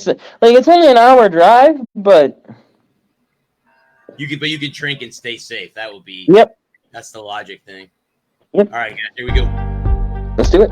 like it's only an hour drive, but you could drink and stay safe. That would be. Yep. That's the logic thing. Yep. All right, guys, here we go. Let's do it.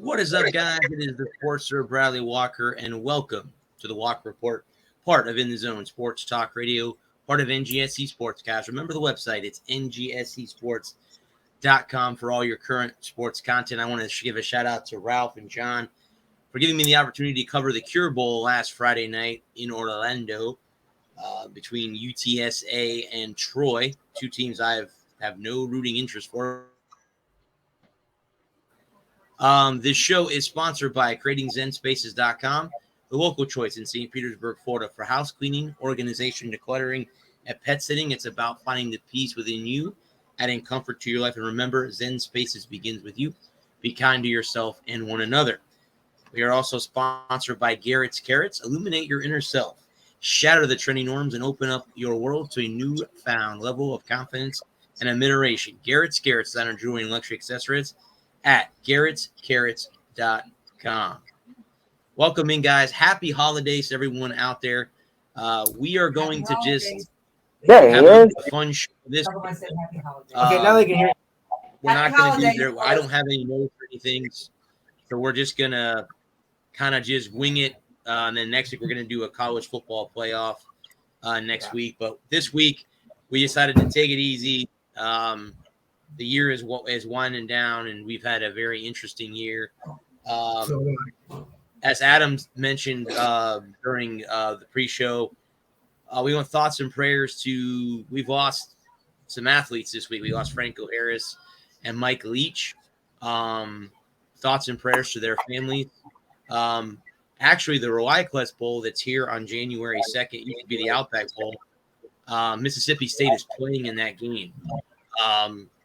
What is up, guys? It is the Sports Sir Bradley Walker, and welcome to the Walker Report, part of In the Zone Sports Talk Radio, part of NGSC Sportscast. Remember the website, it's ngscsports.com for all your current sports content. I want to give a shout out to Ralph and John for giving me the opportunity to cover the Cure Bowl last Friday night in Orlando between UTSA and Troy, two teams I have no rooting interest for. This show is sponsored by CreatingZenSpaces.com, the local choice in St. Petersburg, Florida for house cleaning, organization, decluttering, and pet sitting. It's about finding the peace within you, adding comfort to your life. And remember, Zen Spaces begins with you. Be kind to yourself and one another. We are also sponsored by Garrett's Carrots. Illuminate your inner self. Shatter the trending norms and open up your world to a newfound level of confidence and admiration. Garrett's Carrots, designer jewelry and luxury accessories at garrettscarrots.com. Welcome in, guys. Happy holidays to everyone out there. We are going to just have a fun show this week. Okay, now they can hear. We're not going to do there. I don't have any notes or anything, so we're just going to kind of just wing it. And then next week we're going to do a college football playoff next week. But this week we decided to take it easy. The year is winding down, and we've had a very interesting year. As Adam mentioned during the pre-show, we want thoughts and prayers to. We've lost some athletes this week. We lost Franco Harris and Mike Leach. Thoughts and prayers to their families. Actually, the Royal Bowl that's here on January 2nd used to be the Outback Bowl. Mississippi State is playing in that game.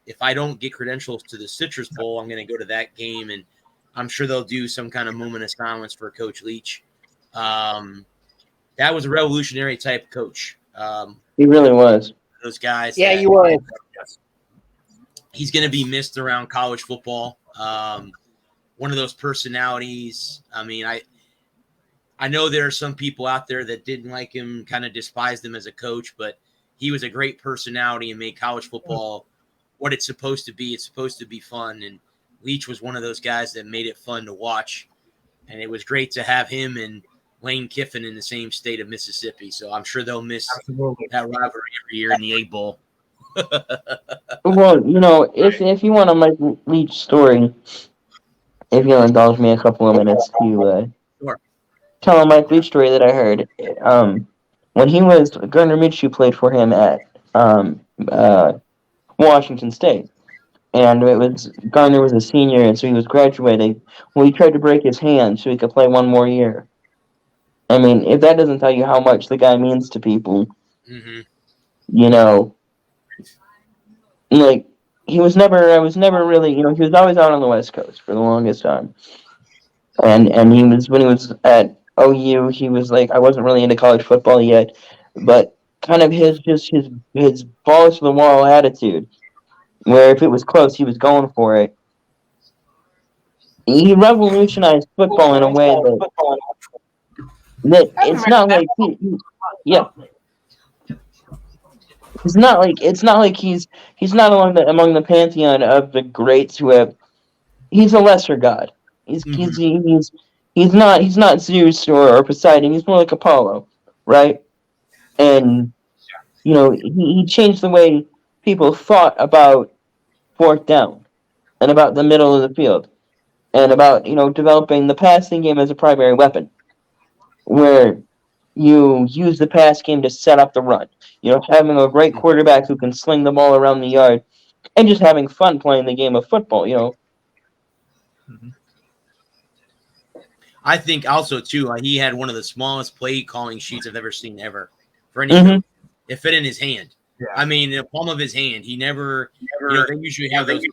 If I don't get credentials to the Citrus Bowl, I'm going to go to that game, and I'm sure they'll do some kind of moment of silence for Coach Leach. That was a revolutionary type coach. He really was. Those guys. Yeah, he was. He's going to be missed around college football. One of those personalities. I mean, I know there are some people out there that didn't like him, kind of despised him as a coach, but he was a great personality and made college football what it's supposed to be. It's supposed to be fun, and Leach was one of those guys that made it fun to watch, and it was great to have him and Lane Kiffin in the same state of Mississippi. So I'm sure they'll miss that rivalry every year in the Egg Bowl. Well, if you want a Mike Leach story, if you'll indulge me a couple of minutes to tell a Mike Leach story that I heard. When he was Gardner Minshew played for him at Washington State, and Gardner was a senior, and so he was graduating. Well, he tried to break his hand so he could play one more year. I mean, if that doesn't tell you how much the guy means to people, like I was never really, he was always out on the West Coast for the longest time, and when he was at OU, he was like, I wasn't really into college football yet, but kind of his balls to the wall attitude, where if it was close, he was going for it. He revolutionized football in a way that it's not like it's not like he's not among the pantheon of the greats who have. He's a lesser god. He's not Zeus or Poseidon. He's more like Apollo, right? And he changed the way people thought about fourth down and about the middle of the field and about developing the passing game as a primary weapon, where you use the pass game to set up the run. Having a great quarterback who can sling the ball around the yard, and just having fun playing the game of football. I think also too, he had one of the smallest play calling sheets I've ever seen ever for any. Mhm. It fit in his hand. Yeah. I mean, in the palm of his hand. He never. They usually have those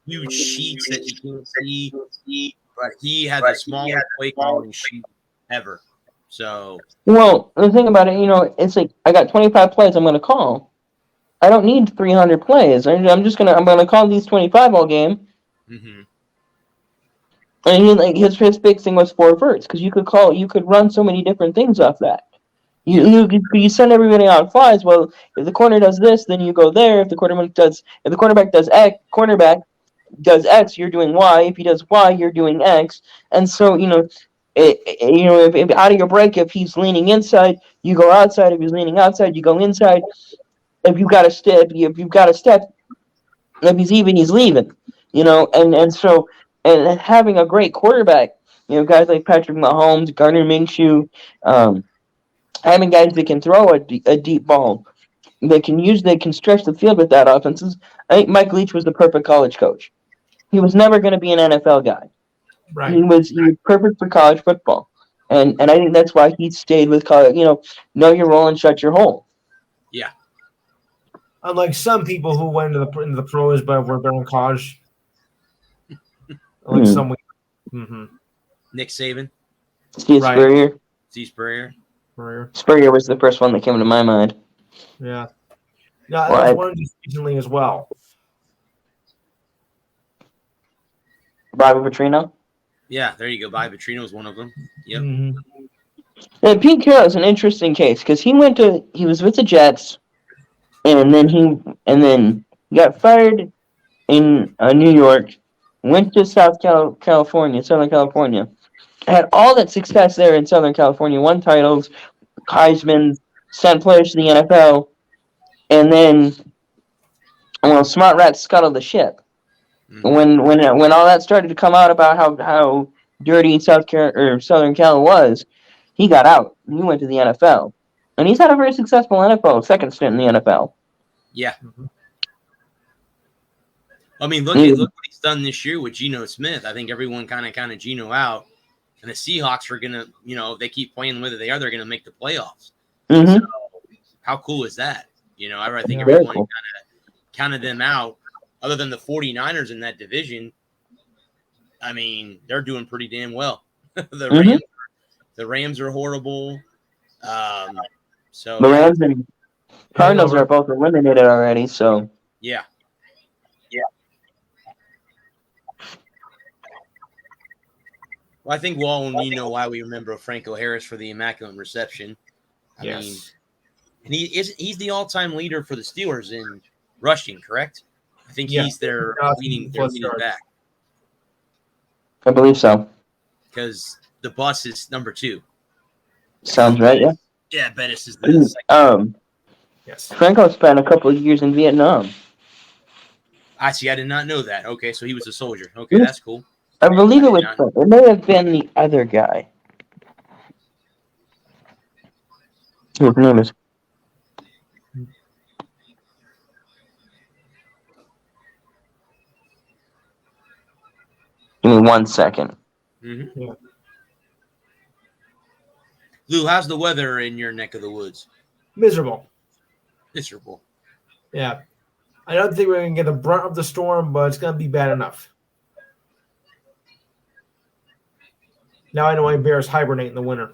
huge sheets that you can't see, but he had the smallest play calling sheet ever. So Well, the thing about it, it's like I got 25 plays I'm going to call. I don't need 300 plays. I'm gonna call these 25 all game. mhm. And his big thing was 4 verts because you could run so many different things off that. You send everybody on flies. Well, if the corner does this, then you go there. If the quarterback does X, you're doing Y. If he does Y, you're doing X. And so if out of your break, if he's leaning inside, you go outside. If he's leaning outside, you go inside. If you've got a step, if he's even, he's leaving. And having a great quarterback, guys like Patrick Mahomes, Gardner Minshew, having guys that can throw a deep ball, they can stretch the field with that offense. I think Mike Leach was the perfect college coach. He was never going to be an NFL guy. Right. He was perfect for college football, and I think that's why he stayed with college. Know your role and shut your hole. Yeah. Unlike some people who went into the pros but were better in college. Like some. Mm-hmm. Nick Saban, Steve Spurrier. Steve Spurrier. Spurrier was the first one that came to my mind. Yeah. Yeah, that's one just recently as well. Bobby Petrino? Yeah, there you go. Bobby Petrino was one of them. Yep. Mm-hmm. And Pete Carroll is an interesting case because he was with the Jets, and then he got fired in New York, went to Southern California, had all that success there in Southern California, won titles, Heisman, sent players to the NFL, and then, smart rats scuttled the ship. Mm-hmm. When all that started to come out about how dirty Southern Cal was, he got out. He went to the NFL, and he's had a very successful second stint in the NFL. Yeah. I mean, look what he's done this year with Geno Smith. I think everyone kind of Geno out, and the Seahawks are gonna, if they keep playing the way that they are, they're gonna make the playoffs. Mm-hmm. So, how cool is that? I think everyone kind of counted them out. Other than the 49ers in that division, I mean, they're doing pretty damn well. The Rams are horrible. So the Rams and Cardinals are both eliminated already. So yeah. Well, I think we all know why we remember Franco Harris for the Immaculate Reception. I mean, and he's the all-time leader for the Steelers in rushing, correct? I think he's their leading back. I believe so. Because the bus is number 2. Sounds right, yeah. Yeah, Bettis is the second. Yes. Franco spent a couple of years in Vietnam. I did not know that. Okay, so he was a soldier. Okay, that's cool. I believe it may have been the other guy. His name is. Give me 1 second. Mm-hmm. Yeah. Lou, how's the weather in your neck of the woods? Miserable. Yeah. I don't think we're going to get the brunt of the storm, but it's going to be bad enough. Now I know why bears hibernate in the winter.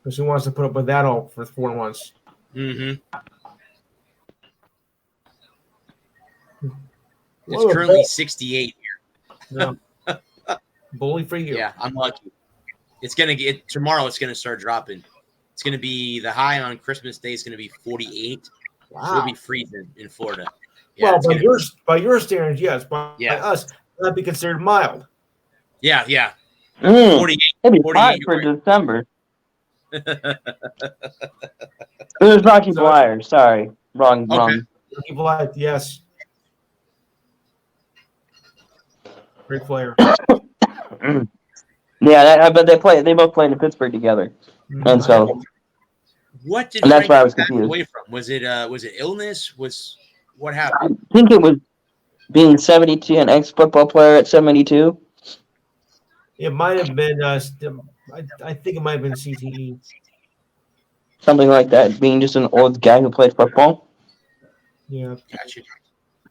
Because who wants to put up with that all for 4 months? Mm-hmm. It's currently 68 here. Yeah. Bully for you. Yeah, I'm lucky. It's gonna get tomorrow. It's gonna start dropping. It's gonna be the high on Christmas Day. Is gonna be 48. Wow. So it'll be freezing in Florida. Yeah, well, by your standards, yes. By us, that'd be considered mild. Yeah. 48. It'd be hot for December. It was Rocky Bleier. Sorry, wrong. Rocky Bleier, yes. Great player. Yeah, but they both play in Pittsburgh together, and so What did And that's why I was Franco pass confused. away from? Was it illness? What happened? I think it was being 72, an ex-football player at 72, It might have been. I think it might have been CTE. something like that, being just an old guy who played football. Yeah. Gotcha.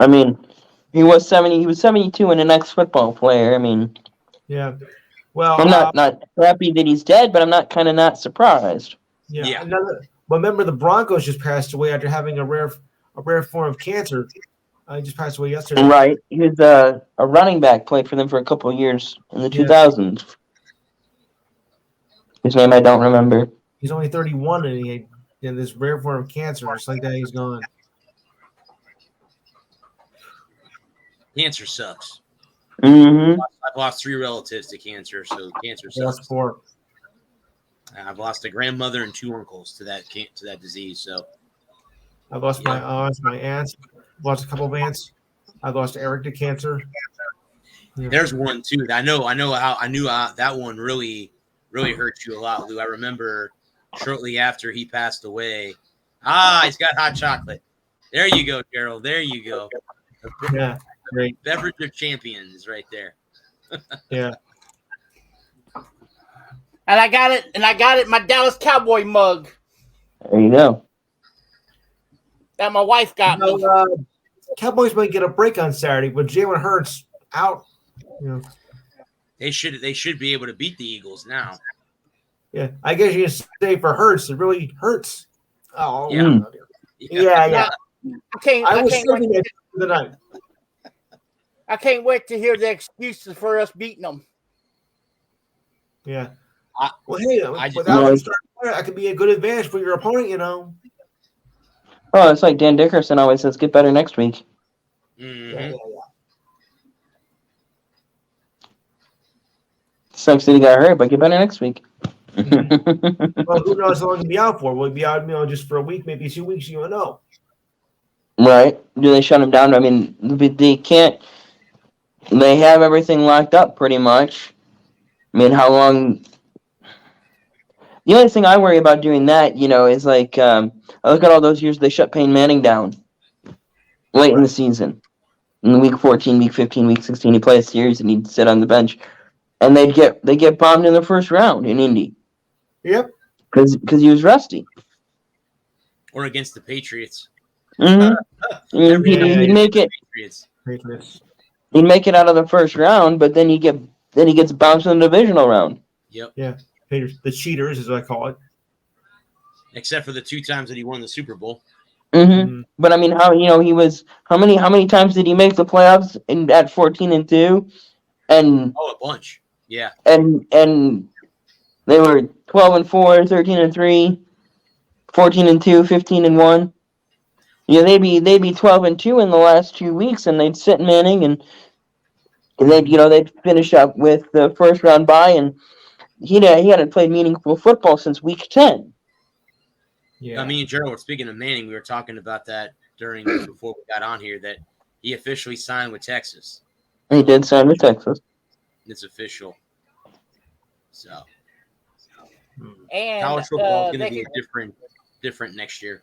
I mean, he was 72 and an ex-football player. I mean, Yeah. Well, I'm not happy that he's dead, but I'm not surprised. yeah. Yeah. But remember, the Broncos just passed away after having a rare form of cancer. He just passed away yesterday. Right. He was a running back, played for them for a couple of years in the Yeah. 2000s. His name I don't remember. He's only 31, and he had this rare form of cancer. Just like that, he's gone. Cancer sucks. Mm-hmm. I've lost 3 relatives to cancer, so cancer That's sucks. 4. I've lost a grandmother and 2 uncles to that disease. So I lost my aunts. Lost a couple of aunts. I lost Eric to cancer. Yeah. there's one too. I knew how that one really hurt you a lot, Lou. I remember shortly after he passed away. He's got hot chocolate. There you go, Gerald. There you go. Yeah, great. Beverage of champions right there. Yeah. And I got it, my Dallas Cowboy mug There you go. that my wife got me. Cowboys might get a break on Saturday, but Jalen Hurts out. You know, They should be able to beat the Eagles now. yeah. I guess you can say for Hurts, it really hurts. Oh, Yeah. Mm. yeah. I can't I wait to hear the excuses for us beating them. Yeah. I- Well, hey, I just- without a starting player, that could be a good advantage for your opponent. You know. Oh, it's like Dan Dickerson always says, get better next week. Mhm. Sucks that he got hurt, but get better next week. Well, who knows how long he'll be out for? Will he be out, just for a week, maybe 2 weeks? You don't know. Right? Do they shut him down? I mean, they can't. They have everything locked up pretty much. I mean, how long? The only thing I worry about doing that, is like, I look at all those years they shut Peyton Manning down late in the season. In week 14, week 15, week 16, he plays a series and he'd sit on the bench. And they get bombed in the first round in Indy. Yep. Because he was rusty. Or against the Patriots. Mm-hmm. Every He'd make it. Patriots. Patriots. He'd make it out of the first round, but then he gets bounced in the divisional round. Yep. Yeah. Patriots. The cheaters, as I call it. Except for the 2 times that he won the Super Bowl. Mm-hmm. Mhm. But I mean, how many times did he make the playoffs at 14-2, and Oh, a bunch. Yeah. and they were 12-4, 13-3, 14-2, 15-1. Yeah, they'd be 12-2 in the last 2 weeks, and they'd sit Manning, and they'd finish up with the first round bye, and he hadn't played meaningful football since week 10. Yeah. Me and Gerald were speaking of Manning. We were talking about that before we got on here, that he officially signed with Texas. He did sign with Texas. It's official. So And college football is they going to be can- different next year.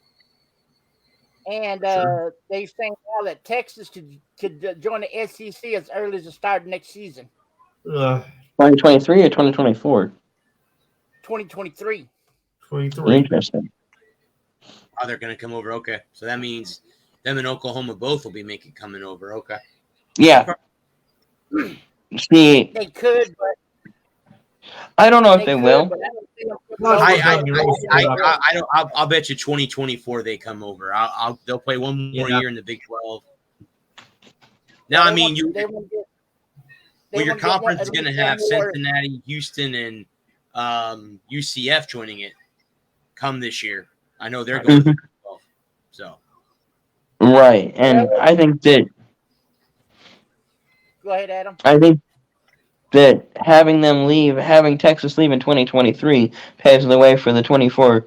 And Sure. they saying now that Texas could join the SEC as early as the start of next season, 2023 or 2024? 2023. 23. Interesting. Oh, they're going to come over. Okay, so that means them and Oklahoma both will be coming over. Okay. Yeah. See, They could, but I don't know if they will. But I don't think Well, I'll bet you 2024 they come over. They'll play one more Yeah. year in the Big 12. Now, I mean, your conference is going to have Cincinnati, Houston, and UCF joining it come this year. I know they're going to the Big 12. So Right, and I think Go ahead, Adam. that having Texas leave in 2023 paves the way for the 24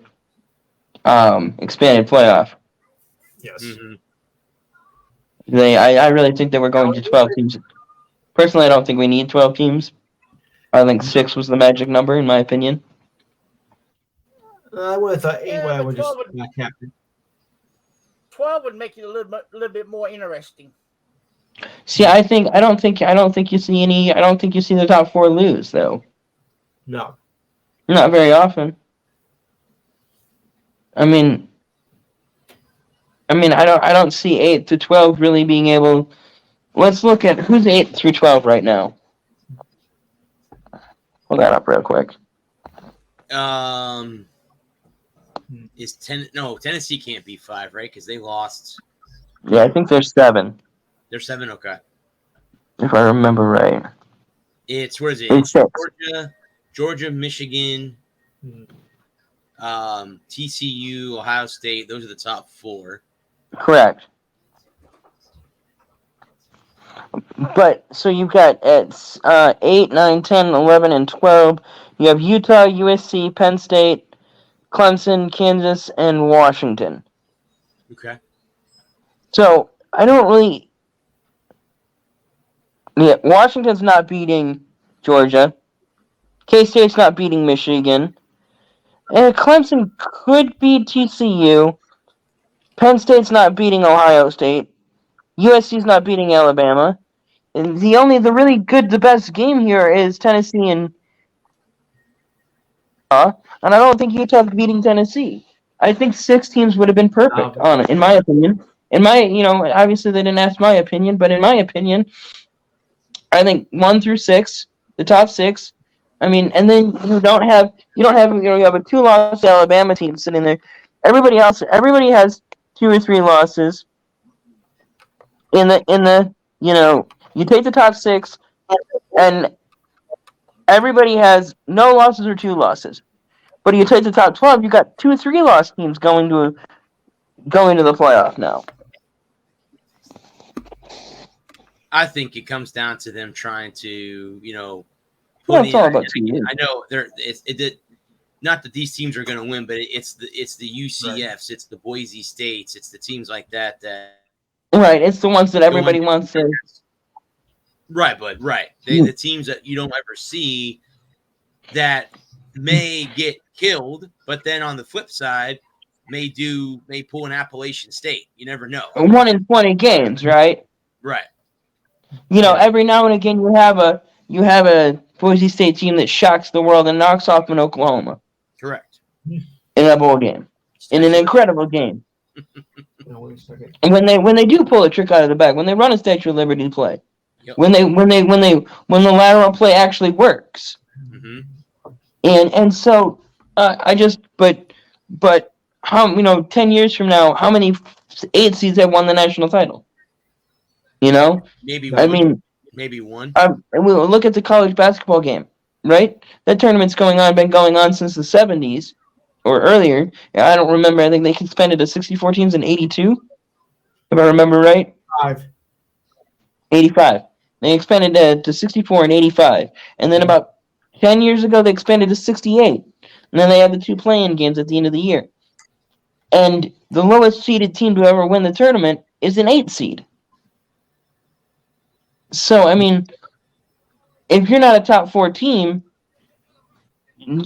expanded playoff. Yes. mhm. I really think that we're going to 12 teams. Personally, I don't think we need 12 teams. I think 6 was the magic number, in my opinion. I would have thought 8 Yeah, I but would just 12 would- not captain. 12 would make it a little bit more interesting. See, I don't think you see the top four lose though. No. Not very often. I mean, I don't see 8 to 12 really being able. Let's look at who's 8 through 12 right now. Hold that up real quick. Tennessee can't be 5, right? Because they lost. Yeah, I think there's 7, They're 7. Okay. if I remember right. It's where is it? It's 6. Georgia, Michigan, Mhm. TCU, Ohio State. Those are the top 4. Correct. But so you've got at 8, 9, 10, 11, and 12. You have Utah, USC, Penn State, Clemson, Kansas, and Washington. Okay. So I don't really. Yeah, Washington's not beating Georgia. K-State's not beating Michigan. And Clemson could beat TCU. Penn State's not beating Ohio State. USC's not beating Alabama. And the best game here is Tennessee and Utah. And I don't think Utah's beating Tennessee. I think 6 teams would have been perfect, in my opinion. Obviously they didn't ask my opinion, but in my opinion, I think 1 through 6, the top 6. I mean, and then you have a 2-loss Alabama team sitting there. Everybody has 2 or 3 losses. You take the top 6, and everybody has no losses or 2 losses. But you take the top 12, you got 2 or 3 loss teams going to the playoff now. I think it comes down to them trying to, Well, it's all about teams. I know not that these teams are going to win, but it's the UCFs, it's the Boise States, it's the teams like that. Right, it's the ones that everybody wants to. Right, but the teams that you don't ever see that may get killed, but then on the flip side may pull an Appalachian State. You never know. 1 in 20 games, right? Right. Every now and again you have a Boise State team that shocks the world and knocks off an Oklahoma. Correct. In a bowl game. In an incredible game. No, wait a second. And when they do pull a trick out of the bag, when they run a Statue of Liberty play, Yep. when the lateral play actually works, Mm-hmm. and so but how 10 years from now, how many 8 seeds have won the national title? Maybe I one. mean, Maybe one. and we'll look at the college basketball game, right? That tournament's been going on since the 70s or earlier. I don't remember. I think they expanded to 64 teams in 82, if I remember right. 85. They expanded to 64 and 85. And then about 10 years ago, they expanded to 68. And then they had the 2 play-in games at the end of the year. And the lowest seeded team to ever win the tournament is an 8 seed. So, I mean, if you're not a top 4 team, and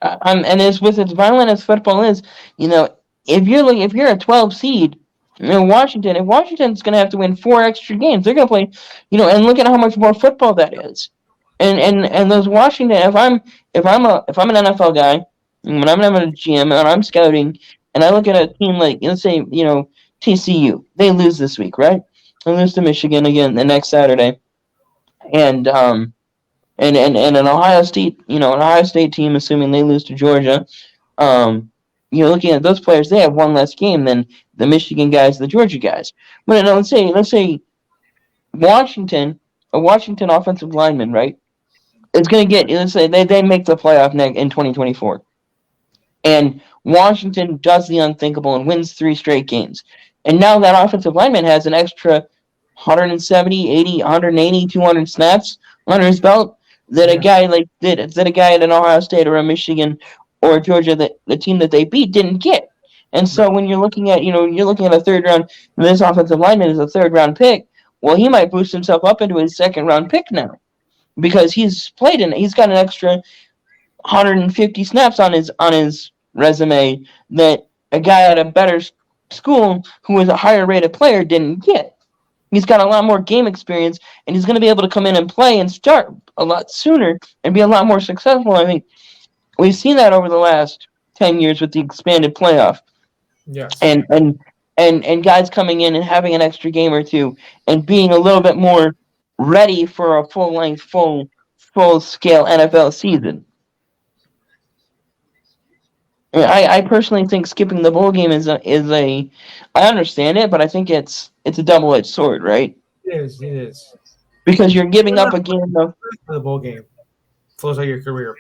as violent as football is, if you're a 12 seed, if Washington's going to have to win 4 extra games, they're going to play, and look at how much more football that is. And those Washington, if I'm an NFL guy, and when I'm a GM and I'm scouting, and I look at a team like, let's say, TCU, they lose this week, right? They lose to Michigan again the next Saturday, and an Ohio State, an Ohio State team, assuming they lose to Georgia, looking at those players, they have 1 less game than the Michigan guys, the Georgia guys. But let's say Washington, a Washington offensive lineman, right, is going to get, let's say they make the playoff in 2024, and Washington does the unthinkable and wins 3 straight games. And now that offensive lineman has an extra 170, 80, 180, 200 snaps under his belt that a guy that a guy at an Ohio State or a Michigan or Georgia, that the team that they beat, didn't get. And so when you're looking at a 3rd round, and this offensive lineman is a 3rd round pick, well, he might boost himself up into his 2nd round pick now, because he's got an extra 150 snaps on his resume that a guy at a better school who was a higher rated player didn't get. He's got a lot more game experience, and he's going to be able to come in and play and start a lot sooner and be a lot more successful. I think we've seen that over the last 10 years with the expanded playoff. Yes. And guys coming in and having an extra game or two and being a little bit more ready for a full-length, full-scale NFL season. I personally think skipping the bowl game is a I understand it, but I think it's a double-edged sword, right? It is. Because you're giving up a game of The bowl game flows out your career.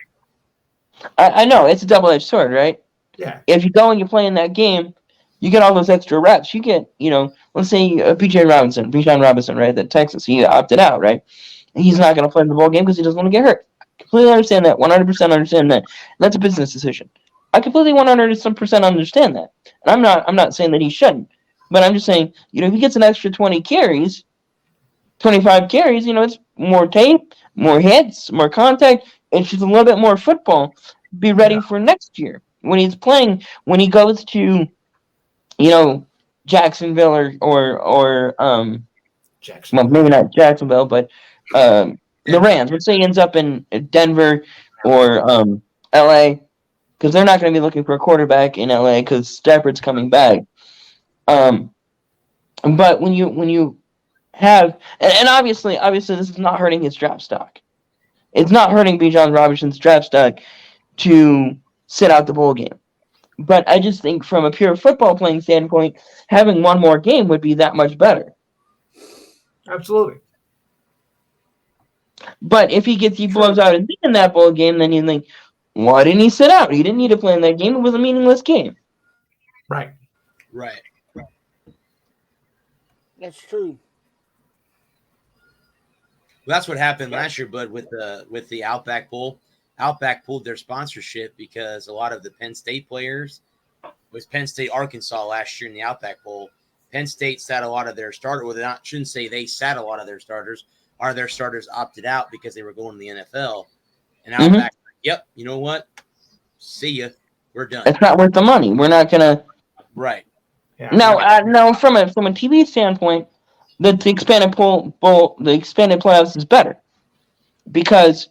I know it's a double-edged sword, right? Yeah. If you go and you play in that game, you get all those extra reps. You get, let's say Bijan Robinson, right? That Texas, he opted out, right? He's not going to play in the bowl game because he doesn't want to get hurt. Completely understand that. 100% understand that. That's a business decision. I completely 100% understand that. And I'm not saying that he shouldn't, but I'm just saying, if he gets an extra 20 carries, 25 carries, it's more tape, more hits, more contact. It's just a little bit more football. Be ready for next year when he's playing. When he goes to, Jacksonville or Jackson. well, maybe not Jacksonville, but the Rams. Let's say he ends up in Denver or L.A. because they're not going to be looking for a quarterback in L.A. because Stafford's coming back. But when you have and obviously this is not hurting his draft stock. It's not hurting Bijan Robinson's draft stock to sit out the bowl game. But I just think from a pure football playing standpoint, having one more game would be that much better. Absolutely. But if he blows out in that bowl game, then you think, why didn't he sit out? He didn't need to play in that game. It was a meaningless game. Right. That's true. Well, that's what happened last year, Bud, with the Outback Bowl. Outback pulled their sponsorship because a lot of the Penn State players was Penn State, Arkansas last year in the Outback Bowl. Penn State sat a lot of their starters. Well, shouldn't say they sat a lot of their starters. Their starters opted out because they were going to the NFL. And Outback, yep, you know what? See ya. We're done. It's not worth the money. We're not gonna. Right. Yeah. Now, from a TV standpoint, the expanded the expanded playoffs is better because,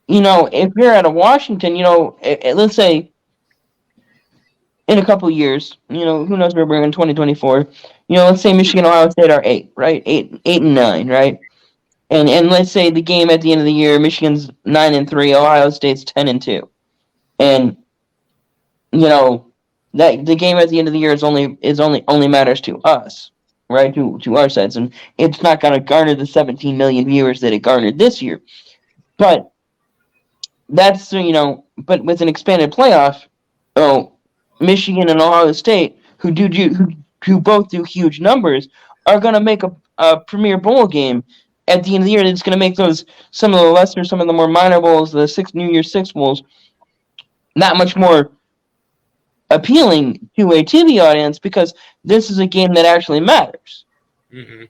if you're at a Washington, let's say in a couple of years, who knows where we're in 2024. Let's say Michigan, Ohio State are 8, right? 8 and 9, right? And let's say the game at the end of the year, Michigan's 9-3, Ohio State's 10-2, and that the game at the end of the year is only matters to us, right? To our sides, and it's not going to garner the 17 million viewers that it garnered this year, but that's but with an expanded playoff, Michigan and Ohio State, who both do huge numbers, are going to make a premier bowl game at the end of the year. It's going to make some of the more minor bowls, the New Year's Six bowls, that much more appealing to a TV audience because this is a game that actually matters. Mm-hmm.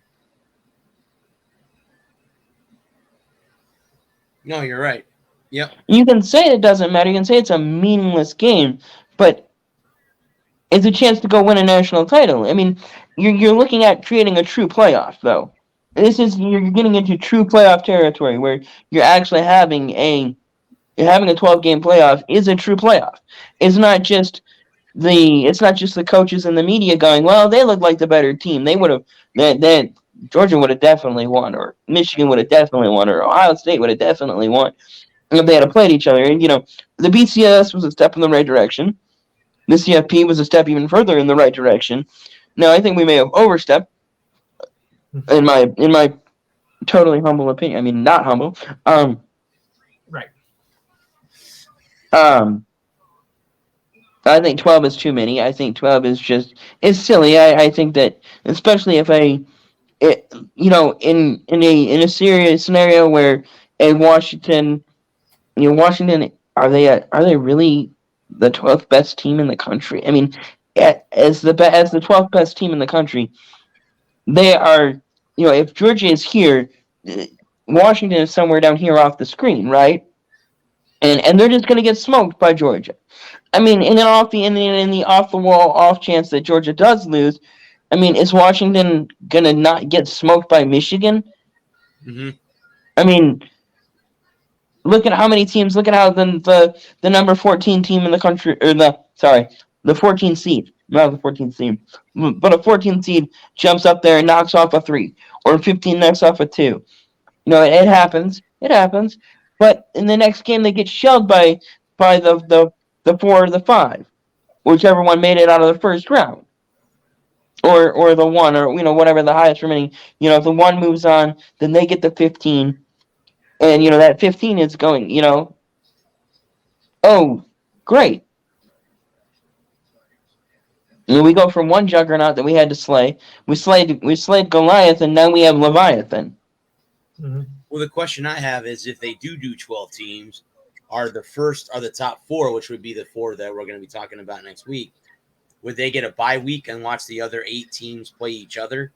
No, you're right. Yep. You can say it doesn't matter. You can say it's a meaningless game, but it's a chance to go win a national title. I mean, you're looking at creating a true playoff, though. You're getting into true playoff territory where you're actually having a 12-game playoff is a true playoff. It's not just the coaches and the media going, well, they look like the better team. They would have that Georgia would have definitely won, or Michigan would have definitely won, or Ohio State would have definitely won if they had played each other. And the BCS was a step in the right direction. The CFP was a step even further in the right direction. Now, I think we may have overstepped, in my totally humble opinion. I mean, not humble. Right. I think 12 is too many. I think 12 is silly. I think that, especially if in a serious scenario where Washington, are they really the 12th best team in the country? I mean, as the 12th best team in the country, they are. If Georgia is here, Washington is somewhere down here off the screen, right? and they're just going to get smoked by Georgia. I mean, in the off the wall off chance that Georgia does lose, I mean, is Washington going to not get smoked by Michigan? Mm-hmm. I mean, look at how many teams. Look at how the number 14 team in the country, or the 14th seed, not the 14th seed, but a 14th seed jumps up there and knocks off a 3, or 15 knocks off a 2. You know, it happens. It happens. But in the next game, they get shelled by the 4 or the 5, whichever one made it out of the first round, or the 1, or whatever the highest remaining. If the 1 moves on, then they get the 15. And, that 15 is going, oh, great. We go from one juggernaut that we had to slay. We slayed Goliath, and now we have Leviathan. Mm-hmm. Well, the question I have is, if they do 12 teams, are the top 4, which would be the 4 that we're going to be talking about next week, would they get a bye week and watch the other 8 teams play each other?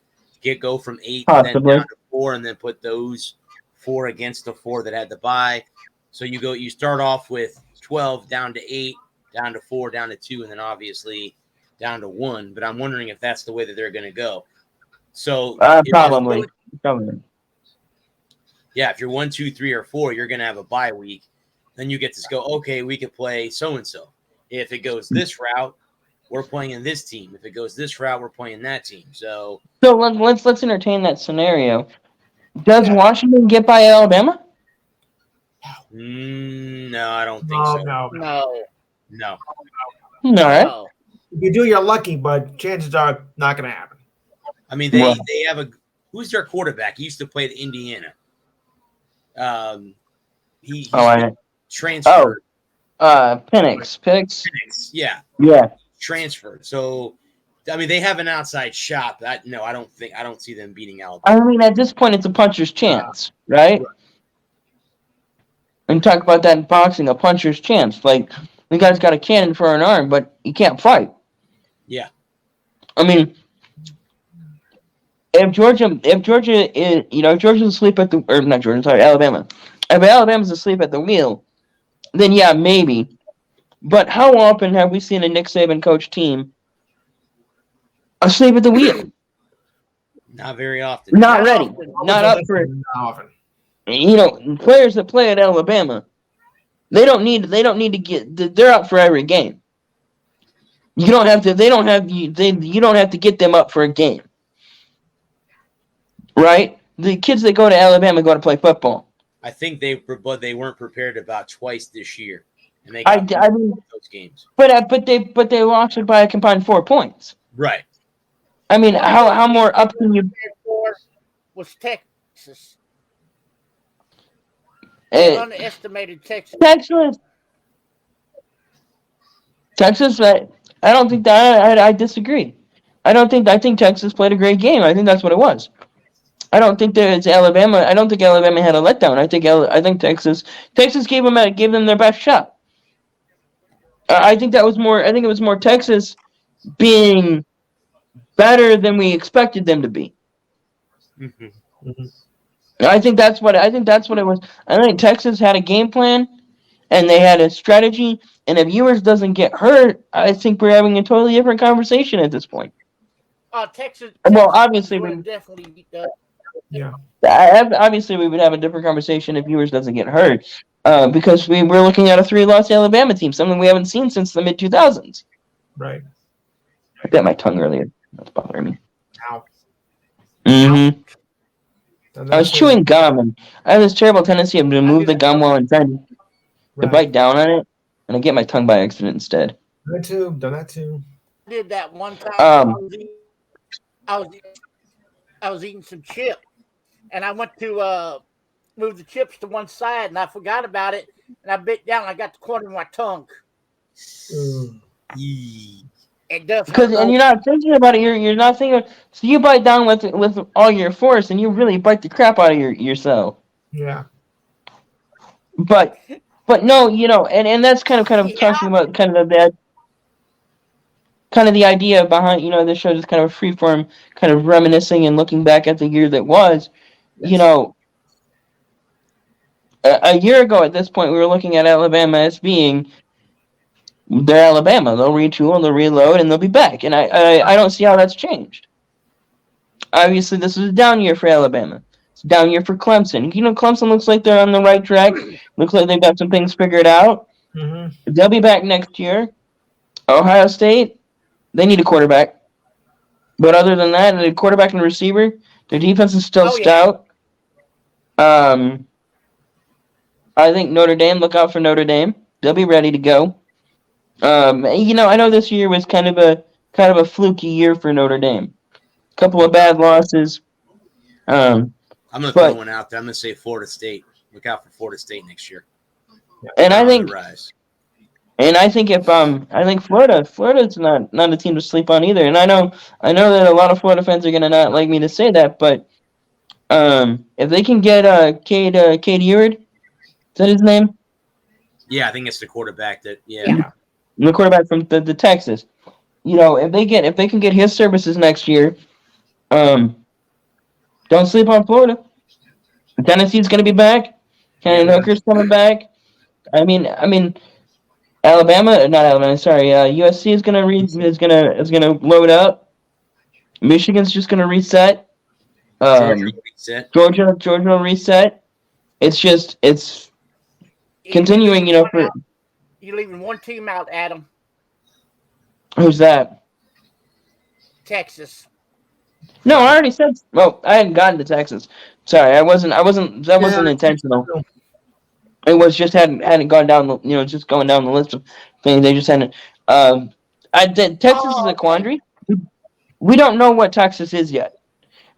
Go from 8 and then down to 4, and then put those 4 against the 4 that had the bye. So you start off with 12 down to 8, down to 4, down to 2, and then obviously down to 1. But I'm wondering if that's the way that they're going to go. So probably. Yeah, if you're 1, 2, 3, or 4, you're going to have a bye week. Then you get to go, okay, we could play so-and-so. If it goes this route, we're playing this team. If it goes this route, we're playing that team. So let's entertain that scenario. Does Washington get by Alabama? No, I don't think so. No. All right. If you do, you're lucky, but chances are not going to happen. I mean, they have who's their quarterback? He used to play at Indiana. He transferred. Penix. Yeah. Transferred. So, I mean, they have an outside shot. I don't see them beating Alabama. I mean, at this point, it's a puncher's chance, right? And talk about that in boxing, a puncher's chance. Like, the guy's got a cannon for an arm, but he can't fight. Yeah. I mean, if Georgia's asleep at Alabama. If Alabama's asleep at the wheel, then yeah, maybe. But how often have we seen a Nick Saban coach team asleep at the wheel? Not very often. Not ready. Not up for it. Often. Players that play at Alabama, they don't need to get. They're up for every game. You don't have to. You don't have to get them up for a game, right? The kids that go to Alabama go to play football. I think they weren't prepared about twice this year, and they I got mean, those games. But they lost it by a combined 4 points. Right. I mean, how more up can you? Was Texas. Underestimated Texas. Texas. I don't think that. I disagree. I think Texas played a great game. I think that's what it was. I don't think that it's Alabama. I don't think Alabama had a letdown. I think Texas gave them their best shot. I think it was more Texas being better than we expected them to be. Mm-hmm. Mm-hmm. I think that's what it was. I think Texas had a game plan, and they had a strategy. And if Ewers doesn't get hurt, I think we're having a totally different conversation at this point. Texas. Well, obviously, would definitely beat that. Yeah. Obviously, we would have a different conversation if Ewers doesn't get hurt, because we're looking at a 3-loss Alabama team, something we haven't seen since the mid-2000s. Right. I bit my tongue earlier. That's bothering me. Ow. Mm-hmm. I was chewing gum, and I have this terrible tendency of to move the gum while I'm trying to bite down on it, and I get my tongue by accident instead. Done that too. I did that one time. I was eating some chips, and I went to move the chips to one side, and I forgot about it, and I bit down. And I got the corner of my tongue. It does. And you're not thinking about it. You're not thinking. So you bite down with all your force, and you really bite the crap out of yourself. Yeah. But no, and that's kind of talking about kind of the bad. Kind of the idea behind, this show is kind of a freeform, kind of reminiscing and looking back at the year that was. Yes. A year ago at this point, we were looking at Alabama as being they're Alabama. They'll retool, they'll reload, and they'll be back. And I don't see how that's changed. Obviously, this is a down year for Alabama. It's a down year for Clemson. Clemson looks like they're on the right track. Looks like they've got some things figured out. Mm-hmm. They'll be back next year. Ohio State, they need a quarterback. But other than that, a quarterback and receiver, their defense is still stout. I think Notre Dame, look out for Notre Dame. They'll be ready to go. I know this year was kind of a fluky year for Notre Dame. A couple of bad losses. I'm going to throw one out there. I'm going to say Florida State. Look out for Florida State next year. And I think Florida's not a team to sleep on either. And I know that a lot of Florida fans are gonna not like me to say that, but if they can get Cade Eward, is that his name? Yeah, I think it's the quarterback that the quarterback from the Texas. If they can get his services next year, don't sleep on Florida. Tennessee's gonna be back. Hendon Hooker's coming back. I mean, USC is gonna load up. Michigan's just gonna reset. Georgia will reset. It's continuing. For you're leaving one team out, Adam. Who's that? Texas. No, I already said. Well, I hadn't gotten to Texas. Sorry, I wasn't. That wasn't intentional. It was just hadn't gone down. Just going down the list of things. They just hadn't. Texas is a quandary. We don't know what Texas is yet,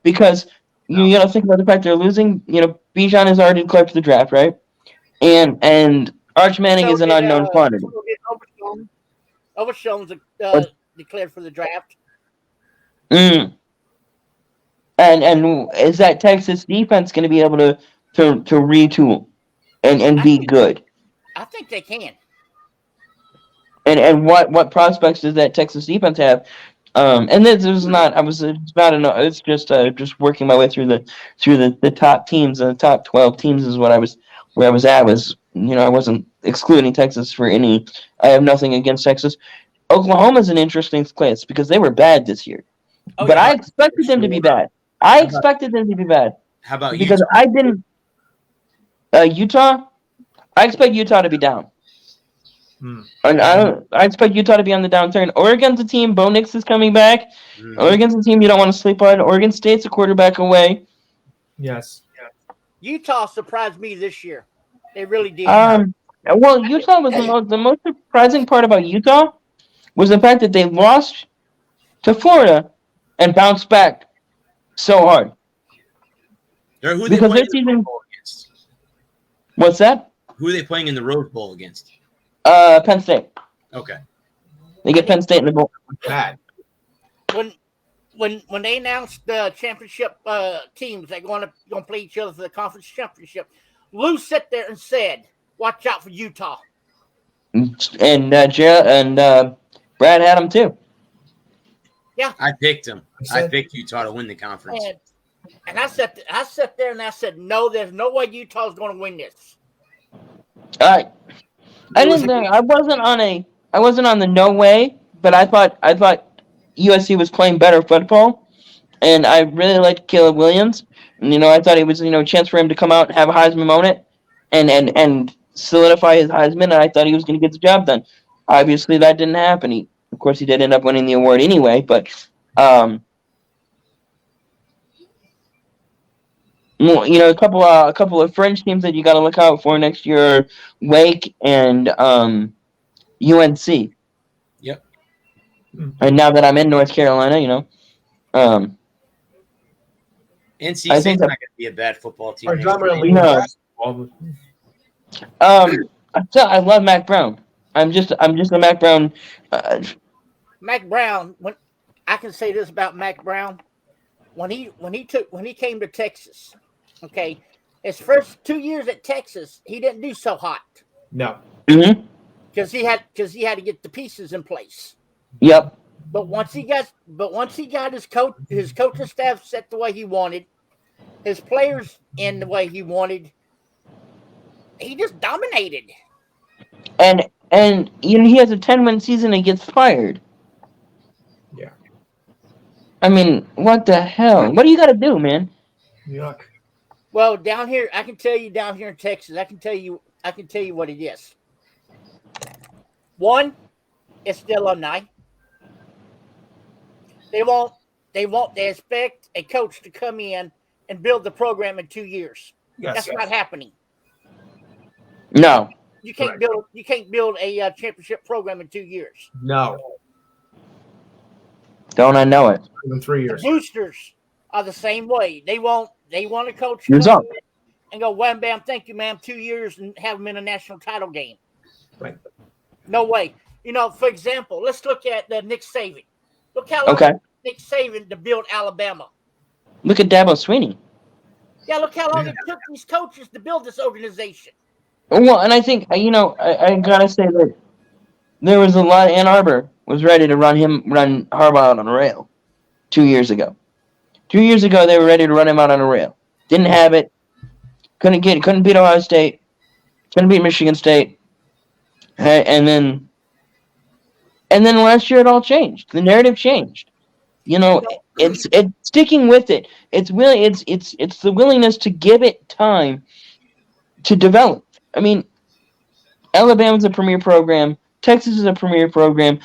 because you got to think about the fact they're losing. Bijan is already declared for the draft, right? And Arch Manning is an unknown quantity. Overshown's declared for the draft. And is that Texas defense going to be able to retool and be good? I think they can. And what prospects does that Texas defense have? And this is not. It's not enough. It's just working my way through the top teams. The top 12 teams is where I was at. I wasn't excluding Texas for any. I have nothing against Texas. Oklahoma's an interesting place because they were bad this year, but I expected them to be bad. I expected them to be bad. How about because Utah? I didn't. Utah, I expect Utah to be down. And I expect Utah to be on the downturn. Oregon's a team. Bo Nix is coming back. Oregon's a team you don't want to sleep on. Oregon State's a quarterback away. Yes. Utah surprised me this year. They really did. Well, Utah was the most surprising part about Utah was the fact that they lost to Florida and bounced back so hard. Who because their season. What's that? Who are they playing in the Rose Bowl against? Penn State. Okay. They get Penn State in the bowl. Bad. When they announced the championship teams, they're going to play each other for the conference championship. Lou sat there and said, "Watch out for Utah." And Brad had them too. Yeah, I picked them. I picked Utah to win the conference. And I sat there and I said, "No, there's no way Utah's going to win this." I didn't think I wasn't on the no way, but I thought USC was playing better football, and I really liked Caleb Williams. And, I thought it was a chance for him to come out and have a Heisman moment, and solidify his Heisman. And I thought he was going to get the job done. Obviously, that didn't happen. Of course, he did end up winning the award anyway. But a couple of French teams that you got to look out for next year are Wake and UNC. Yep. And now that I'm in North Carolina, NC State's not going to be a bad football team. I love Mac Brown. I'm just a Mac Brown. Mac Brown. I can say this about Mac Brown, when he came to Texas, okay, his first 2 years at Texas, he didn't do so hot. No. Mm-hmm. Because he had to get the pieces in place. Yep. But once he got his coaching staff set the way he wanted, his players in the way he wanted, he just dominated. And he has a 10-win season and gets fired. Yeah. I mean, what the hell? What do you got to do, man? Yuck. Well, down here, I can tell you down here in Texas, I can tell you what it is. One, it's the alumni. They expect a coach to come in and build the program in 2 years. Yes. That's not happening. No. You can't build a championship program in 2 years. No. Don't I know it? In 3 years. The boosters are the same way. They want a coach to Years come up. in and go wham bam, thank you, ma'am, 2 years and have them in a national title game. Right. No way. For example, let's look at Nick Saban. Look how long Okay. Nick Saban to build Alabama. Look at Dabo Sweeney. Yeah, look how long it took these coaches to build this organization. Well, and I think, I got to say that there was a lot. Ann Arbor was ready to run Harbaugh out on a rail 2 years ago. 2 years ago, they were ready to run him out on a rail. Didn't have it. Couldn't beat Ohio State. Couldn't beat Michigan State. And then last year it all changed. The narrative changed. It's sticking with it. It's really it's the willingness to give it time to develop. I mean, Alabama's a premier program. Texas is a premier program.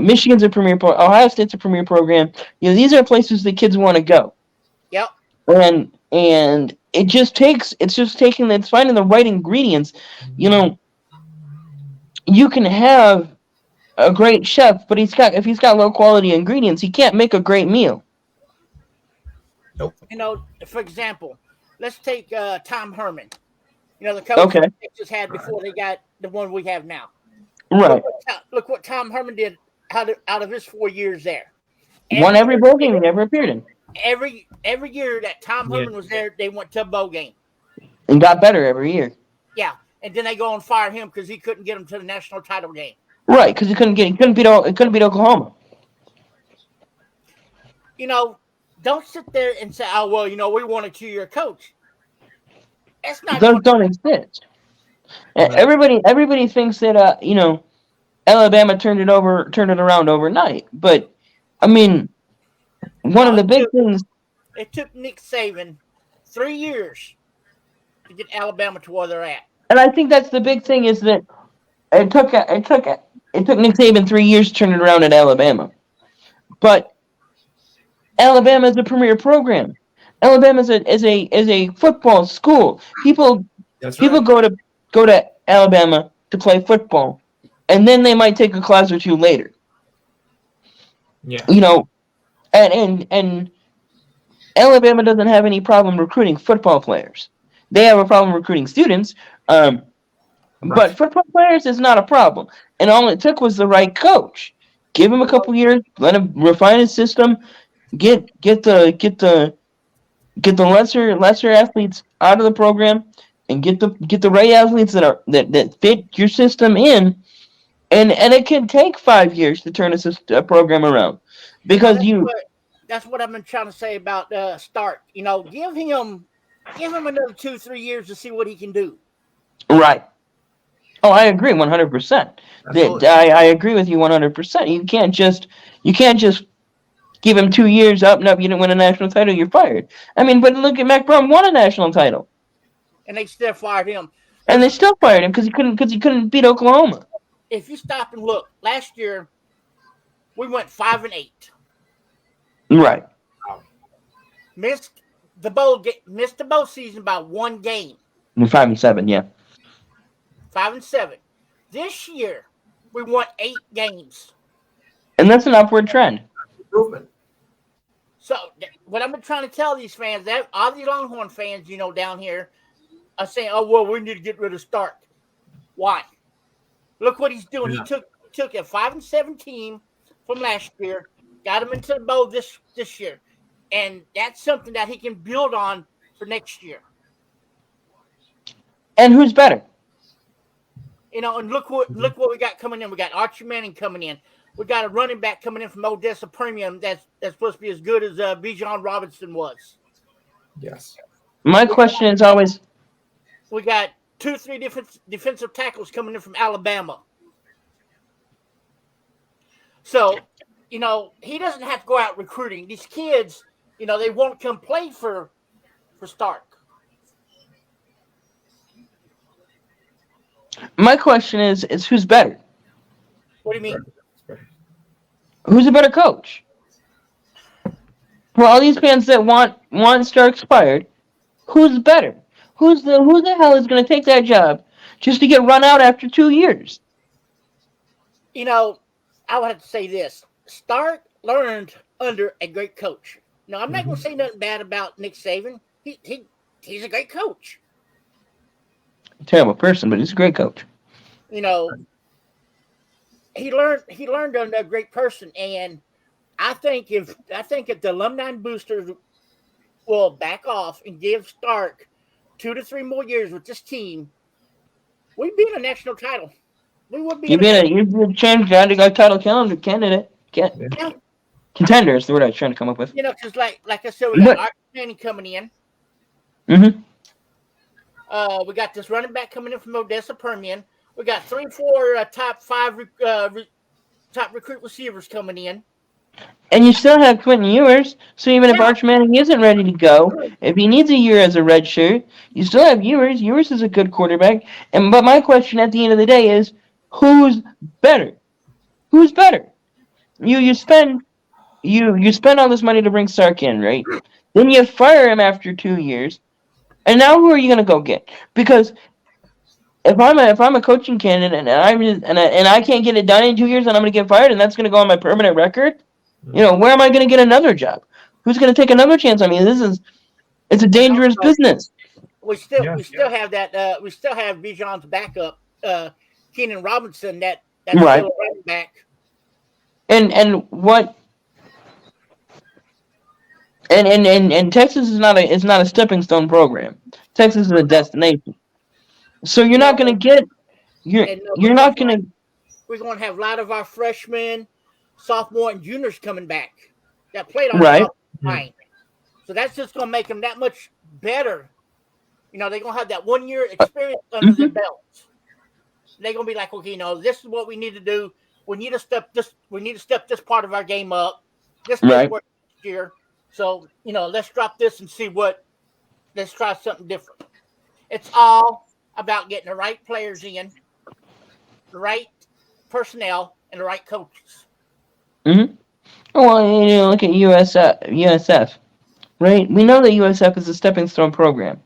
Michigan's a premier program. Ohio State's a premier program. These are places the kids want to go. Yep. And it's finding the right ingredients. You can have a great chef, but if he's got low quality ingredients, he can't make a great meal. Nope. For example, let's take Tom Herman. The coach that Texas had before they got the one we have now. Right. Look what Tom Herman did out of his 4 years there. Won every bowl game he ever appeared in. Every year that Tom Herman was there, they went to a bowl game. And got better every year. Yeah, and then they go and fire him because he couldn't get them to the national title game. Right, because he couldn't beat Oklahoma. Don't sit there and say, "Oh well, we want a 2-year coach." That's not. Those don't exist. Right. Everybody thinks that Alabama turned it around overnight. But I mean, one of the big things. It took Nick Saban 3 years to get Alabama to where they're at. And I think that's the big thing is that it took Nick Saban 3 years to turn it around at Alabama. But Alabama is a premier program. Alabama is a football school. People go to Alabama to play football, and then they might take a class or two later. Yeah. And Alabama doesn't have any problem recruiting football players. They have a problem recruiting students. But football players is not a problem. And all it took was the right coach. Give him a couple years, let him refine his system, get the lesser athletes out of the program, and get the right athletes that fit your system in, and it can take 5 years to turn a program around, because that's what I've been trying to say about Stark. Give him another 2-3 years to see what he can do. Right. Oh, I agree 100%. I agree with you 100%. You can't just give him 2 years up and up. You didn't win a national title, you're fired. I mean, but look at Mac Brown won a national title, and they still fired him. And they still fired him because he couldn't beat Oklahoma. If you stop and look, last year we went 5-8. Right. Missed the bowl season by one game. 5-7, yeah. 5-7. This year we won 8 games, and that's an upward trend. Improvement. So what I'm trying to tell these fans, that all these Longhorn fans, down here, are saying, "Oh well, we need to get rid of Stark." Why? Look what he's doing. Yeah. He took a 5-7 team from last year, got him into the bowl this year, and that's something that he can build on for next year. And who's better? And look what we got coming in. We got Archie Manning coming in. We got a running back coming in from Odessa Premium that's supposed to be as good as Bijan Robinson was. Yes. My question is always, We got 2 or 3 different defensive tackles coming in from Alabama. So, he doesn't have to go out recruiting. These kids, they won't come play for Stark. My question is who's better? What do you mean? Who's a better coach? For all these fans that want Starks fired, who's better? Who the hell is going to take that job just to get run out after 2 years? I would have to say this. Stark learned under a great coach. Now, I'm not going to say nothing bad about Nick Saban. He's a great coach. Terrible person, but he's a great coach. He learned under a great person, and I think if the alumni boosters will back off and give Stark 2 to 3 more years with this team, we'd be in a national title. We would be. You'd be changed to go title candidate. Contender is the word I was trying to come up with. Because like I said, we got Archie Manning coming in. Mm-hmm. We got this running back coming in from Odessa Permian. We got 3 or 4 top 5 top recruit receivers coming in. And you still have Quentin Ewers, so even if Arch Manning isn't ready to go, if he needs a year as a red shirt, you still have Ewers. Ewers is a good quarterback. But my question at the end of the day is, who's better? Who's better? You spend all this money to bring Stark in, right? Then you fire him after 2 years, and now who are you gonna go get? Because if I'm a coaching candidate and I can't get it done in 2 years, and I'm gonna get fired, and that's gonna go on my permanent record, where am I gonna get another job? Who's gonna take another chance on me? It's a dangerous business. We still have that. We still have Bijan's backup, Keenan Robinson. That's right. Still a running back. And what? And Texas is not a stepping stone program. Texas is a destination. So you're not gonna get. You're not gonna. We're gonna have a lot of our freshmen, sophomore, and juniors coming back that played on right. the line. So that's just gonna make them that much better. They're gonna have that 1 year experience under their belts. They're gonna be like, okay, this is what we need to do. We need to step this part of our game up. This right. work next year. So let's drop this and let's try something different. It's all about getting the right players in, the right personnel, and the right coaches. Mm-hmm. Well, look at USF, right? We know that USF is a stepping stone program.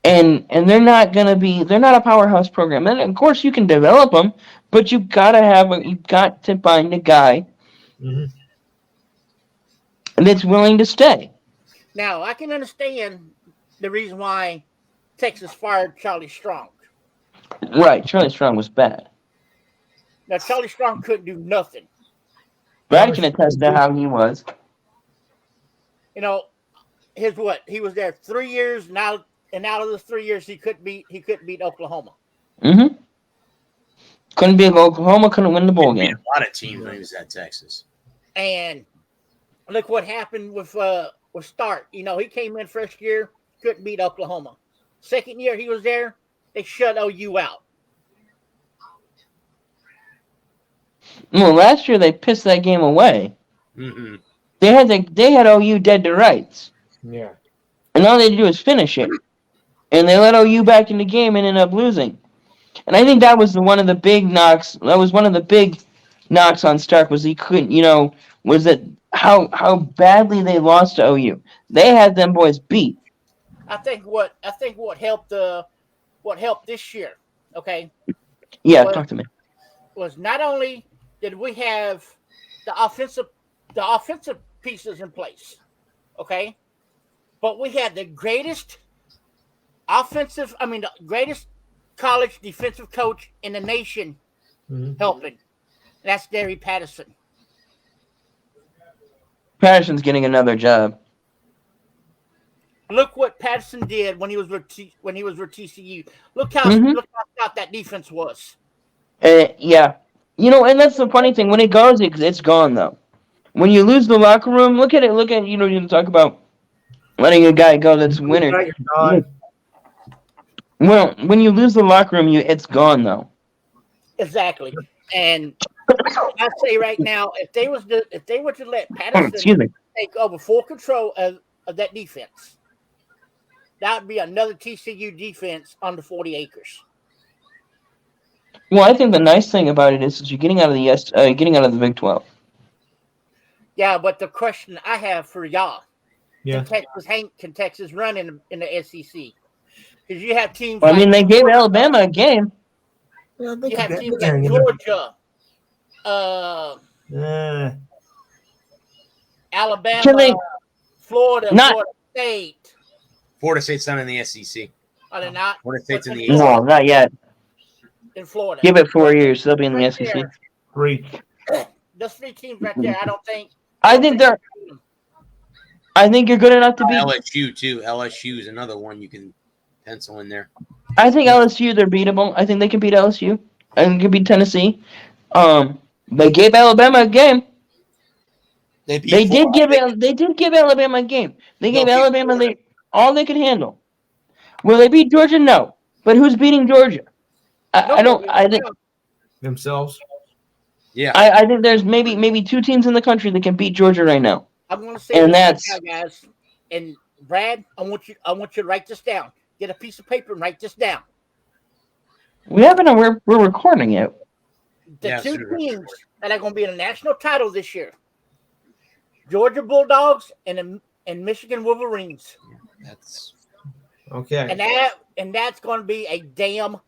And they're not a powerhouse program. And of course you can develop them, but you've got to find a guy that's willing to stay. Now, I can understand the reason why Texas fired Charlie Strong. Right, Charlie Strong was bad. Now, Charlie Strong couldn't do nothing. Brad can attest to how he was. He was there 3 years now. And out of the 3 years, he couldn't beat Oklahoma. Mm-hmm. Couldn't beat Oklahoma. Couldn't win the bowl game. A lot of teams when he was at Texas. And look what happened with Stark. He came in first year, couldn't beat Oklahoma. Second year he was there, they shut OU out. Well, last year they pissed that game away. Mm-hmm. They had OU dead to rights. Yeah. And all they had to do was finish it. And they let OU back in the game and ended up losing. And I think that was one of the big knocks. That was one of the big knocks on Stark was he couldn't, was that how badly they lost to OU. They had them boys beat. I think what helped this year, okay? Yeah, talk to me. Was not only did we have the offensive pieces in place, okay? But we had the greatest college defensive coach in the nation helping. That's Gary Patterson. Patterson's getting another job. Look what Patterson did when he was with TCU. Look how stout that defense was. Yeah. And that's the funny thing. When it goes, it's gone, though. When you lose the locker room, look at you talk about letting a guy go that's a winner. Well, when you lose the locker room, it's gone though. Exactly. And I say right now, if they were to let Patterson Excuse me. take over full control of that defense, that would be another TCU defense under 40 acres. Well, I think the nice thing about it is you're getting out of the Big 12. Yeah, but the question I have for y'all, Yeah. can Texas run in the SEC? Because you have teams. I mean, they gave Alabama a game. Yeah, You have teams like Georgia, Alabama, Florida, Florida State. Florida State's not in the SEC. Are they not? Florida State's in the No, not yet. In Florida. Give it 4 years. They'll be in the Right SEC. there. 3. Those 3 teams right there, I think you're good enough to beat. LSU too. LSU is another one you can pencil in there. I think LSU, they're beatable. I think they can beat LSU. I think they can beat Tennessee. They gave Alabama a game. They did give Alabama a game. They gave Alabama all they could handle. Will they beat Georgia? No. But who's beating Georgia? I think themselves. Yeah. I think there's maybe 2 teams in the country that can beat Georgia right now. I'm going to say And this that's right now, guys. And Brad, I want you to write this down. Get a piece of paper and write this down. we haven't. We're recording it. The 2 teams that are going to be in a national title this year: Georgia Bulldogs and Michigan Wolverines. That's okay. And that's going to be a damn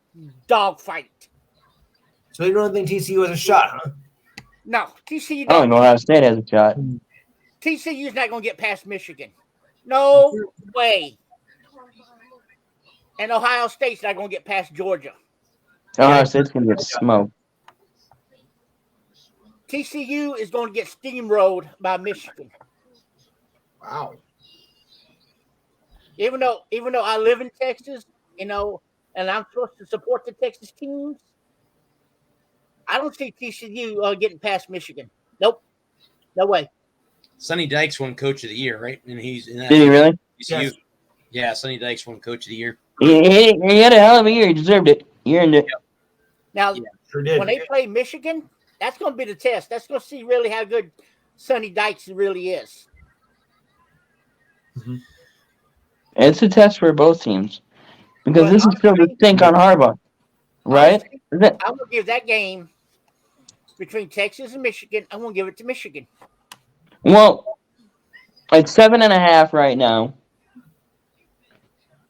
dogfight. So you don't think TCU has a shot, huh? No, TCU. I don't know Ohio State has a shot. TCU's not going to get past Michigan. No way. And Ohio State's not going to get past Georgia. Ohio State's gonna get smoked. TCU is going to get steamrolled by Michigan. Wow. Even though I live in Texas, and I'm supposed to support the Texas teams, I don't see TCU getting past Michigan. Nope. No way. Sonny Dykes won Coach of the Year, right? And he's in that. Did he really? TCU. Yes. Yeah, Sonny Dykes won Coach of the Year. He had a hell of a year. He deserved it. He earned it. Now, Sure did. when they play Michigan, that's going to be the test. That's going to see really how good Sonny Dykes really is. Mm-hmm. It's a test for both teams because But this is still the stink on Harbaugh, right? I'm going to give that game between Texas and Michigan. I'm going to give it to Michigan. Well, it's 7.5 right now,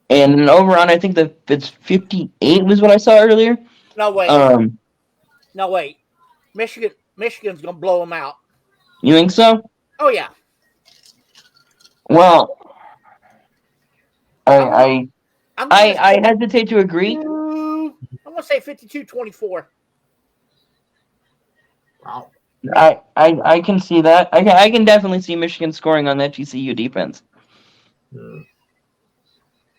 and an over on I think that it's 58 was what I saw earlier. No way. No way. Michigan's going to blow them out. You think so? Oh yeah. Well, I hesitate to agree. I'm going to say 52-24. Wow. I can see that. I can definitely see Michigan scoring on that TCU defense. Yeah.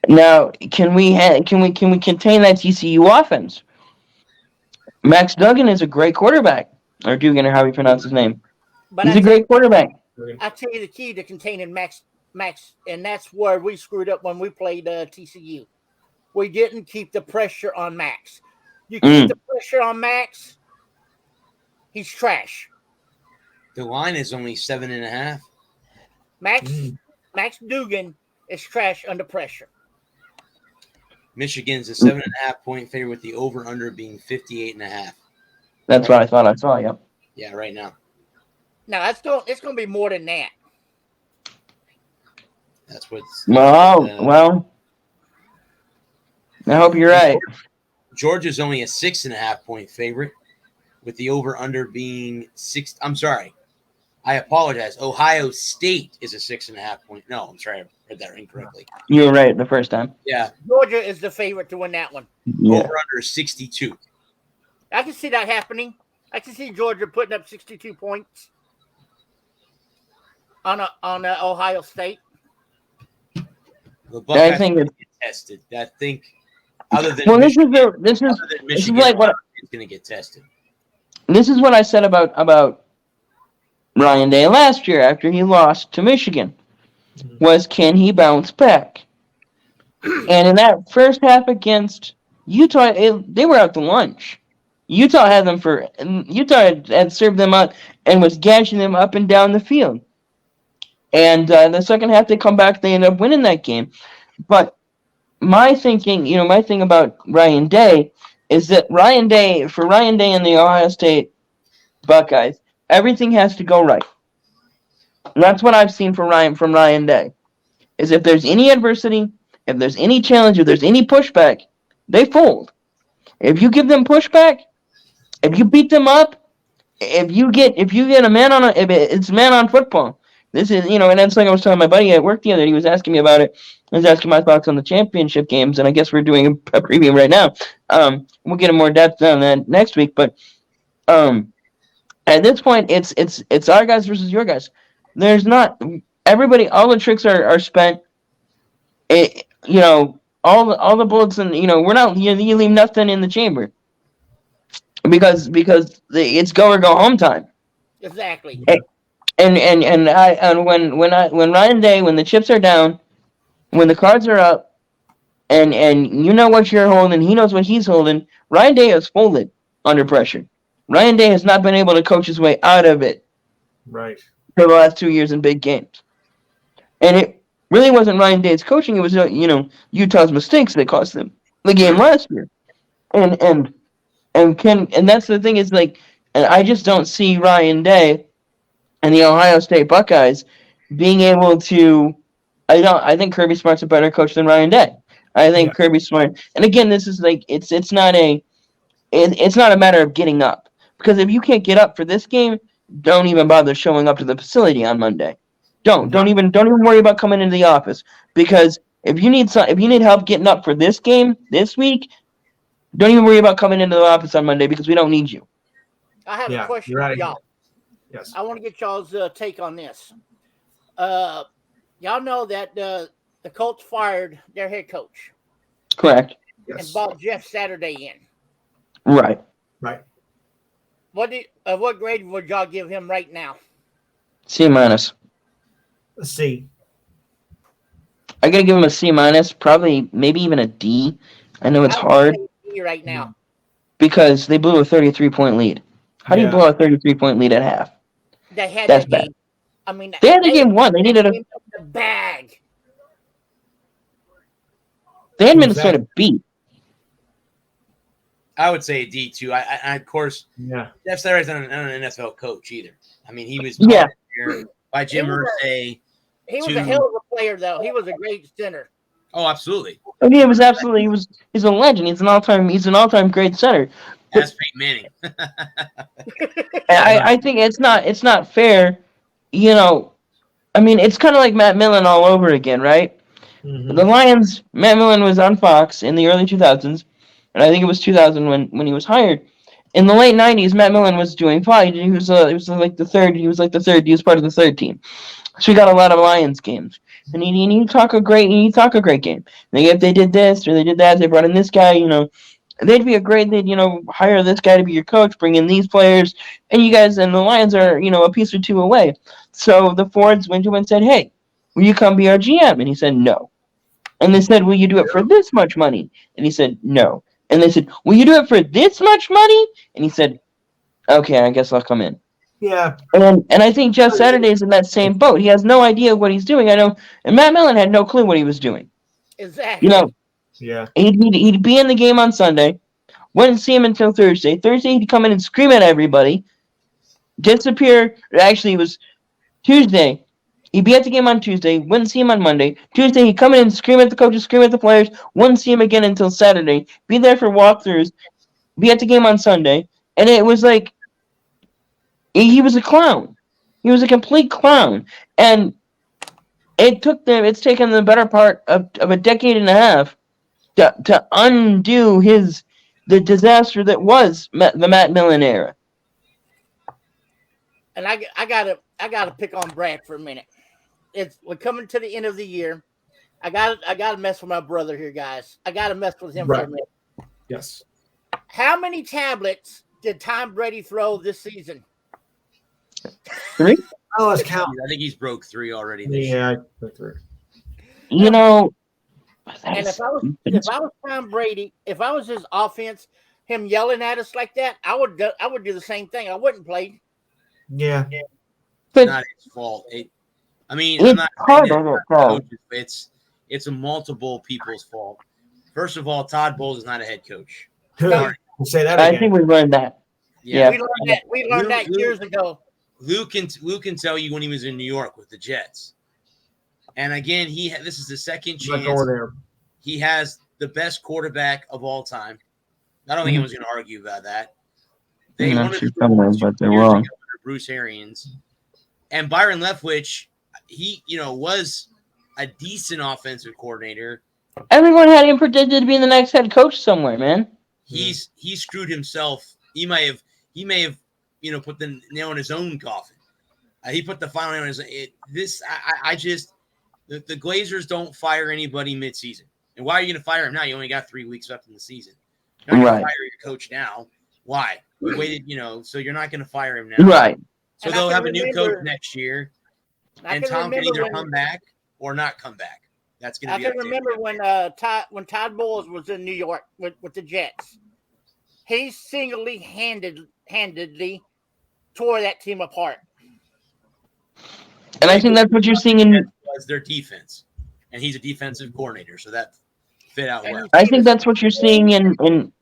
Now, can we contain that TCU offense? Max Duggan is a great quarterback, or Dugan, or how you pronounce his name. But He's a great quarterback. I tell you the key to containing Max, and that's where we screwed up when we played TCU. We didn't keep the pressure on Max. You keep the pressure on Max, he's trash. The line is only 7.5. Max Dugan is trash under pressure. Michigan's a 7.5 point favorite with the over under being 58.5. That's what I thought I saw. Yep. Yeah, right now. Now it's going to be more than that. That's what's. Well. I hope you're right. Georgia's only a 6.5 point favorite with the over under being 6. I'm sorry. I apologize. Ohio State is a 6.5 point. No, I'm sorry. I read that incorrectly. You were right the first time. Yeah. Georgia is the favorite to win that one. Yeah. Over under 62. I can see that happening. I can see Georgia putting up 62 points on Ohio State. The Buckeyes I think get tested. I think other than well, Michigan, this is like what it's going to get tested. This is what I said about Ryan Day last year after he lost to Michigan. Was can he bounce back? And in that first half against Utah, they were out to lunch. Utah had served them up and was gashing them up and down the field. And in the second half, they come back. They end up winning that game. But my thing about Ryan Day is that Ryan Day and the Ohio State Buckeyes, everything has to go right. And that's what I've seen from Ryan Day. Is if there's any adversity, if there's any challenge, if there's any pushback, they fold. If you give them pushback, if you beat them up, if you get a man on it's man on football. This is and that's like I was telling my buddy at work the other day. He was asking me about it. I was asking my thoughts on the championship games, and I guess we're doing a preview right now. We'll get in more depth on that next week, but at this point, it's our guys versus your guys. There's not everybody. All the tricks are spent. All the bullets, and we're not. You leave nothing in the chamber because it's go or go home time. Exactly. And when Ryan Day, when the chips are down, when the cards are up, and you know what you're holding, he knows what he's holding. Ryan Day has folded under pressure. Ryan Day has not been able to coach his way out of it. Right. For the last 2 years in big games, and it really wasn't Ryan Day's coaching. It was Utah's mistakes that cost them the game last year. And that's the thing is and I just don't see Ryan Day and the Ohio State Buckeyes being able to. I think Kirby Smart's a better coach than Ryan Day. I think Kirby Smart. And again, this is it's not a matter of getting up, because if you can't get up for this game, don't even bother showing up to the facility on Monday. Don't even worry about coming into the office, because if you need help getting up for this game this week, don't even worry about coming into the office on Monday, because we don't need you. I have a question for y'all. Yes. I want to get y'all's take on this. Y'all know that the Colts fired their head coach. Correct. Yes. And brought Jeff Saturday in. Right. Right. What grade would y'all give him right now? C-. Let's see. I gotta give him a C-, probably maybe even a D. I know it's hard right now because they blew a 33-point lead. How do you blow a 33-point lead at half? They had That's the bad. game. I mean, they had the game won. They needed the bag. They had Minnesota beat. I would say a D too. I of course, Jeff Saturday's not an NFL coach either. I mean, he was here by Jim Irsay. He was a hell of a player, though. He was a great center. Oh, absolutely. Oh, yeah, he's a legend. He's an all-time great center. That's Peyton Manning. I think it's not fair. I mean, it's kind of like Matt Millen all over again, right? Mm-hmm. The Lions, Matt Millen was on Fox in the early 2000s, and I think it was 2000 when he was hired. In the late 90s, Matt Millen was doing fine. He was like the third. He was part of the third team. So we got a lot of Lions games, and he talk a great game. If they did this or they did that, they brought in this guy. They'd hire this guy to be your coach, bring in these players, and you guys and the Lions are a piece or two away. So the Fords went to him and said, "Hey, will you come be our GM?" And he said, "No." And they said, "Will you do it for this much money?" And he said, "No." And they said, "Will you do it for this much money?" And he said, "Okay, I guess I'll come in." Yeah. And I think Jeff Saturday's in that same boat. He has no idea what he's doing. I know, and Matt Millen had no clue what he was doing. Exactly. Yeah. He'd be in the game on Sunday. Wouldn't see him until Thursday. Thursday he'd come in and scream at everybody. Disappear. Actually, it was Tuesday. He'd be at the game on Tuesday. Wouldn't see him on Monday. Tuesday he'd come in and scream at the coaches, scream at the players. Wouldn't see him again until Saturday. Be there for walkthroughs. Be at the game on Sunday. And it was like he was a clown. He was a complete clown. And it's taken the better part of a decade and a half to undo the disaster that was the Matt Millen era. And I gotta pick on Brad for a minute. We're coming to the end of the year. I gotta mess with my brother here, guys. I gotta mess with him for a minute. Yes. How many tablets did Tom Brady throw this season? 3? Oh, let's count. I think he's broke 3 already. Yeah, 3. And if I was Tom Brady, if I was his offense, him yelling at us like that, I would do the same thing. I wouldn't play. Yeah. But Not his fault. I'm it's not part saying of that it, though. coaches, it's a multiple people's fault. First of all, Todd Bowles is not a head coach. Say that I again. think we learned that. Yeah. We learned that years ago. Luke can tell you when he was in New York with the Jets. And again, this is the second Like chance. over there. He has the best quarterback of all time. I don't think anyone's going to argue about that. They I'm won not a sure Super Bowl somewhere, 2 but they're years wrong. ago under Bruce Arians. And Byron Leftwich, he was a decent offensive coordinator. Everyone had him predicted to be the next head coach somewhere, man. He screwed himself. He may have put the nail in his own coffin. He put the final nail in his. The Glazers don't fire anybody mid-season. And why are you going to fire him now? You only got 3 weeks left in the season. You're not going to fire your coach now. Why? We waited, so you're not going to fire him now. Right. So they'll have a new coach next year, and Tom can either come back or not come back. That's going to be. I can remember when Todd Bowles was in New York with the Jets. He handedly tore that team apart. And I think that's what you're seeing in. Was their defense, and he's a defensive coordinator, so that fit out well. I think that's what you're seeing in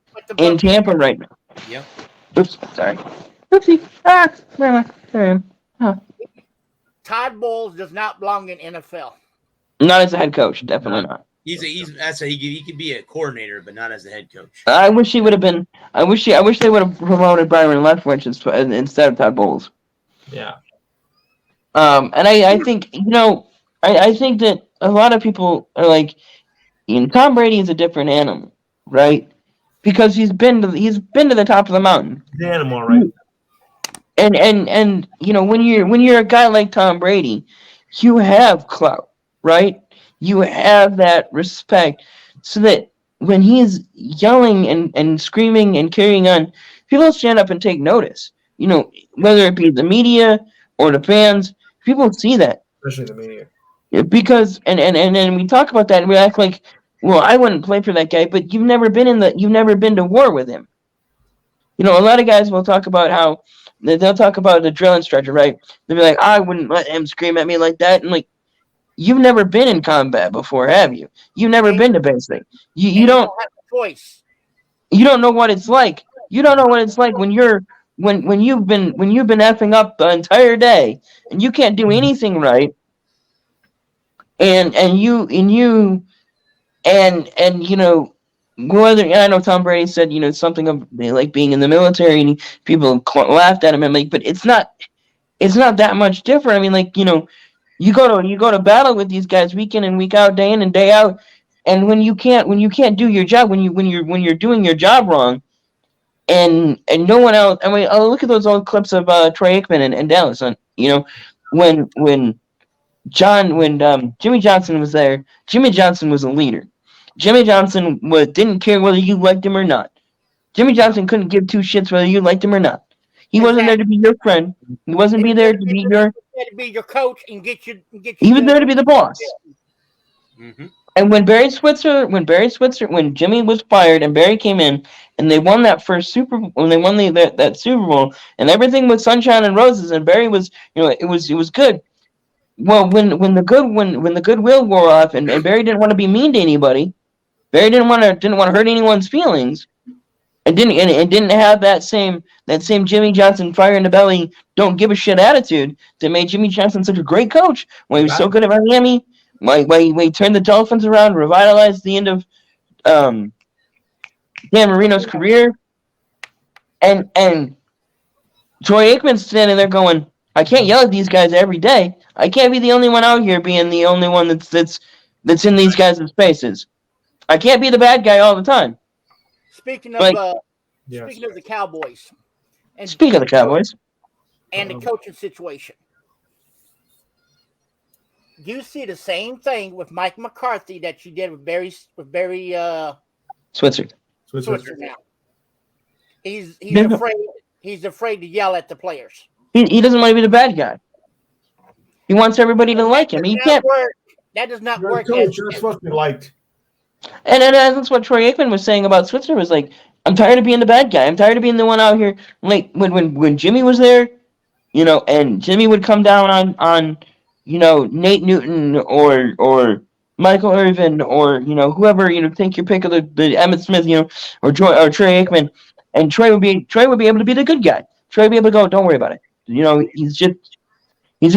Tampa right now. Yep. Oops, sorry. Oopsie. Where am I? There I am. Huh. Todd Bowles does not belong in NFL. Not as a head coach, definitely not. He could be a coordinator, but not as a head coach. I wish he would have been. I wish they would have promoted Byron Leftwich instead of Todd Bowles. Yeah. And I think I think that a lot of people are like, Tom Brady is a different animal, right? Because he's been to the top of the mountain. The animal, right? And when you're a guy like Tom Brady, you have clout, right? You have that respect, so that when he's yelling and screaming and carrying on, people stand up and take notice. Whether it be the media or the fans, people see that. Especially the media. Because and we talk about that and we act like, well, I wouldn't play for that guy, but you've never been to war with him. A lot of guys will talk about how they'll talk about the drill instructor, right? They'll be like, I wouldn't let him scream at me like that, and like, you've never been in combat before, have you? You've never been to basic. You don't have a choice. You don't know what it's like. You don't know what it's like when you've been effing up the entire day and you can't do anything right. And whether, I know Tom Brady said something of like being in the military, and people laughed at him, and like, but it's not that much different. I mean, like, you go to battle with these guys week in and week out, day in and day out, and when you can't do your job, when you're doing your job wrong, and no one else. I mean, look at those old clips of Troy Aikman and Dallas. When Jimmy Johnson was there, Jimmy Johnson was a leader. Jimmy Johnson didn't care whether you liked him or not. Jimmy Johnson couldn't give two shits whether you liked him or not. He wasn't there to be your friend. He wasn't there to be your coach and get you. He was there to be the boss. Mm-hmm. And when Jimmy was fired and Barry came in and they won that first Super Bowl, when they won that Super Bowl, and everything was sunshine and roses, and Barry was, it was good. Well, when the goodwill wore off and Barry didn't want to be mean to anybody, Barry didn't want to hurt anyone's feelings, and didn't have that same Jimmy Johnson fire in the belly, don't give a shit attitude that made Jimmy Johnson such a great coach when he was so good at Miami. Why he turned the Dolphins around, revitalized the end of Dan Marino's career, and Troy Aikman's standing there going, I can't yell at these guys every day. I can't be the only one out here being the only one that's in these guys' faces. I can't be the bad guy all the time. Speaking of the Cowboys, and the coaching situation, you see the same thing with Mike McCarthy that you did with Barry Switzer now. He's afraid to yell at the players. He doesn't want to be the bad guy. He wants everybody to like him. He can't. That does not work. You're supposed to be liked. And that's what Troy Aikman was saying about Switzer, was like, I'm tired of being the bad guy. I'm tired of being the one out here. Like when Jimmy was there, and Jimmy would come down on Nate Newton or Michael Irvin or whoever, take your pick of the Emmitt Smith, or Troy Aikman, and Troy would be able to be the good guy. Troy would be able to go, don't worry about it. He's just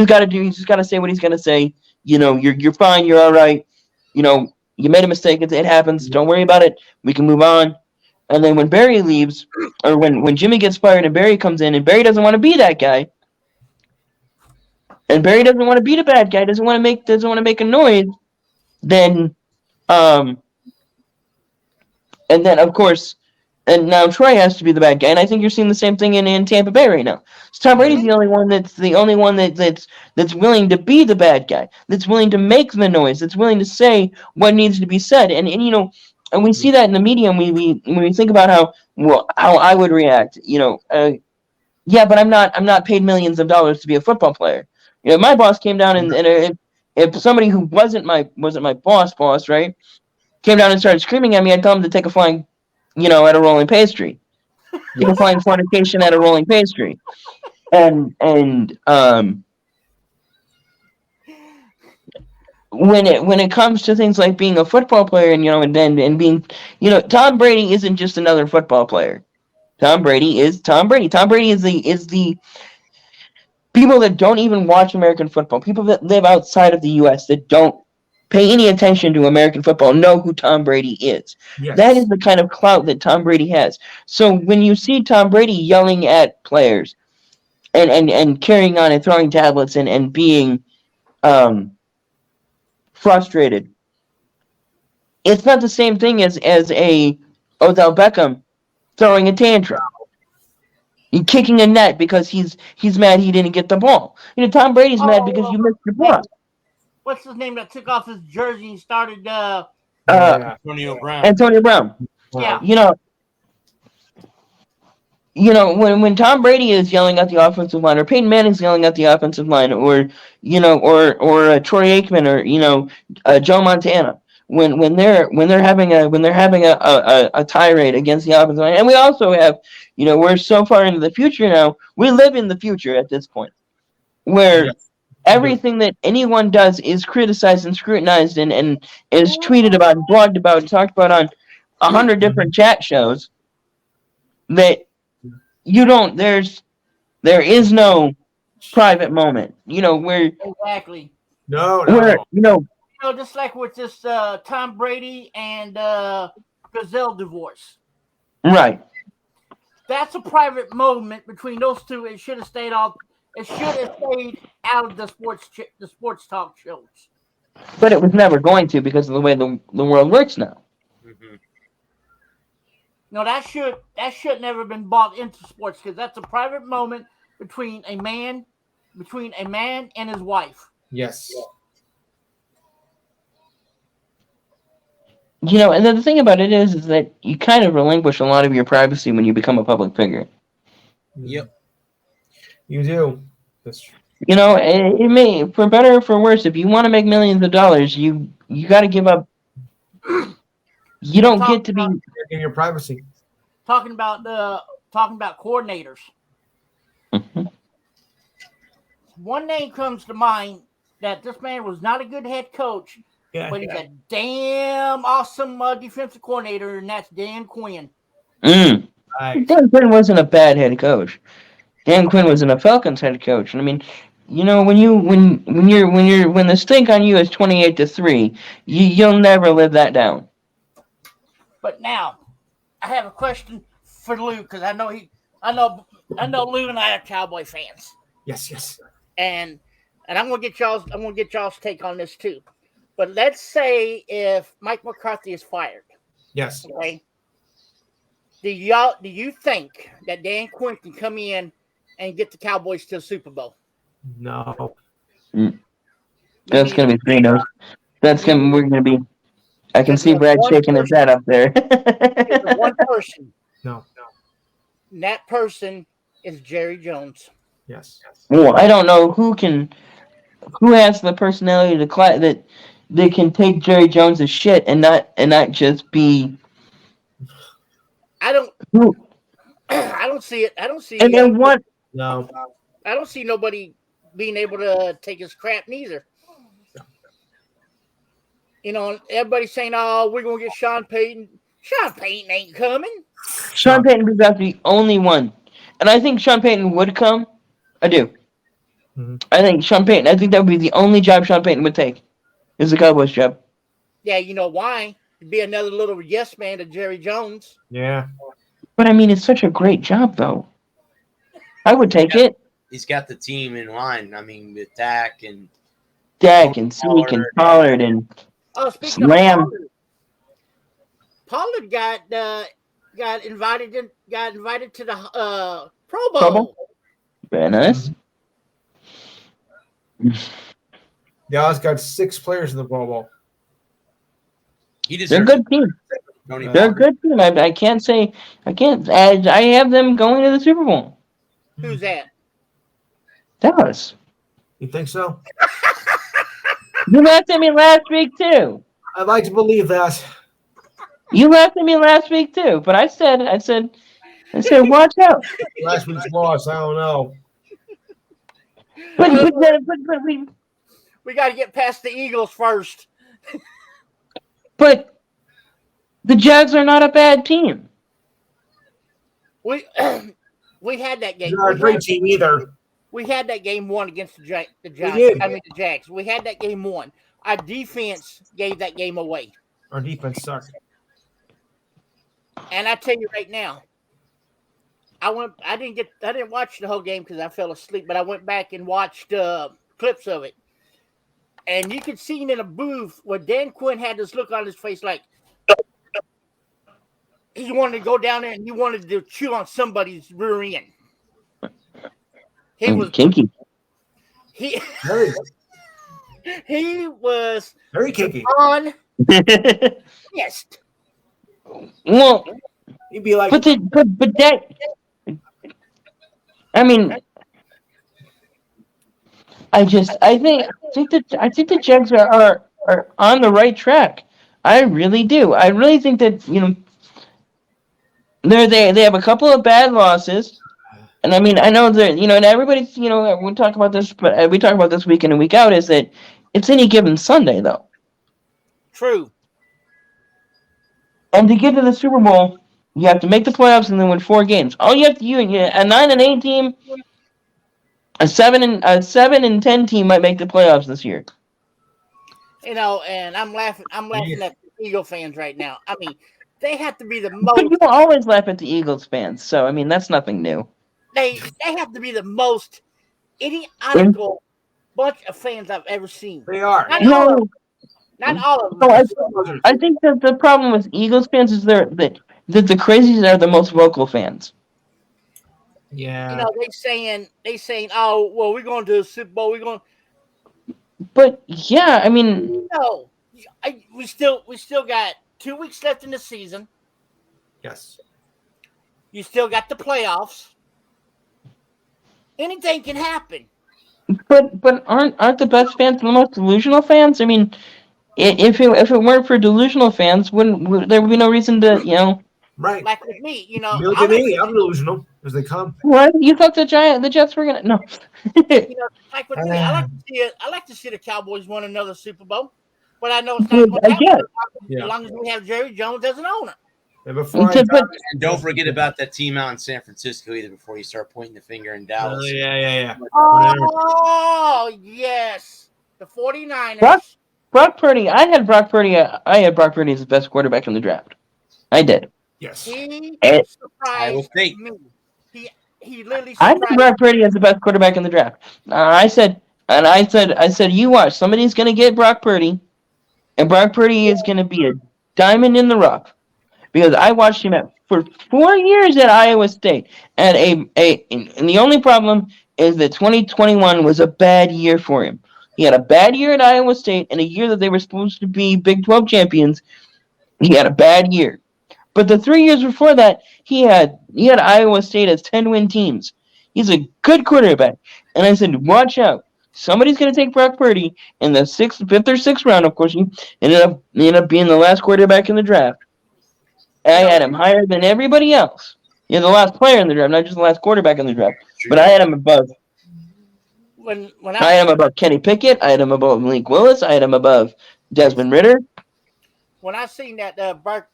got to say what he's gonna say. You're fine. You're all right. You made a mistake. It happens. Don't worry about it. We can move on. And then when Barry leaves, or when Jimmy gets fired and Barry comes in, and Barry doesn't want to be that guy, and Barry doesn't want to be the bad guy, doesn't want to make a noise, then and then of course, and now Troy has to be the bad guy, and I think you're seeing the same thing in Tampa Bay right now. So Tom Brady's the only one that's willing to be the bad guy, that's willing to make the noise, that's willing to say what needs to be said, and and we see that in the media, and we when we think about how I would react, yeah, but I'm not paid millions of dollars to be a football player. My boss came down and if somebody who wasn't my boss, right, came down and started screaming at me, I'd tell him to take a flying, at a rolling pastry. Take a flying fornication at a rolling pastry. And when it comes to things like being a football player and being, Tom Brady isn't just another football player. Tom Brady is Tom Brady. Tom Brady is the people that don't even watch American football, people that live outside of the U.S. that don't pay any attention to American football, know who Tom Brady is. Yes. That is the kind of clout that Tom Brady has. So when you see Tom Brady yelling at players and carrying on and throwing tablets and being frustrated, it's not the same thing as a Odell Beckham throwing a tantrum. He's kicking a net because he's mad he didn't get the ball. Tom Brady's mad because you missed the ball. What's his name that took off his jersey and started? Antonio Brown. Antonio Brown. Yeah. When Tom Brady is yelling at the offensive line, or Peyton Manning's yelling at the offensive line, or Troy Aikman, or Joe Montana, when they're having a tirade against the offensive line, and we also have, we're so far into the future now. We live in the future at this point, where everything that anyone does is criticized and scrutinized and is tweeted about, and blogged about, and talked about on 100 different chat shows. That there is no private moment, where exactly. No. Just like with this Tom Brady and Giselle divorce. Right. That's a private moment between those two. It should have stayed out. It should have stayed out of the sports talk shows. But it was never going to, because of the way the world works now. Mm-hmm. No, that should never been brought into sports, because that's a private moment between a man and his wife. Yes. And then the thing about it is that you kind of relinquish a lot of your privacy when you become a public figure. Yep. You do. That's true. It may, for better or for worse, if you want to make millions of dollars, you got to give up. You don't get to be in your privacy. Talking about coordinators. Mm-hmm. One name comes to mind that this man was not a good head coach, but he's a damn awesome defensive coordinator, and that's Dan Quinn. Nice. Dan Quinn wasn't a bad head coach. Dan Quinn was a Falcons head coach, and I mean, when the stink on you is 28-3, you'll never live that down. But now, I have a question for Lou, because I know Lou and I are Cowboy fans. Yes. And I'm gonna get y'all's take on this too. But let's say if Mike McCarthy is fired. Yes. Okay. Do you think that Dan Quinn can come in and get the Cowboys to the Super Bowl? No. That's gonna be 3-0. We're gonna be. I can see Brad shaking his head up there. It's one person. No. And that person is Jerry Jones. Yes. Well, I don't know who has the personality they can take Jerry Jones' shit and not just be. I don't see it. I don't see. And then what? No. I don't see nobody being able to take his crap neither. You know, everybody's saying, "Oh, we're gonna get Sean Payton." Sean Payton ain't coming. Sean Payton was about the only one, and I think Sean Payton would come. I do. Mm-hmm. I think Sean Payton. I think that would be the only job Sean Payton would take, is the Cowboys job. Yeah, you know why? It'd be another little yes man to Jerry Jones. Yeah. But I mean, it's such a great job, though. I would take it. He's got the team in line. I mean, with Dak and Dak and Zeke and Pollard and Oh, speaking Slam. of Pollard got invited to the Pro Bowl. Pro Bowl? Very nice. Dallas got 6 players in the Pro Bowl. he They're a deserves good team. Tony They're a Pollard. good team. I can't say. I have them going to the Super Bowl. Who's that? Dallas. You think so? You laughed at me last week too. I'd like to believe that. You laughed at me last week too. But I said, watch out. Last week's loss, I don't know. But We got to get past the Eagles first. But the Jags are not a bad team. We had that game. They're not a great team either. We had that game won against the Giants. did. I mean the Jags. We had that game won. Our defense gave that game away. Our defense sucked. And I tell you right now, I didn't watch the whole game because I fell asleep, but I went back and watched clips of it. And you could see in a booth where Dan Quinn had this look on his face like he wanted to go down there and he wanted to chew on somebody's rear end. He was kinky. he Very, he was very kinky. on yes. Well, He'd be like, but that. I mean, I think the Jags are on the right track. I really do. I really think that they have a couple of bad losses, and I mean I know that and everybody's we talk about this, but we talk about this week in and week out is that it's any given Sunday though. True. And to get to the Super Bowl, you have to make the playoffs and then win 4 games. All you have to do, a 9-8 team, a 7-10 team might make the playoffs this year. And I'm laughing at the Eagle fans right now. I mean, they have to be the But most you always laugh at the Eagles fans, so I mean that's nothing new. they have to be the most idiotical bunch of fans I've ever seen. they are. Not all of No, them. I think that the problem with Eagles fans is that the crazies are the most vocal fans. Yeah. They saying, oh well, we're going to the Super Bowl. We're going. But yeah, I mean, No, we still got 2 weeks left in the season. Yes. You still got the playoffs. Anything can happen. but aren't the best fans the most delusional fans? I mean, if it weren't for delusional fans, there would be no reason to Right. Like with me, You look at me, I'm delusional as they come. What you thought the Jets were gonna no? Like with me, I like to see the Cowboys win another Super Bowl, but I know it's not going to I happen get it. Yeah. as long as we have Jerry Jones as an owner. And before I But- And don't forget about that team out in San Francisco either before you start pointing the finger in Dallas. yeah. Oh, yes. The 49ers. Brock Purdy. I had Brock Purdy as the best quarterback in the draft. I did. Yes. He Iowa surprised State. me. He literally I surprised had Brock Purdy as the best quarterback in the draft. I said, you watch. Somebody's going to get Brock Purdy, and Brock Purdy is going to be a diamond in the rough. Because I watched him for 4 years at Iowa State, and and the only problem is that 2021 was a bad year for him. He had a bad year at Iowa State, and a year that they were supposed to be Big 12 champions. He had a bad year. But the 3 years before that, he had Iowa State as 10-win teams. He's a good quarterback. And I said, watch out. somebody's going to take Brock Purdy in the fifth or sixth round. Of course, he ended up being the last quarterback in the draft. And I had him higher than everybody else. The last player in the draft, not just the last quarterback in the draft. But I had him above. I had him above Kenny Pickett. I had him above Malik Willis. I had him above Desmond Ridder. When I seen that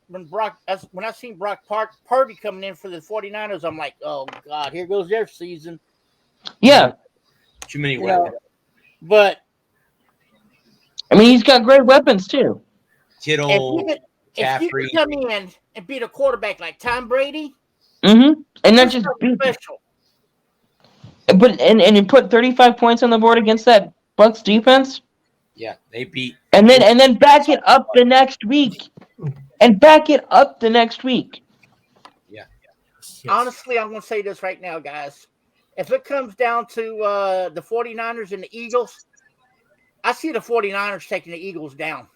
when I seen Brock Purdy coming in for the 49ers, I'm like, oh God, here goes their season. Yeah. Too many weapons. But I mean, he's got great weapons too. Kittle, if you could come in and beat a quarterback like Tom Brady, and not just beat special. But and put 35 points on the board against that Bucs defense. Yeah, they beat. And then back it up the next week. Yeah. Honestly, I'm going to say this right now, guys. If it comes down to the 49ers and the Eagles, I see the 49ers taking the Eagles down.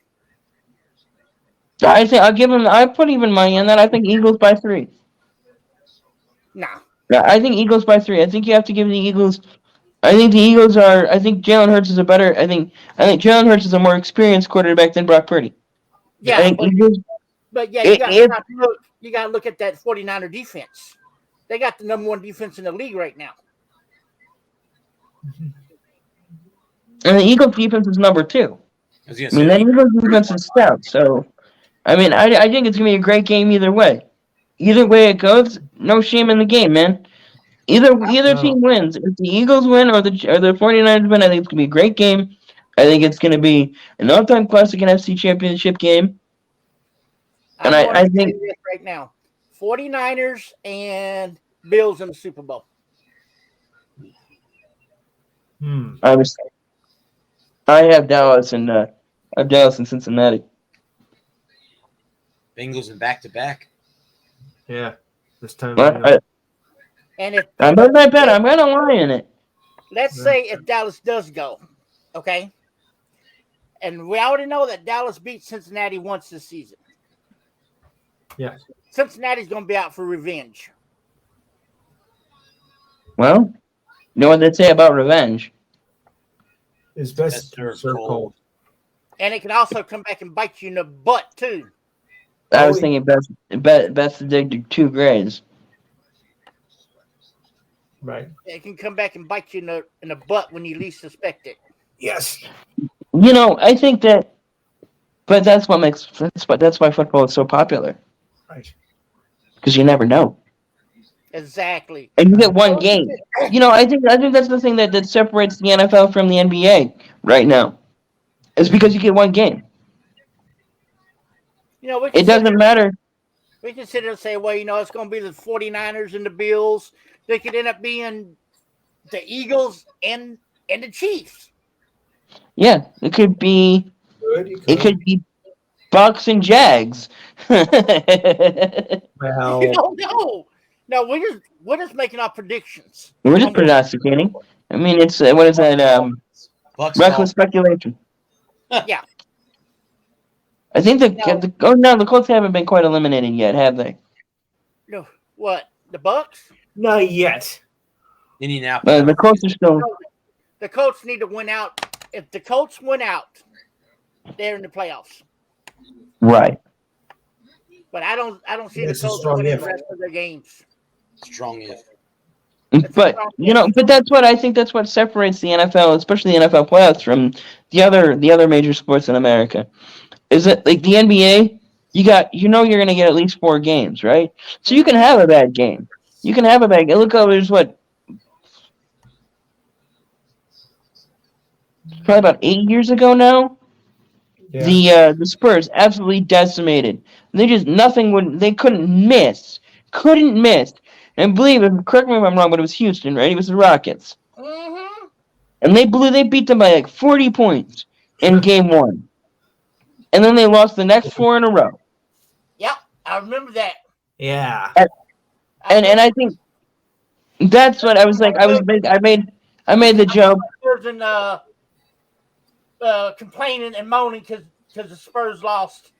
I think I put even money on that. I think Eagles by 3. Nah. Yeah, I think Eagles by 3. I think you have to give the Eagles. I think Jalen Hurts is I think Jalen Hurts is a more experienced quarterback than Brock Purdy. Yeah, you got to look at that 49er defense. They got the number 1 defense in the league right now. And the Eagles defense is number 2. That Eagles defense is stout. So, I mean, I think it's gonna be a great game either way. Either way it goes, no shame in the game, man. Either team wins. If the Eagles win or the 49ers win, I think it's gonna be a great game. I think it's gonna be an all-time classic NFC Championship game. And I think right now, 49ers and Bills in the Super Bowl. I have Dallas and Cincinnati. Bengals in back-to-back. Yeah, this time. And if I'm not that bad, I'm gonna lie in it. Let's say if Dallas does go, okay, and we already know that Dallas beat Cincinnati once this season. Yeah, Cincinnati's going to be out for revenge. Well, you know what they say about revenge? It's best served cold. And it can also come back and bite you in the butt too. I was thinking best to dig 2 grades. Right. It can come back and bite you in the butt when you least suspect it. Yes. I think that, but that's why football is so popular. Right. Because you never know. Exactly. And you get one game. I think that's the thing that separates the NFL from the NBA right now. Is because you get one game. It doesn't matter. We can sit there and say, well, it's going to be the 49ers and the Bills. They could end up being the Eagles and the Chiefs. Yeah, it could be. It could be Bucks and Jags. Well, no, we're just making our predictions. We're just prognosticating. I mean, it's what is that? Reckless speculation. Yeah. I think the Colts haven't been quite eliminated yet, have they? No, what? The Bucks? Not yet. Indianapolis. The Colts are still. The Colts need to win out. If the Colts win out, they're in the playoffs. Right. But I don't see the Colts winning the rest of their games. Strong if. But that's what separates the NFL, especially the NFL playoffs, from the other major sports in America. Is that like the NBA? You're going to get at least 4 games, right? So you can have a bad game. You can have a bad game. Look over, there's what? Probably about 8 years ago now. Yeah. The Spurs absolutely decimated. They just they couldn't miss. And correct me if I'm wrong, but it was Houston, right? It was the Rockets. Mm-hmm. And they beat them by like 40 points in game 1. And then they lost the next 4 in a row. Yep, I remember that. Yeah. And I think that's what I was like. I made the joke. Complaining and moaning because the Spurs lost.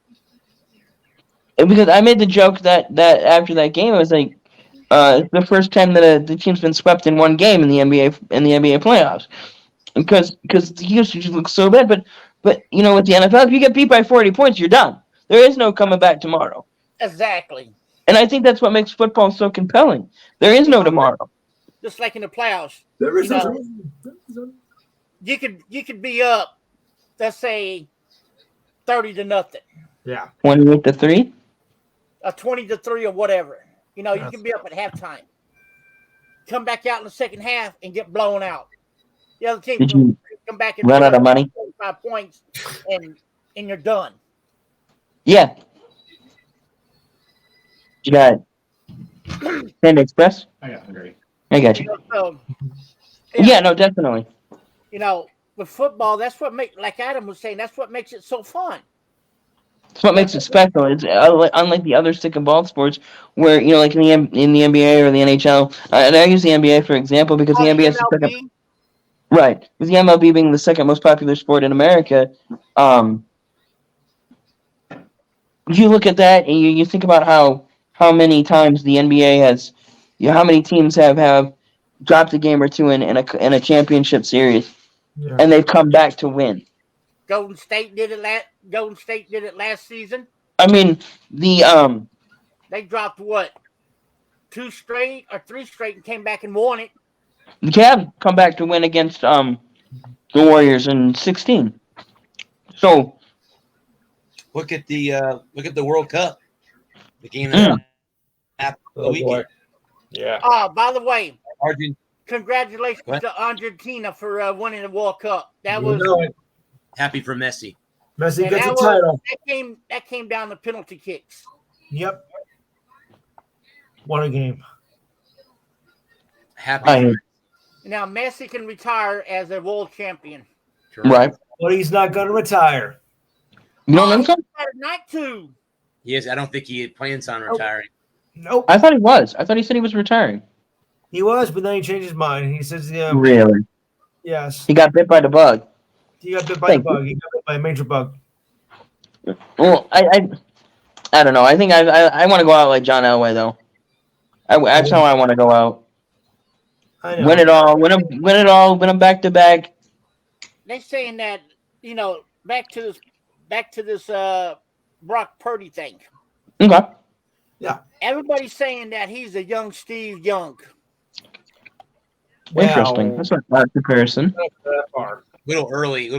Because I made the joke that after that game, I was like, it's the first time that the team's been swept in one game in the NBA playoffs. because the usage looks so bad. But you know, with the NFL, if you get beat by 40 points, you're done. There is no coming back tomorrow. Exactly. And I think that's what makes football so compelling. There is no tomorrow. Just like in the playoffs, There is You know, no. you could be up, let's say, 30-0, Yeah. 28-3. 20-3 or whatever. You know, you Yes. can be up at halftime, come back out in the second half and get blown out. The other team Did can you come back and run put out of up money? 25 points, and you're done. Yeah. You got Panda Express? I got hungry. I got You you. know, so Yeah, no, definitely. you know, with football, that's what makes, like Adam was saying, that's what makes it so fun. It's what makes it special. It's unlike the other stick and ball sports, where you know, like in the NBA or the NHL. And I use the NBA for example because the Or NBA is the second, MLB, right? With the MLB being the second most popular sport in America, you look at that and you think about how many times the NBA has, you know, how many teams have dropped a game or two in a championship series, Yeah. and they've come back to win. Golden State did it last season. I mean, the They dropped what, 2 straight or 3 straight and came back and won it. the Cavs come back to win against the Warriors in 16. So Look at the World Cup, the game Mm. after the Oh, weekend. boy. Yeah. Oh, by the way, Argent, congratulations What? to Argentina for winning the World Cup. That You was know it. happy for Messi. Messi and gets that the title. that came down to penalty kicks. Yep. What a game. Happy. I for Now Messi can retire as a world champion. Messi. right, But he's not going to retire. you don't think so? He decided not to. Yes, I don't think he had plans on retiring. Nope. I thought he was. I thought he said he was retiring. He was, but then he changed his mind. He says, yeah, Really? yes. He got bit by the bug. He got bit by Thank the bug. He got bit by a major bug. Well, I don't know. I think I want to go out like John Elway though. That's how I want to go out. I know. Win it all. Win them back to back. They saying that, you know, back to this Brock Purdy thing. Okay. Everybody's saying that he's a young Steve Young. Interesting. Wow. That's not a bad comparison. That far. Little early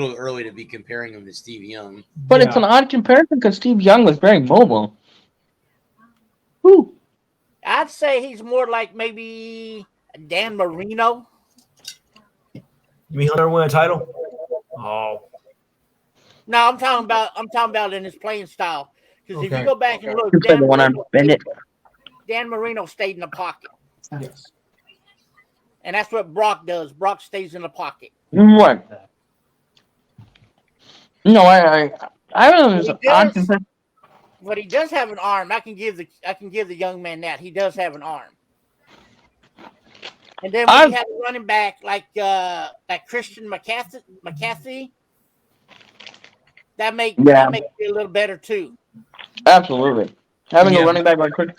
to be comparing him to Steve Young. But it's an odd comparison because Steve Young was very mobile. Whew. I'd say he's more like maybe Dan Marino. You mean he'll never win a title? Oh. No, I'm talking about in his playing style. Because if Okay. you go back and look, You played the one on Bennett. Dan Marino stayed in the pocket. Yes. And that's what Brock does. Brock stays in the pocket. What? No, I don't know. It's an He odd does. comparison. But he does have an arm. I can give the young man that. He does have an arm. And then when you have a running back like Christian McCaffrey, that makes it a little better too. Absolutely. Having Yeah. a running back like Chris.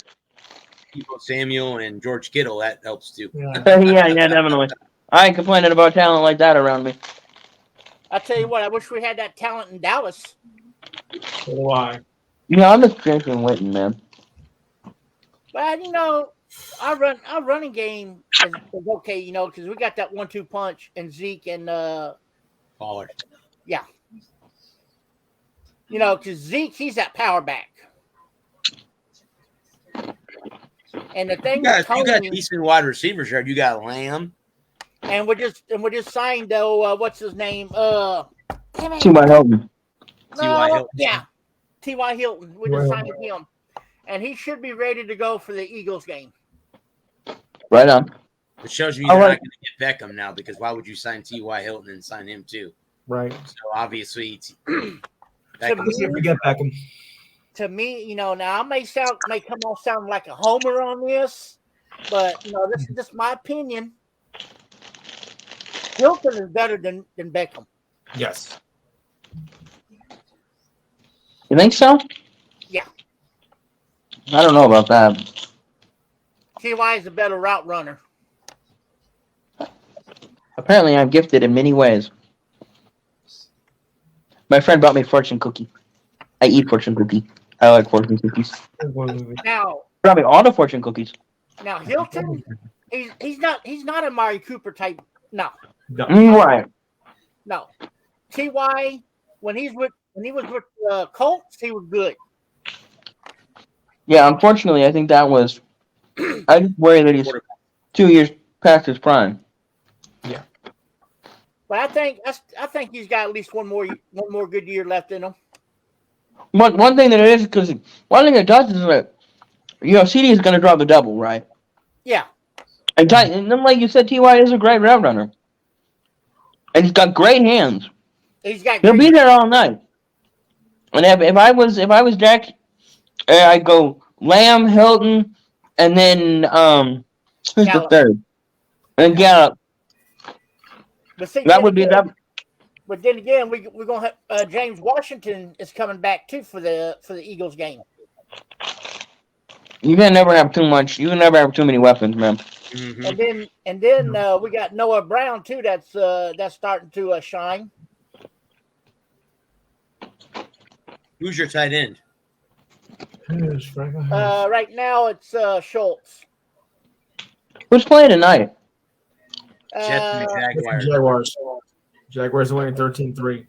Debo Samuel and George Kittle, that helps too. Yeah. yeah, definitely. I ain't complaining about talent like that around me. I tell you what, I wish we had that talent in Dallas. Why? Yeah, I'm just Jason Witten, man. But you know, our running game is okay, you know, because we got that 1-2 punch and Zeke and Pollard. you know, because Zeke, he's that power back. And the thing You with got Tony, decent wide receivers there. You got Lamb. and we're just signed though. What's his name? Damn it. T.Y. Hilton. T.Y. Hilton. Yeah, T.Y. Hilton. We T.Y. just Hilton. signed him, and he should be ready to go for the Eagles game. Right on. It shows you I you're like- not going to get Beckham now because why would you sign T.Y. Hilton and sign him too? Right. So obviously, it's To Let's me, never get Beckham. you know, now I may come off sounding like a homer on this, but you know, this is just my opinion. Hilton is better than Beckham. Yes. You think so? Yeah. I don't know about that. T.Y. is a better route runner. Apparently, I'm gifted in many ways. My friend bought me fortune cookie. I eat fortune cookie. I like fortune cookies. Now, Probably all the fortune cookies. now Hilton, he's not a Mari Cooper type. No, No. Right. no. Ty, when he was with Colts, he was good. Yeah, unfortunately, I think that was. I just worry that he's 2 years past his prime. But I think he's got at least one more good year left in him. One thing that it is, because one thing it does is that, CD is going to draw the double, right? Yeah. And then, like you said, Ty is a great route runner. And he's got great hands. He's got. He'll be there all night. And if I was Jack, I'd go Lamb, Hilton, and then who's Gallup. the third? And Gallup. But see, That would be that. But then again, we're gonna have James Washington is coming back too for the Eagles game. You can never have too much. You can never have too many weapons, man. Mhm. And then we got Noah Brown too. That's starting to shine. Who's your tight end? Right now it's Schultz. Who's playing tonight? Jets and the Jaguars. Jaguars. Jaguars are winning 13-3.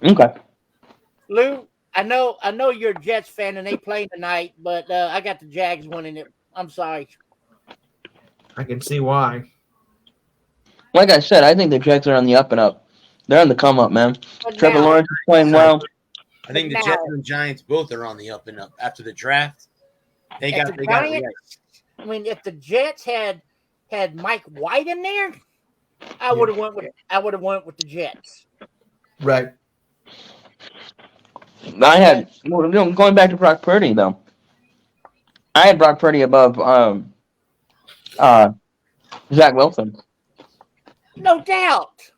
Okay. Lou, I know you're a Jets fan and they play tonight, but I got the Jags winning it. I'm sorry. I can see why. Like I said, I think the Jets are on the up and up. They're on the come up, man. But Trevor now- Lawrence is playing well. I think the Now- Jets and the Giants both are on the up and up after the draft. They If got the it right. Giants- I mean, if the Jets had Mike White in there, I would have went with the Jets. Right. Going back to Brock Purdy though. I had Brock Purdy above Zach Wilson. No doubt.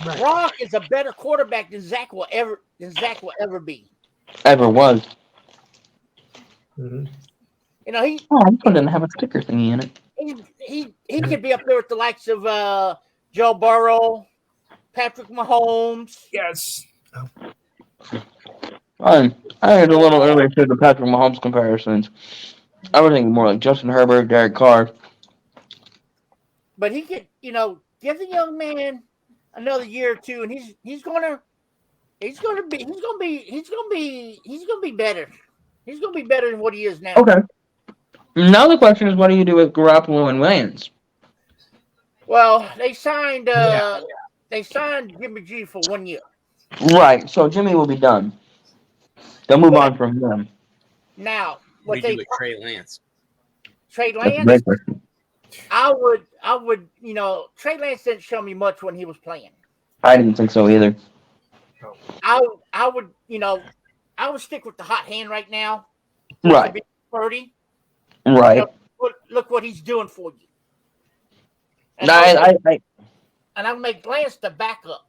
Right. Brock is a better quarterback than Zach will ever be. Ever was. Mm-hmm. You know, he Oh, this one didn't have a sticker thingy in it. he could be up there with the likes of Joe Burrow, Patrick Mahomes. Yes. I had a little earlier to the Patrick Mahomes comparisons. I was thinking more like Justin Herbert, Derek Carr. But he could, give the young man another year or two, and he's gonna be better. He's gonna be better than what he is now. Okay. Now the question is, what do you do with Garoppolo and Wayans? Well, they signed Jimmy G for 1 year. Right. So Jimmy will be done. They'll move on from him. Now, What what do you they do with Trey Lance? Trey That's a Lance, great question. I would, Trey Lance didn't show me much when he was playing. I didn't think so either. I would stick with the hot hand right now. Right. Purdy. Right. Look what he's doing for you. And I I'll make Lance the backup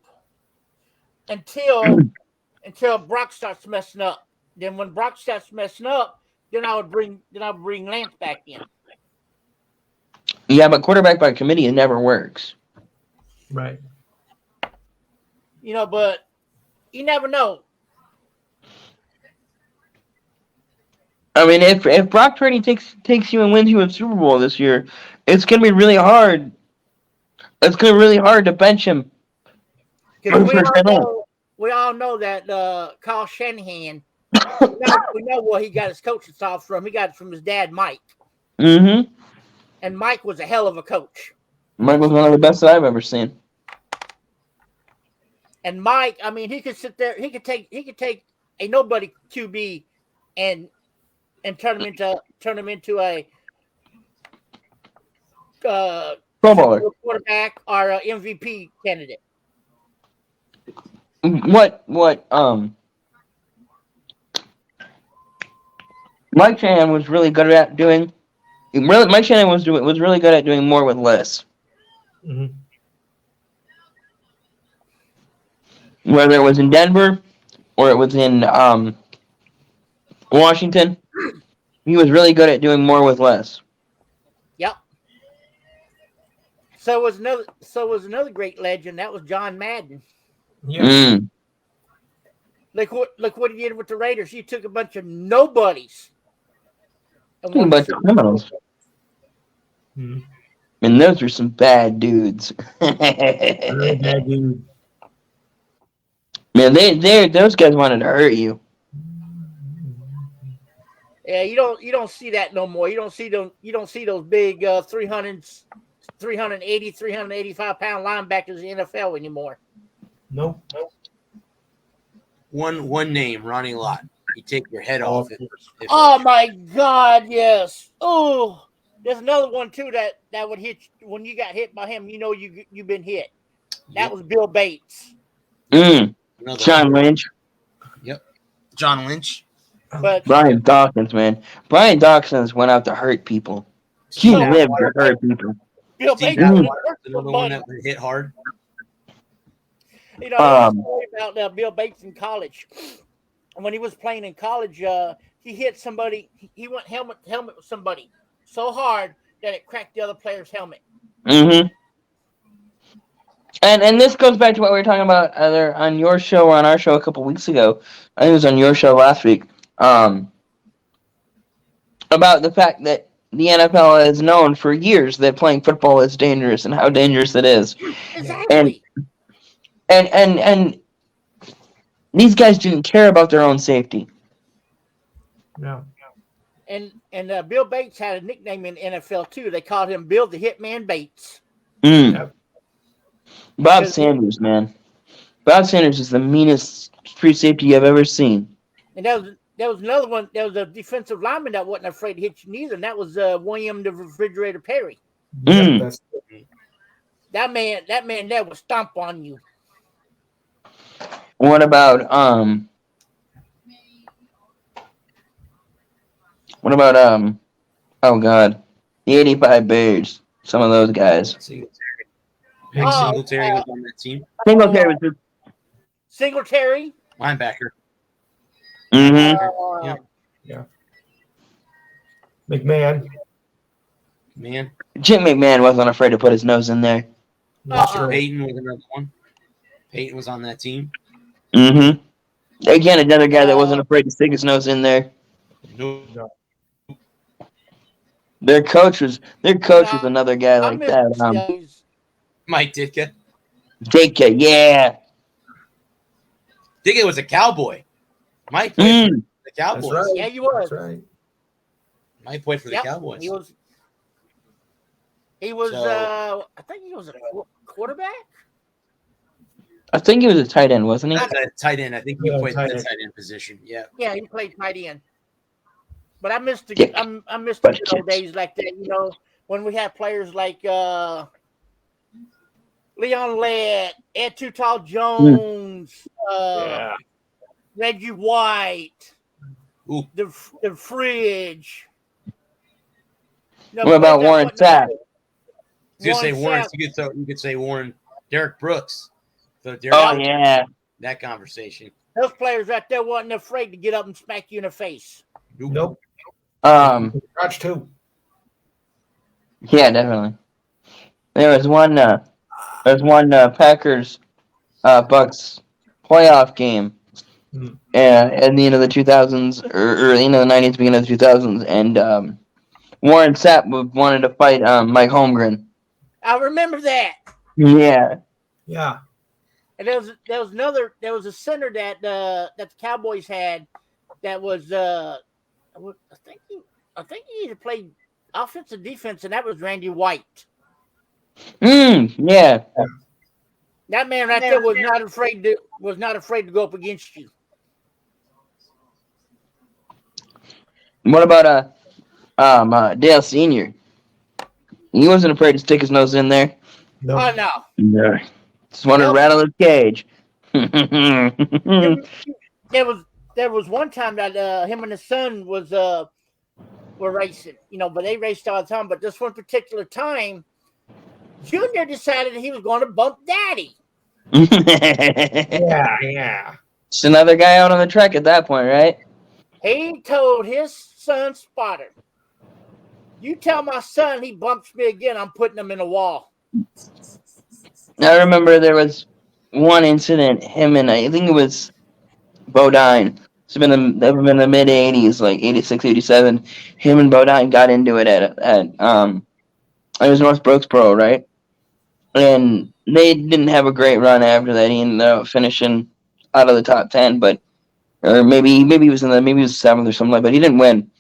until Brock starts messing up. Then when Brock starts messing up, then I would bring Lance back in. yeah, but quarterback by committee, it never works. Right. But you never know. I mean, if Brock Purdy takes you and wins you a Super Bowl this year, it's gonna be really hard. It's gonna be really hard to bench him. Because we all know that Kyle Shanahan. we know where he got his coaching style from. He got it from his dad, Mike. Mm-hmm. And Mike was a hell of a coach. Mike was one of the best that I've ever seen. And Mike, I mean, he could sit there. He could take a nobody QB and turn him into a Pro Bowler. quarterback or a MVP candidate. What Mike Shanahan was really good at doing. Mike Shanahan was really good at doing more with less. Mm-hmm. Whether it was in Denver or it was in Washington, he was really good at doing more with less. Yep. So was another great legend. That was John Madden. Yeah. Mm. Look what he did with the Raiders. He took a bunch of nobodies and Talking won the about Super Bowl. criminals. Mhm. And those were some bad dudes. Really bad dude. Man, those guys wanted to hurt you. Yeah, you don't see that no more. You don't see those big 380, 385 pound linebackers in the NFL anymore. Nope. One name, Ronnie Lott. You take your head off it. Oh my God, yes. Oh, there's another one too that would hit you. When you got hit by him. You know you've been hit. That was Bill Bates. Mm. Another John Lynch. Yep. John Lynch. But Brian Dawkins, man. Brian Dawkins went out to hurt people. He Yeah. lived to hurt people. Bill Steve Bates Mhm. was hurt Another for one money. that hit hard. You know, there's a Um, story about Bill Bates in college. When he was playing in college, he hit somebody. He went helmet to helmet with somebody so hard that it cracked the other player's helmet. Mm-hmm. And this goes back to what we were talking about either on your show or on our show a couple weeks ago. I think it was on your show last week. About the fact that the NFL has known for years that playing football is dangerous and how dangerous it is. Exactly. And these guys didn't care about their own safety. Yeah. And Bill Bates had a nickname in the NFL too. They called him Bill the Hitman Bates. Mm. Yep. Bob Sanders, man. Bob Sanders is the meanest free safety I've ever seen. And there was another one. There was a defensive lineman that wasn't afraid to hit you neither, and that was William the Refrigerator Perry. Mm. That's That man there would stomp on you. What about oh god, the 85 Bears. Some of those guys. Singletary. Singletary was on that team. Singletary was Singletary. Linebacker. mm-hmm. McMahon. Man. Jim McMahon wasn't afraid to put his nose in there. That's right. Peyton was another one. Peyton was on that team. Mm-hmm. Again, another guy that wasn't afraid to stick his nose in there. No. Their coach was another guy like that. Mike Ditka. Ditka, yeah. Ditka was a cowboy. Mike played for the That's Cowboys. right. Yeah, you was. That's right. Mike played for the Cowboys. He was. So- I think he was a quarterback. I think he was a tight end, wasn't he? Not a tight end. I think he Yeah, played tight the end. tight end position. Yeah. Yeah, he played tight end. But I missed the Dick. I missed the Butt good old kicks. days like that. You know, when we had players like Leon Lett, Ed Too Tall Jones, Yeah. Reggie White, Ooh. the Fridge. No, What about players that Warren wasn't- Sapp? I was gonna say Warren. Sapp. You could say Warren. Derek Brooks. So Derek, Oh yeah. that conversation. Those players right there wasn't afraid to get up and smack you in the face. Nope. Crotch too. Yeah, definitely. There was one Packers Bucks playoff game Hmm. at the end of the 2000s or early into the 90s, beginning of the 2000s, and Warren Sapp wanted to fight Mike Holmgren. I remember that. Yeah. Yeah. And there was a center that the Cowboys had that was I think he either played offensive defense, and that was Randy White. Yeah. That man right there was not afraid to go up against you. What about Dale Senior? He wasn't afraid to stick his nose in there. No. Oh no. Yeah. Just wanted to rattle his cage. There was one time that him and his son were racing, but they raced all the time. But this one particular time, Junior decided that he was going to bump Daddy. Yeah. Just another guy out on the track at that point, right? He told his son Spotter, "You tell my son he bumps me again, I'm putting him in a wall." I remember there was one incident. Him and I think it was Bodine. It's been in the mid '80s, like '86, '87. Him and Bodine got into it at it was North Brooksboro, right? And they didn't have a great run after that. He ended up finishing out of the top 10, but or maybe he was maybe he was seventh or something like. But he didn't win.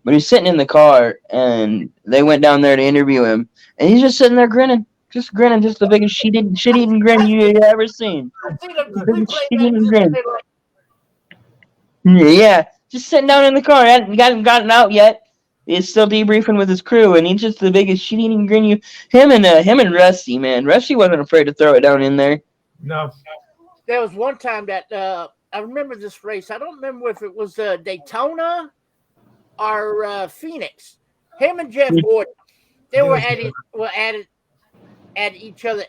But he's sitting in the car, and they went down there to interview him, and he's just sitting there grinning, just the biggest shit-eating grin you ever seen. I think of the The biggest replay shit-eating back grin. then, like, Yeah, just sitting down in the car. Hadn't gotten out yet. He's still debriefing with his crew, and he's just the biggest shit-eating grin you. Him and Rusty, man. Rusty wasn't afraid to throw it down in there. No. there was one time that I remember this race. I don't remember if it was Daytona or Phoenix. Him and Jeff Gordon, they were at each other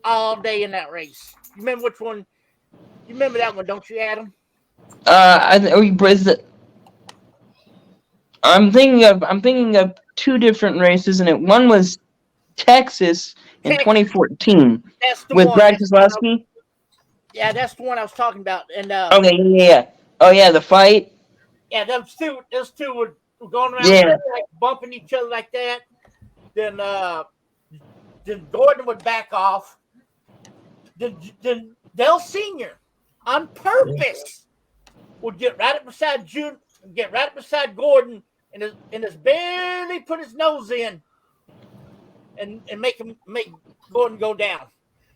all day in that race. You remember which one? You remember that one, don't you, Adam? I'm thinking of two different races, and one was Texas in 2014 That's the with one. Brad Keselowski. Yeah, that's the one I was talking about. And Okay, yeah. Oh yeah, the fight. yeah, those two were going around Yeah. like bumping each other like that. Then Gordon would back off. Then Dale Senior, on purpose, would get right up beside Gordon, and just barely put his nose in, and make Gordon go down.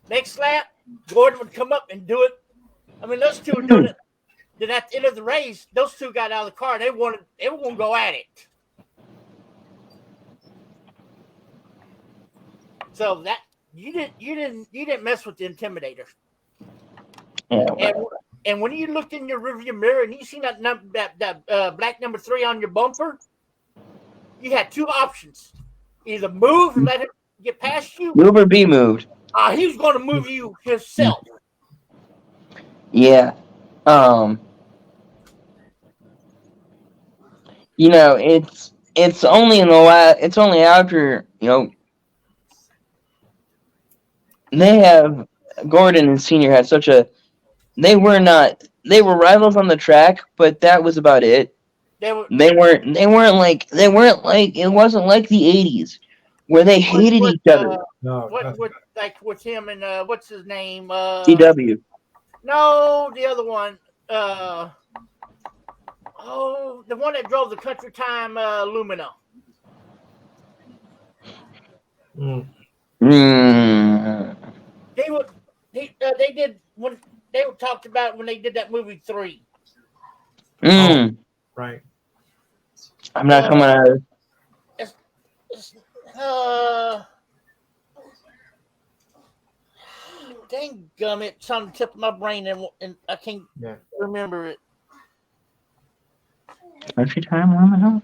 Next lap, Gordon would come up and do it. I mean, those two were doing it. Then at the end of the race, those two got out of the car. They were going to go at it. So that you didn't mess with the Intimidator. Yeah. And when you looked in your rearview mirror and you seen that black number 3 on your bumper, you had two options: either move and let him get past you. Move or be moved. He was going to move you himself. Yeah. You know, it's only after, you know, they have Gordon and Senior had such a they were rivals on the track, but that was about it. It wasn't like the 80s where they hated each other. No. Like with him and what's his name? CW. No, the other one. The one that drove the Country Time Lumina. They did when they were talked about when they did that movie 3. Right. I'm not coming out of it. Dang gummit, it's on the tip of my brain and I can't remember it. Country Time Lumina?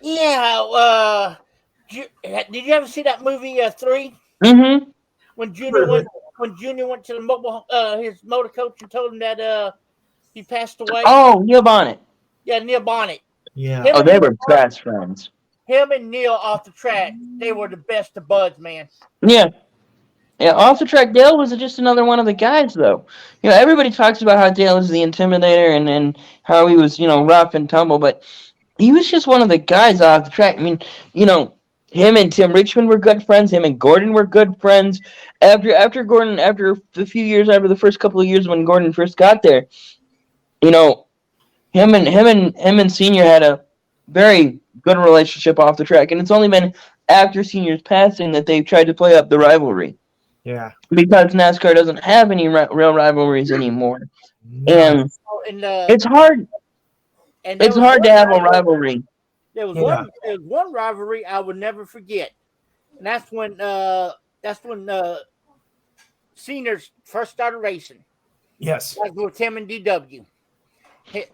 Yeah, did you ever see that movie 3? Mm-hmm. When Junior went to the mobile his motor coach and told him that he passed away. Oh, Neil Bonnet. Yeah, Neil Bonnet. Yeah. Oh, they were best friends. Him and Neil off the track, they were the best of buds, man. Yeah. Yeah, off the track, Dale was just another one of the guys, though. You know, everybody talks about how Dale is the Intimidator and how he was, you know, rough and tumble, but he was just one of the guys off the track. I mean, you know, him and Tim Richmond were good friends. Him and Gordon were good friends. After the few years, after the first couple of years when Gordon first got there, you know, him and Senior had a very good relationship off the track, and it's only been after Senior's passing that they've tried to play up the rivalry. Yeah. Because NASCAR doesn't have any real rivalries anymore, and it's hard. It's hard to have a rivalry. There was one rivalry I would never forget, and that's when Seniors first started racing. Yes. Like with him and DW.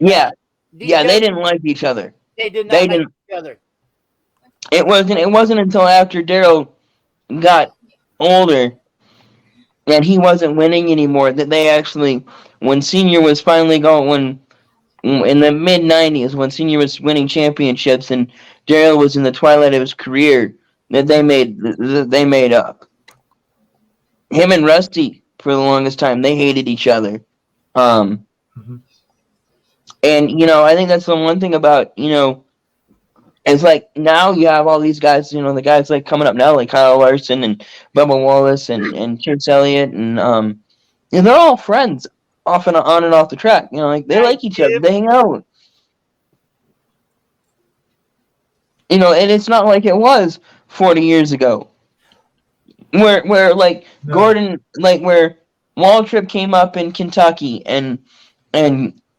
Yeah, they didn't like each other. They did not like each other. It wasn't until after Darrell got older and he wasn't winning anymore that they actually, when Senior was finally going, in the mid-'90s, when Senior was winning championships and Darrell was in the twilight of his career, that they made up. Him and Rusty, for the longest time, they hated each other. Mhm. And I think that's the one thing about it's like now you have all these guys, the guys like coming up now, like Kyle Larson and Bubba Wallace and Chase Elliott, and they're all friends off and on and off the track. Like they like each other, they hang out. And it's not like it was 40 years ago, where like No. Gordon, like where Waltrip came up in Kentucky and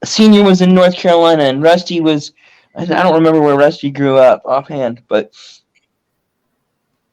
Senior was in North Carolina and Rusty was, I don't remember where Rusty grew up offhand, but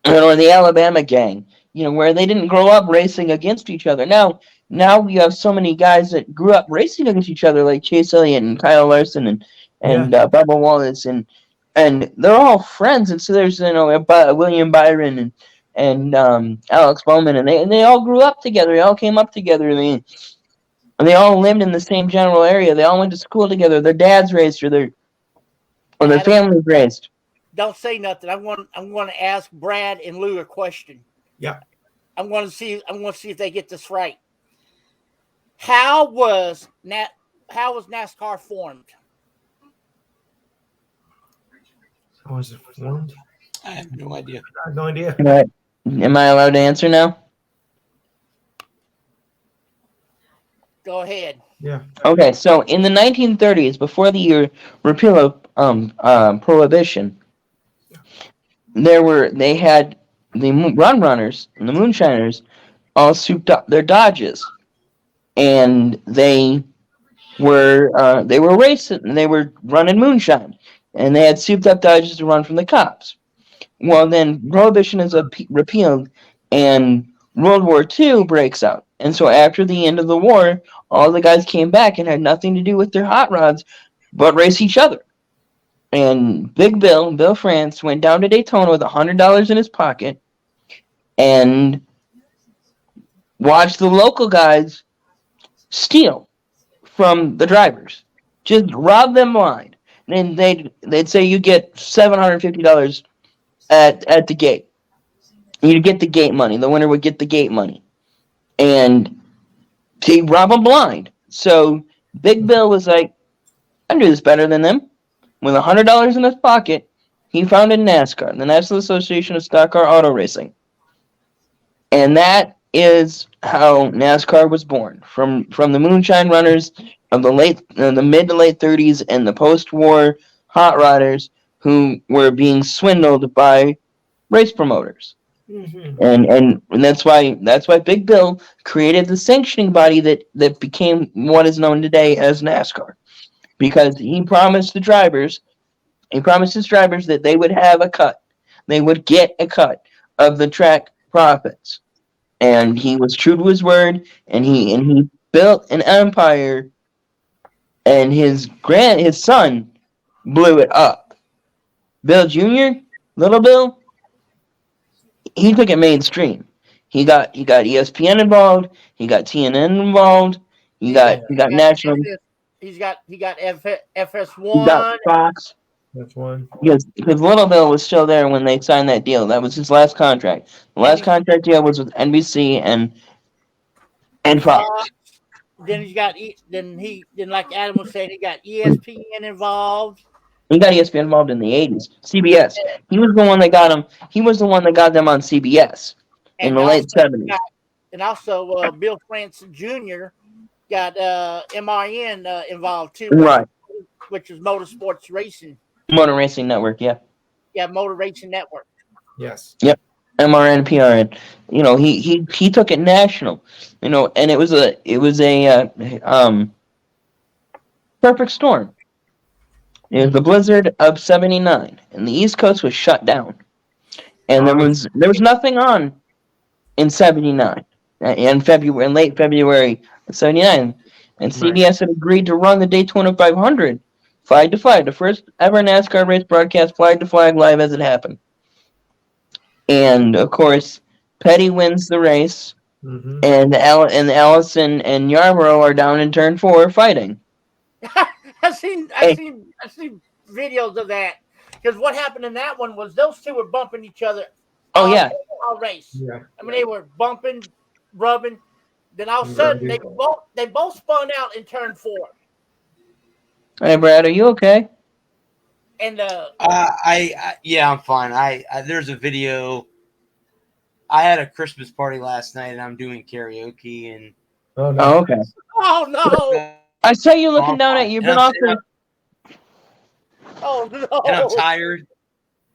or the Alabama gang, where they didn't grow up racing against each other. Now we have so many guys that grew up racing against each other, like Chase Elliott and Kyle Larson and Bubba Wallace, and they're all friends. And so there's William Byron and Alex Bowman, and they all grew up together. They all came up together. And they all lived in the same general area. They all went to school together. Their dads raced, or their families raced. Don't say nothing. I'm going to ask Brad and Lou a question. Yeah. I'm going to see if they get this right. How was NASCAR formed? How was it formed? I have no idea. I have no idea. Right. Am I allowed to answer now? Go ahead. Yeah. Okay, so in the 1930s, before the repeal of prohibition, they had the run runners and the moonshiners all souped up their Dodges, and they were racing, and they were running moonshine, and they had souped up Dodges to run from the cops. Well, then prohibition is repealed, and World War II breaks out, and so after the end of the war, all the guys came back and had nothing to do with their hot rods, but race each other. And Big Bill France, went down to Daytona with $100 in his pocket and watched the local guys steal from the drivers, just rob them blind. And they'd say you get $750 at the gate. You'd get the gate money. The winner would get the gate money, and he rob them blind. So Big Bill was like, I do this better than them. With $100 in his pocket, he founded NASCAR, the National Association of Stock Car Auto Racing. And that is how NASCAR was born, from the moonshine runners of the mid to late 30s and the post-war hot rodders who were being swindled by race promoters. Mm-hmm. And that's why Big Bill created the sanctioning body that became what is known today as NASCAR, because he promised his drivers that they would have a cut, they would get a cut of the track profits, and he was true to his word, and he built an empire, and his son blew it up. Bill Jr., Little Bill, he took it mainstream. He got ESPN involved. He got TNN involved. He got national. He got FS1. He got Fox. That's one. Because Little Bill was still there when they signed that deal. That was his last contract. The last contract deal was with NBC and Fox. Then like Adam was saying, he got ESPN involved. He got ESPN involved in the 80s. CBS. He was the one that got him. He was the one that got them on CBS in the late 70s. And also, Bill France Jr. got MRN involved too. Right. Which is Motorsports Racing. Motor Racing Network, yeah. Yeah, Motor Racing Network. Yes. Yep. MRN, PRN. He took it national. And it was a perfect storm. It was the blizzard of '79, and the East Coast was shut down, and there was nothing on in '79, in late February of '79, and CBS had agreed to run the Daytona 500 flag to flag, the first ever NASCAR race broadcast flag to flag live as it happened. And of course, Petty wins the race, and Allison and Yarborough are down in turn 4 fighting. I've seen videos of that, because what happened in that one was those two were bumping each other Oh yeah. All race. Yeah. I mean, they were bumping, rubbing. Then all of a sudden, they both spun out in turn 4. Hey, Brad, are you okay? And Yeah, I'm fine. I there's a video. I had a Christmas party last night, and I'm doing karaoke, and Oh no. Oh, okay. oh no, I saw you looking I'm down fine. at. You've And been I'm- off the. oh no. and I'm tired.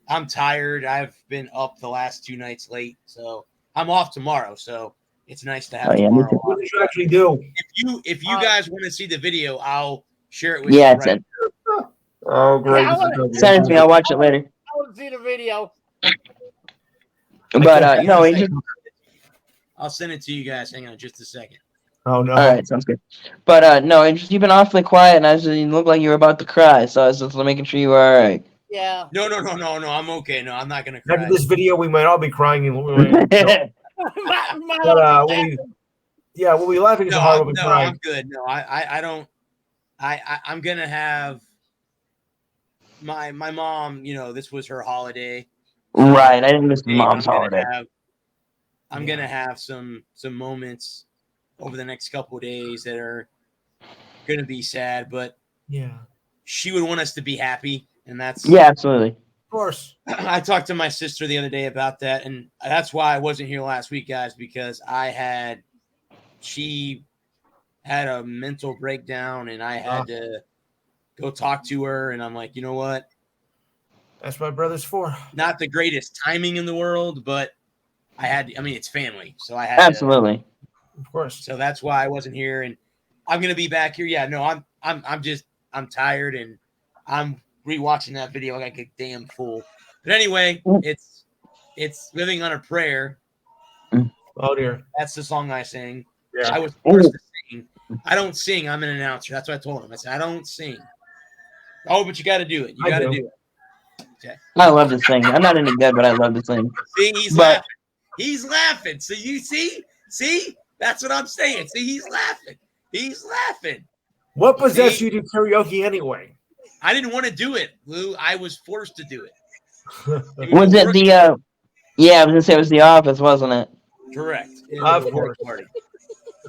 I'm tired. I've been up the last 2 nights late, so I'm off tomorrow. So it's nice to have Oh, yeah, me tomorrow too. off. What did you actually do? If you guys want to see the video, I'll share it with Yeah, you. it's Right. it. Oh, great. I wanna- Send it to me. I'll watch it later. I want to see the video. But it just. I'll send it to you guys. Hang on just a second. Oh no. All right, sounds good. But no, it just, you've been awfully quiet, and you look like you were about to cry. So I was just making sure you were all right. Yeah. No. I'm okay. No, I'm not gonna cry. After this video, we might all be crying. And we'll be laughing so hard we'll be crying. I'm good. No, I don't. I'm gonna have my mom. You know, this was her holiday. Right, I didn't miss mom's holiday. I'm gonna have some moments over the next couple of days that are gonna be sad, but Yeah. she would want us to be happy, and that's Yeah, absolutely. Of course. I talked to my sister the other day about that, and that's why I wasn't here last week, guys, because she had a mental breakdown, and I had to go talk to her, and I'm like, you know what? That's what brother's for. Not the greatest timing in the world, but it's family, so I had Absolutely. Of course. So that's why I wasn't here, and I'm gonna be back here. Yeah, no, I'm tired, and I'm rewatching that video like a damn fool. But anyway, it's Living on a Prayer. Oh dear. That's the song I sing. Yeah. I was forced to sing. I don't sing. I'm an announcer. That's what I told him. I said I don't sing. Oh, but you got to do it. You I got to do. do it. Okay. I love to sing. I'm not any good, but I love to sing. See, he's But- laughing. He's laughing. So you see, that's what I'm saying. See, he's laughing. He's laughing. What possessed you to do karaoke anyway? I didn't want to do it, Lou. I was forced to do it. Was it the? Yeah, I was gonna say it was The Office, wasn't it? Correct. It Of was a course. party.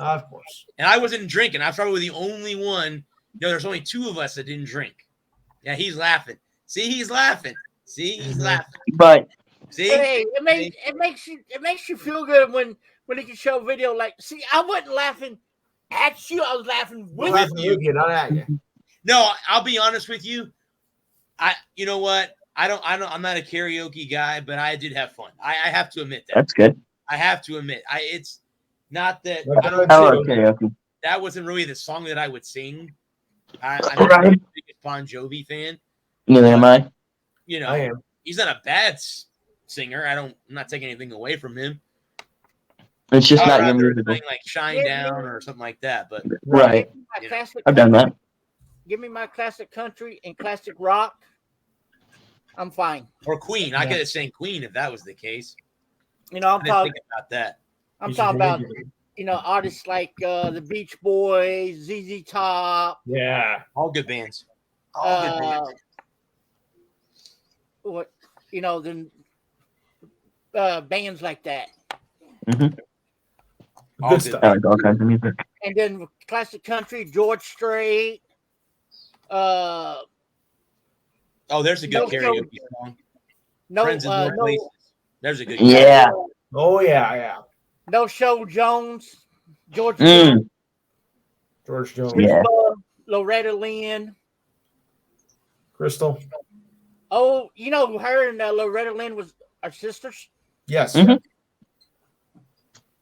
Of course. And I wasn't drinking. I was probably the only one. No, there's only 2 of us that didn't drink. Yeah, he's laughing. See, he's laughing. See, he's laughing. But See, Hey, it makes you feel good when you can show video like. See, I wasn't laughing at you. I was laughing with Laughing you. with you, not at you. no, I'll be honest with you. You know what? I'm not a karaoke guy, but I did have fun. I have to admit that. that's good. I have to admit, it's not that Like I don't I love karaoke. that wasn't really the song that I would sing. I'm Right. not the biggest Bon Jovi fan. Neither am I. You know, I am. he's not a bad singer. I'm not taking anything away from him. It's just I'd not your rather musical. sing like Shine Down or something like that. But Right. Give me my Yeah. classic I've done country- that. Give me my classic country and classic rock. I'm fine. or Queen, I Yeah. could have sang Queen if that was the case. You know, I I'm didn't talking. think about that. I'm You should talking about believe it. artists like the Beach Boys, ZZ Top, Yeah. All good bands. All good bands. what then bands like that, All Good good stuff. I like all kinds of music. and then classic country, George Strait. Oh, there's a good No, karaoke song. No, Friends in Low Places. There's a good. Yeah. Oh yeah, yeah. No Show Jones, George Mm. George Jones. Yeah. Loretta Lynn. Crystal. Oh, her and Loretta Lynn are sisters. Yes. Mhm.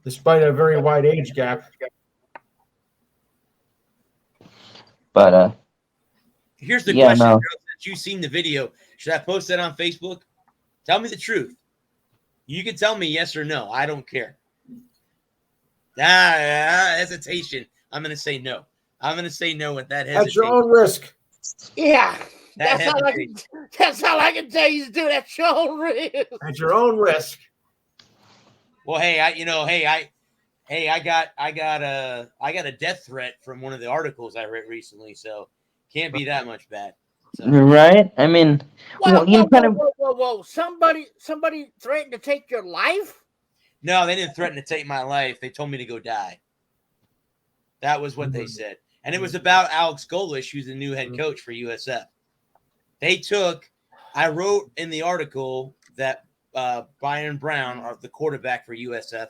Despite a very wide age gap. But Here's the Yeah, question, no. girl, since you've seen the video, should I post that on Facebook? Tell me the truth. You can tell me yes or no. I don't care. Hesitation. I'm going to say no. I'm going to say no with that At your hesitation. own risk. Yeah, That that's all I can. hesitation. That's all I can tell you to do. That show risk. At your own risk. Well, hey, I got a death threat from one of the articles I read recently, so can't be that much bad. So, Right? I mean, Whoa, you whoa, kind whoa, of. whoa, whoa, whoa! Somebody threatened to take your life. no, they didn't threaten to take my life. They told me to go die. That was what they Mhm. said. And it was about Alex Golish, who's the new head coach for USF. I wrote in the article that Byron Brown, the quarterback for USF,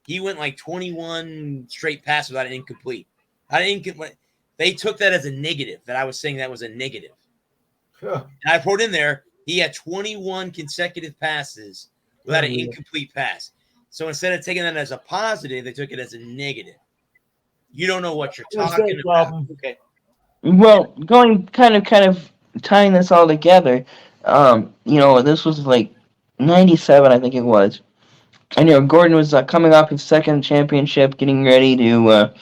he went like 21 straight passes without an incomplete. They took that as a negative, that I was saying that was a negative. Huh. And I wrote in there, he had 21 consecutive passes without an Yeah. incomplete pass. So instead of taking that as a positive, they took it as a negative. You don't know what you're That's talking their about. problem. Okay. Well, going kind of tying this all together. This was like '97, I think it was. And Gordon was coming off his second championship, getting ready to.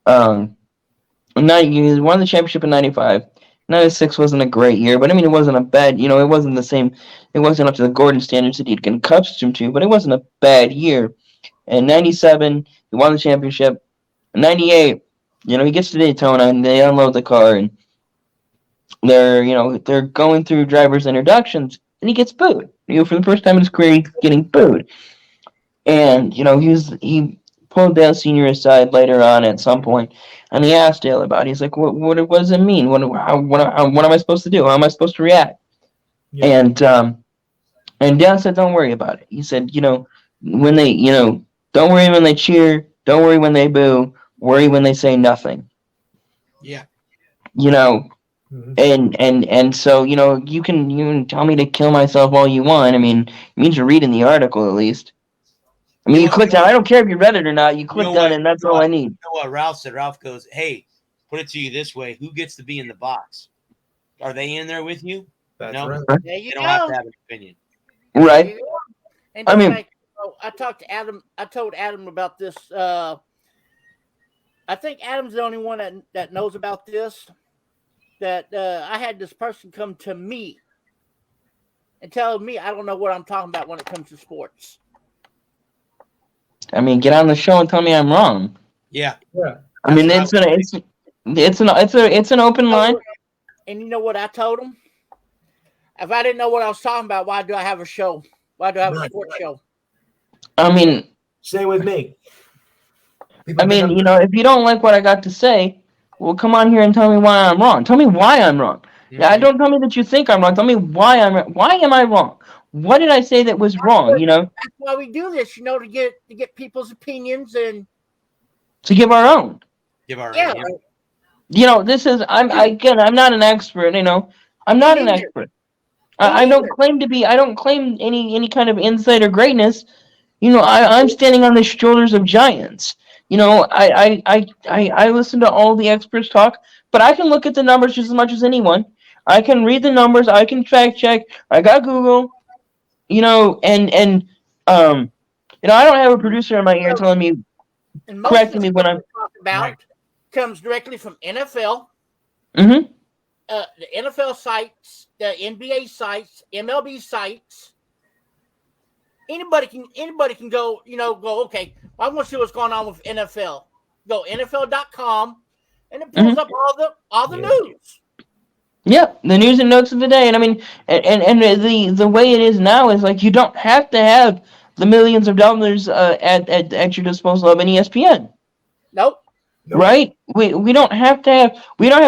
He won the championship in '95. '96 wasn't a great year, but I mean, it wasn't a bad. It wasn't the same. It wasn't up to the Gordon standards that he'd get accustomed to, but it wasn't a bad year. And '97, he won the championship. In '98, he gets to Daytona and they unload the car and they're going through driver's introductions and he gets booed. For the first time in his career, he's getting booed. And he pulled Dale Senior aside later on at some point, and he asked Dale about it. He's like, "What does it mean? What am I supposed to do? How am I supposed to react?" Yeah. And Dale said, "Don't worry about it." He said, when they, don't worry when they cheer, don't worry when they boo, worry when they say nothing. Yeah. Mhm. And so you can tell me to kill myself all you want. I mean, it means you're reading the article at least. I mean, you clicked on. I don't care if you read it or not. You clicked on it, and that's all I need. You know what Ralph said? Ralph goes, "Hey, put it to you this way: who gets to be in the box? Are they in there with you? That's No. right. There They you don't go. have to have an opinion." Right. There you go. And I mean- I talked to Adam. I told Adam about this. I think Adam's the only one that knows about this. That I had this person come to me and tell me I don't know what I'm talking about when it comes to sports. I mean, get on the show and tell me I'm wrong. Yeah. Yeah. I mean, it's an open line. And you know what I told him? If I didn't know what I was talking about, why do I have a show? Why do I have a Right. sports show? I mean, Same with me. if you don't like what I got to say, well, come on here and tell me why I'm wrong. Tell me why I'm wrong. Yeah, don't tell me that you think I'm wrong. Tell me why why am I wrong? What did I say that was wrong? That's why we do this, to get people's opinions and To give our own. Give our yeah. This is I'm not an expert. I'm not an expert. I don't claim to be. I don't claim any kind of insight or greatness. I'm standing on the shoulders of giants. I listen to all the experts talk, but I can look at the numbers just as much as anyone. I can read the numbers. I can fact check. I got Google. I don't have a producer in my ear telling me, And most correcting of me the when stuff I'm. we talk about comes directly from NFL, Mm-hmm. the NFL sites, the NBA sites, MLB sites. Anybody can go, go, okay, I want to see what's going on with NFL. Go NFL.com and it pulls up all the news. Yeah, the news and notes of the day, and I mean, and the way it is now is like you don't have to have the millions of dollars at your disposal of an ESPN. Nope. Right? We don't have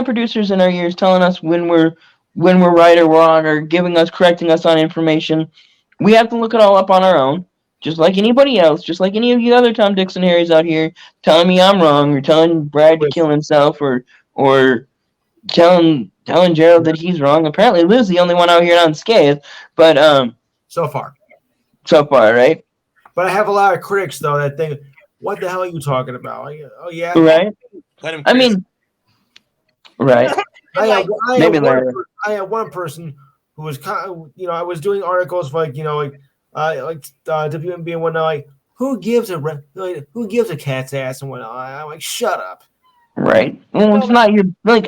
producers in our ears telling us when we're right or wrong or correcting us on information. We have to look it all up on our own, just like anybody else, just like any of you other Tom, Dix, and Harrys out here telling me I'm wrong or telling Brad to kill himself or telling Gerald that he's wrong. Apparently Lou's the only one out here unscathed, but so far, right? But I have a lot of critics though that think, "What the hell are you talking about?" Oh yeah, right. Let him. I mean, right. I had one person who was I was doing articles for WNBA and whatnot. Like, who gives a cat's ass and whatnot? I'm like, shut up. Right. Well, it's not your like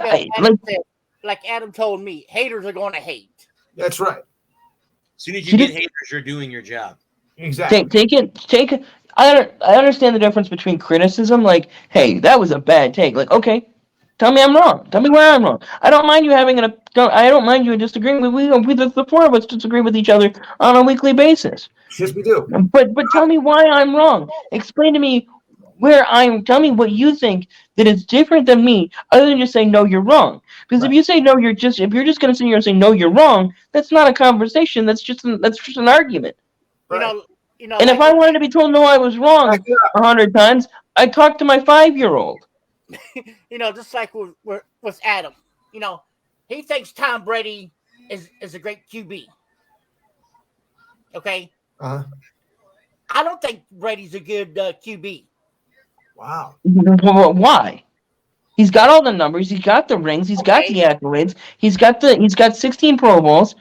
Adam told me, haters are going to hate. That's right. As soon as you get haters, you're doing your job. Exactly. Take it. I understand the difference between criticism, like, hey, that was a bad take. Like, okay, Tell me I'm wrong. Tell me where I'm wrong. I don't mind you I don't mind you disagreeing with the four of us disagree with each other on a weekly basis. Yes, we do. But tell me why I'm wrong. Explain to me tell me what you think that is different than me, other than just saying no, you're wrong. Because if you say no, if you're just gonna sit here and say no, you're wrong, that's not a conversation. That's just an argument. Right. And if I wanted to be told no, I was wrong 100 times, I talk to my 5-year-old. Just like with Adam, he thinks Tom Brady is a great QB. Okay. Uh-huh. I don't think Brady's a good QB. Wow. Why? He's got all the numbers. He's got the rings. He's got the accolades. He's got 16 Pro Bowls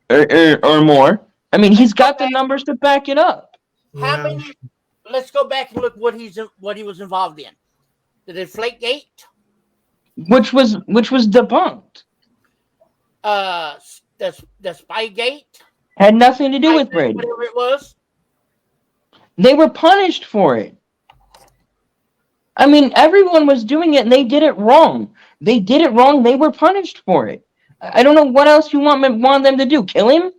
or more. I mean, he's got the numbers to back it up. How many? Let's go back and look what he was involved in. The Deflategate, which was debunked. The Spygate had nothing to do with Brady. Whatever it was. They were punished for it. I mean, everyone was doing it, and they did it wrong. They did it wrong. They were punished for it. I don't know what else you want them to do. Kill him?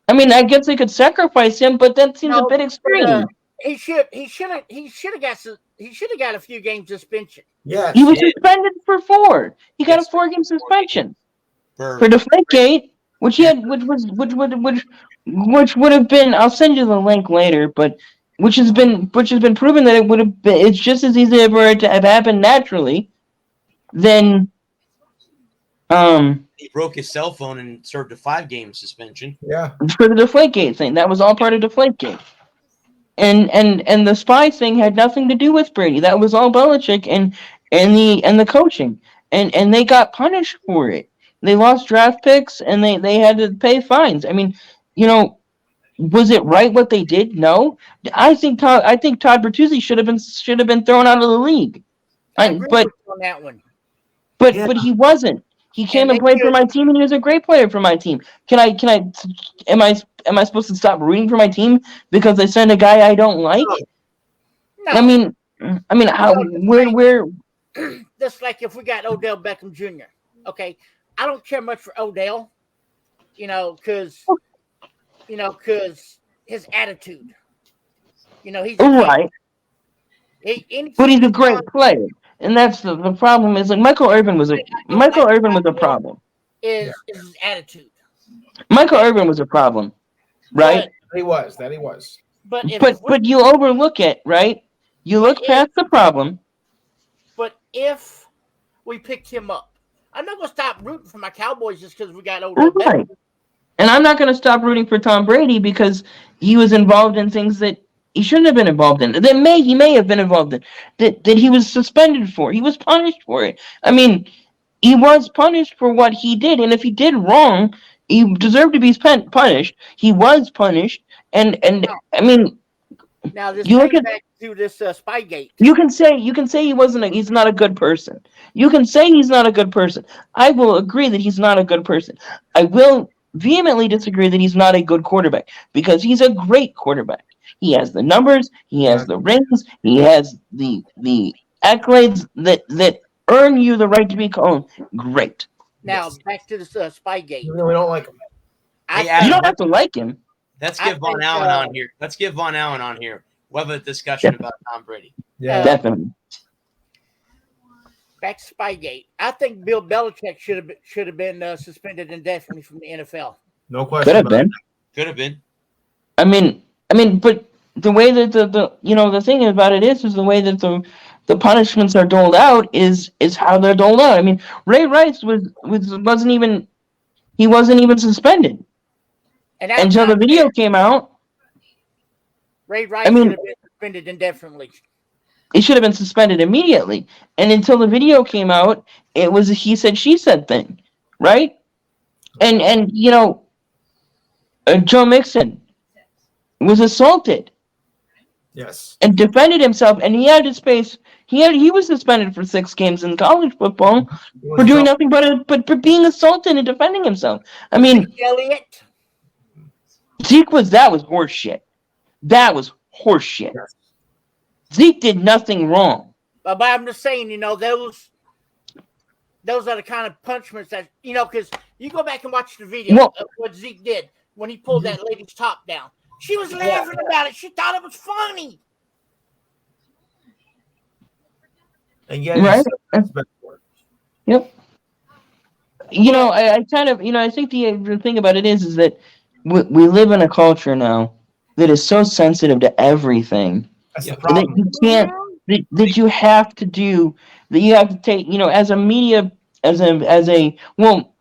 I mean, I guess they could sacrifice him, but that seems a bit extreme. He should have got a few games suspension. Yeah, he was suspended for 4. He got a 4-game suspension for Deflategate, which would have been. I'll send you the link later, but which has been proven that it would have been. It's just as easy for it to have happened naturally than. He broke his cell phone and served a 5-game suspension. Yeah, for the Deflategate thing. That was all part of Deflategate. And the spy thing had nothing to do with Brady. That was all Belichick and the coaching. And they got punished for it. They lost draft picks and they had to pay fines. I mean, was it right what they did? No. I think Todd Bertuzzi should have been thrown out of the league. But on that one. But he wasn't. He came and played for my team, and he was a great player for my team. Am I supposed to stop rooting for my team because they send a guy I don't like? No. I mean, how? Where? Just like if we got Odell Beckham Jr. Okay, I don't care much for Odell, because his attitude. He's right. But he's a great player. And that's the problem is like Michael Irvin was a problem. Is his attitude. Michael Irvin was a problem, right? He was. But you overlook it, right? You look past the problem. But if we picked him up, I'm not gonna stop rooting for my Cowboys just because we got Odell Beckham. And I'm not gonna stop rooting for Tom Brady because he was involved in things that he shouldn't have been involved in. He may have been involved in that he was suspended for. He was punished for it. I mean, he was punished for what he did, and if he did wrong, he deserved to be punished. He was punished, and I mean, now this you look back to this Spygate. You can say he's not a good person. You can say he's not a good person. I will agree that he's not a good person. I will vehemently disagree that he's not a good quarterback because he's a great quarterback. He has the numbers, he has the rings, he has the accolades that earn you the right to be called great. Now back to this Spygate. We don't like him. You don't have to like him. Let's get Von Allen on here. We'll have a discussion about Tom Brady. Yeah, definitely. Back to Spygate. I think Bill Belichick should have been suspended indefinitely from the NFL. No question. Could have been. I mean, but the way that the thing about it is the way that the punishments are doled out is how they're doled out. I mean, Ray Rice wasn't even suspended until the video came out. Ray Rice should have been suspended indefinitely. It should have been suspended immediately, and until the video came out, it was a he said she said thing, right? And Joe Mixon was assaulted. Yes. And defended himself, and he had his space. He was suspended for 6 games in college football for doing nothing but being assaulted and defending himself. I mean, Elliott. That was horse shit. That was horse shit. Zeke did nothing wrong. But I'm just saying, those are the kind of punishments that, because you go back and watch the video Well- of what Zeke did when he pulled that lady's top down. She was laughing about it. She thought it was funny. And yet, Right. Yep. I kind of, I think the thing about it is that we live in a culture now that is so sensitive to everything That's the Yeah. that problem. you can't, that you have to do, that you have to take, as a media, well,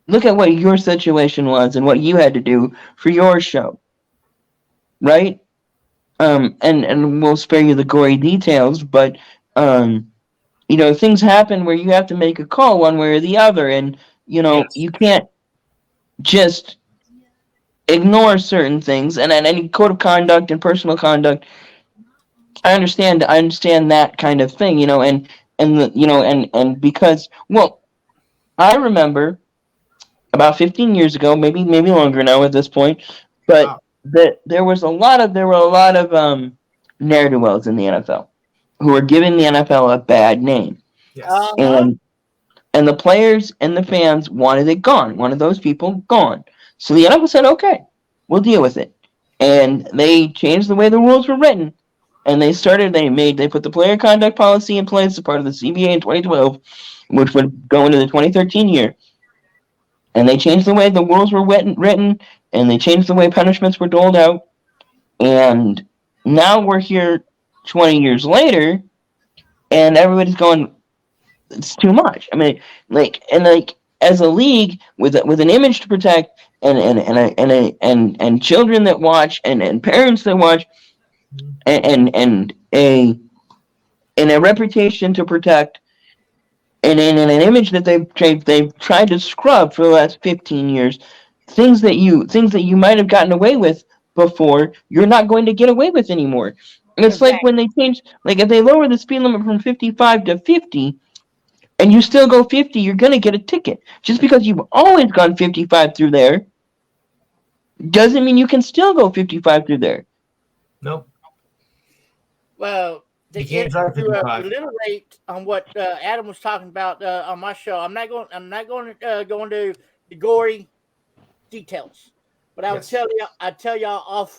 look at what your situation was and what you had to do for your show, right? And we'll spare you the gory details, but, things happen where you have to make a call one way or the other, and, you can't just ignore certain things, and any code of conduct and personal conduct. I understand that kind of thing, and because, well, I remember about 15 years ago, maybe longer now at this point, but Wow. there were a lot of ne'er-do-wells in the NFL who were giving the NFL a bad name, Yes. and the players and the fans wanted it gone, wanted those people gone. So the NFL said, okay, we'll deal with it. And they changed the way the rules were written. And they put the player conduct policy in place as part of the CBA in 2012, which would go into the 2013 year. And they changed the way the rules were written, and they changed the way punishments were doled out. And now we're here 20 years later, and everybody's going, it's too much. I mean, as a league with an image to protect, and children that watch, and parents that watch, and a reputation to protect, and an image that they've tried to scrub for the last 15 years, things that you might have gotten away with before, you're not going to get away with anymore. And it's like when they change, if they lower the speed limit from 55 to 50, and you still go 50, you're going to get a ticket. Just because you've always gone 55 through there doesn't mean you can still go 55 through there. Nope. Well, You can't drive to 55. reiterate on what Adam was talking about on my show, I'm not going to go into the gory details, but I would tell y'all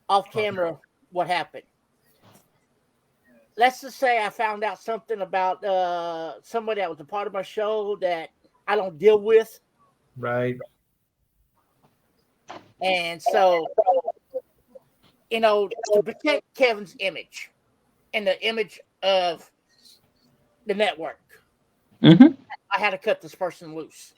off camera what happened. Let's just say I found out something about somebody that was a part of my show that I don't deal with, Right. and so, to protect Kevin's image and the image of the network, Mm-hmm. I had to cut this person loose.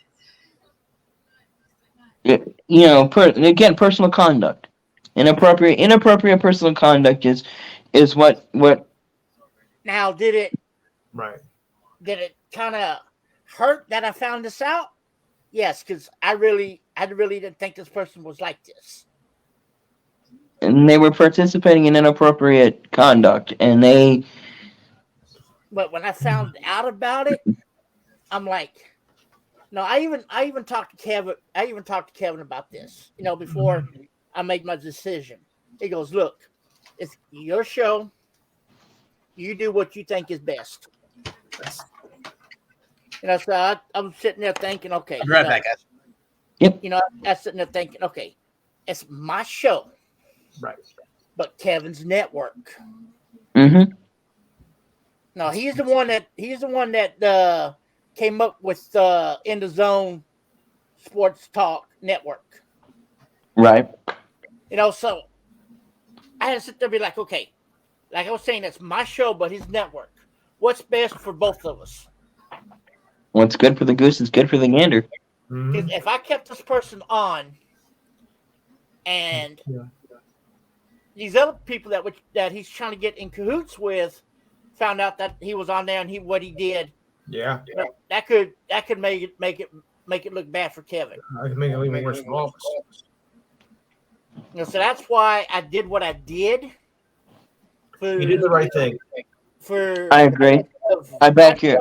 Again, personal conduct, inappropriate personal conduct is what. Now, did it Right. kind of hurt that I found this out? Yes, because I really didn't think this person was like this. And they were participating in inappropriate conduct, and they. But when I found out about it, I'm like, no. I even talked to Kevin. I even talked to Kevin about this. Before I made my decision. He goes, "Look, it's your show. You do what you think is best." So I'm sitting there thinking, okay. I'll be right back, guys. I'm sitting there thinking, okay, it's my show, Right. but Kevin's network. Mm-hmm. No, he's the one that came up with In the Zone Sports Talk Network. Right. So I had to sit there and be like, okay, like I was saying, it's my show, but his network. What's best for both of us? What's good for the goose is good for the gander. Mhm. Because if I kept this person on, and these other people that he's trying to get in cahoots with found out that he was on there and what he did, Yeah. that could make it look bad for Kevin. I can make it even worse for all of us. So that's why I did what I did. You did the right thing. I agree. I back your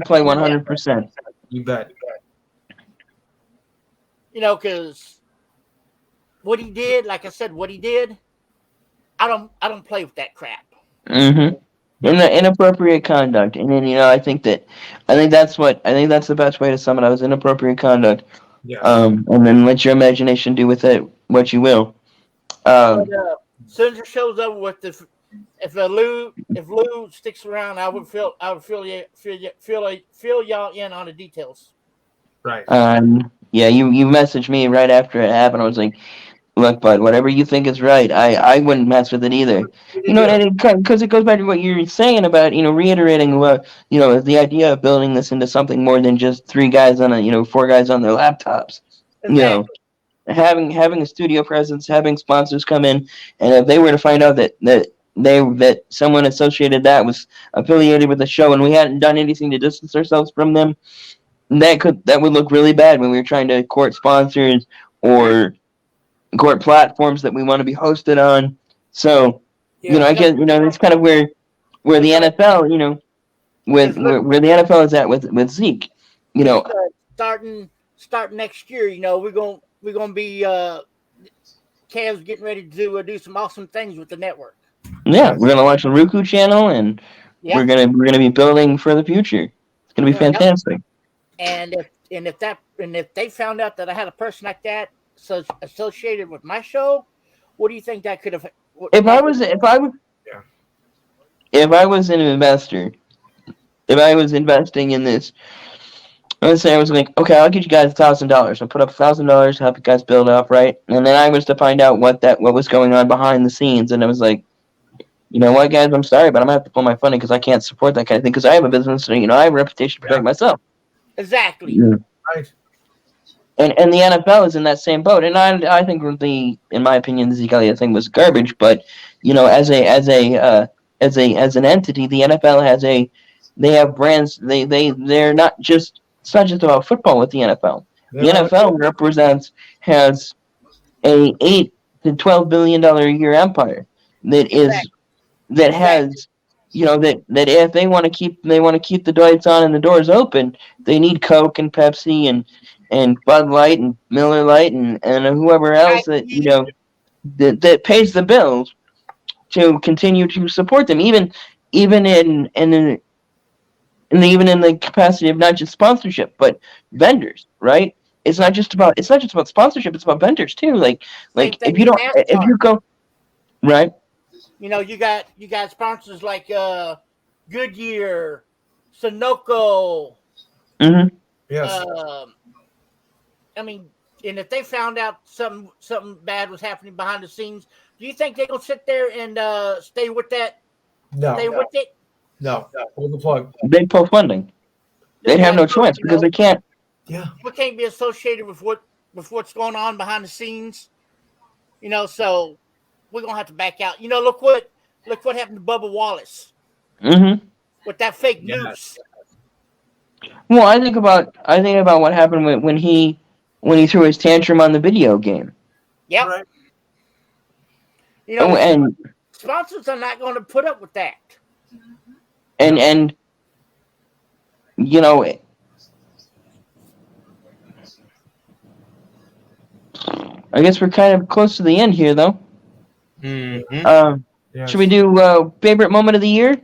play 100%. You bet. Because what he did, like I said, I don't play with that crap. Mm-hmm. Inappropriate conduct, and then I think that's the best way to sum it up: is inappropriate conduct. Yes. And then let your imagination do with it what you will. But as soon as the show's over with, if Lou sticks around, I would fill y'all in on the details. Right. Yeah, you messaged me right after it happened. I was like, look, bud, whatever you think is right, I wouldn't mess with it either. Because it goes back to what you're saying about, reiterating what, the idea of building this into something more than just 4 guys on their laptops. Exactly. Having a studio presence, having sponsors come in, and if they were to find out that someone associated that was affiliated with the show and we hadn't done anything to distance ourselves from them, that would look really bad when we were trying to court sponsors or court platforms that we want to be hosted on. So, I guess it's kind of where the NFL, where the NFL is at with Zeke, starting next year, we're gonna be Cavs getting ready to do some awesome things with the network. Yeah, we're gonna launch a Roku channel, and we're gonna be building for the future. It's gonna be fantastic. And if they found out that I had a person like that associated with my show, what do you think that could have? If I was an investor, if I was investing in this, let's say I was like, okay, I'll get you guys $1,000. I'll put up $1,000, help you guys build up, right? And then I was to find out what was going on behind the scenes, and I was like, you know what, guys, I'm sorry, but I'm gonna have to pull my funding because I can't support that kind of thing because I have a business, so I have a reputation to protect myself. Exactly. Yeah. Right. And the NFL is in that same boat, and I think in my opinion, the Zeke Elliott thing was garbage. But as an entity, the NFL they have brands. They're not just, it's not just about football with the NFL. The NFL has a $8 to $12 billion a year empire that has. That if they want to keep the lights on and the doors open, they need Coke and Pepsi and Bud Light and Miller Light and whoever else that pays the bills to continue to support them, even in the capacity of not just sponsorship but vendors, right? It's not just about sponsorship; it's about vendors too. Like if you go right. You got sponsors like Goodyear, Sunoco. Mm-hmm. Yes. I mean, and if they found out something bad was happening behind the scenes, do you think they're gonna sit there and stay with that? No. Stay with it? No. Pull the plug. They'd pull funding. They'd have no choice because they can't. Yeah. We can't be associated with what's going on behind the scenes. So we're gonna have to back out. Look what happened to Bubba Wallace. Mm-hmm. With that fake news. Well, I think about what happened when he threw his tantrum on the video game. Yep. Right. And sponsors are not going to put up with that. And I guess we're kind of close to the end here, though. Mm-hmm. Yes. Should we do favorite moment of the year?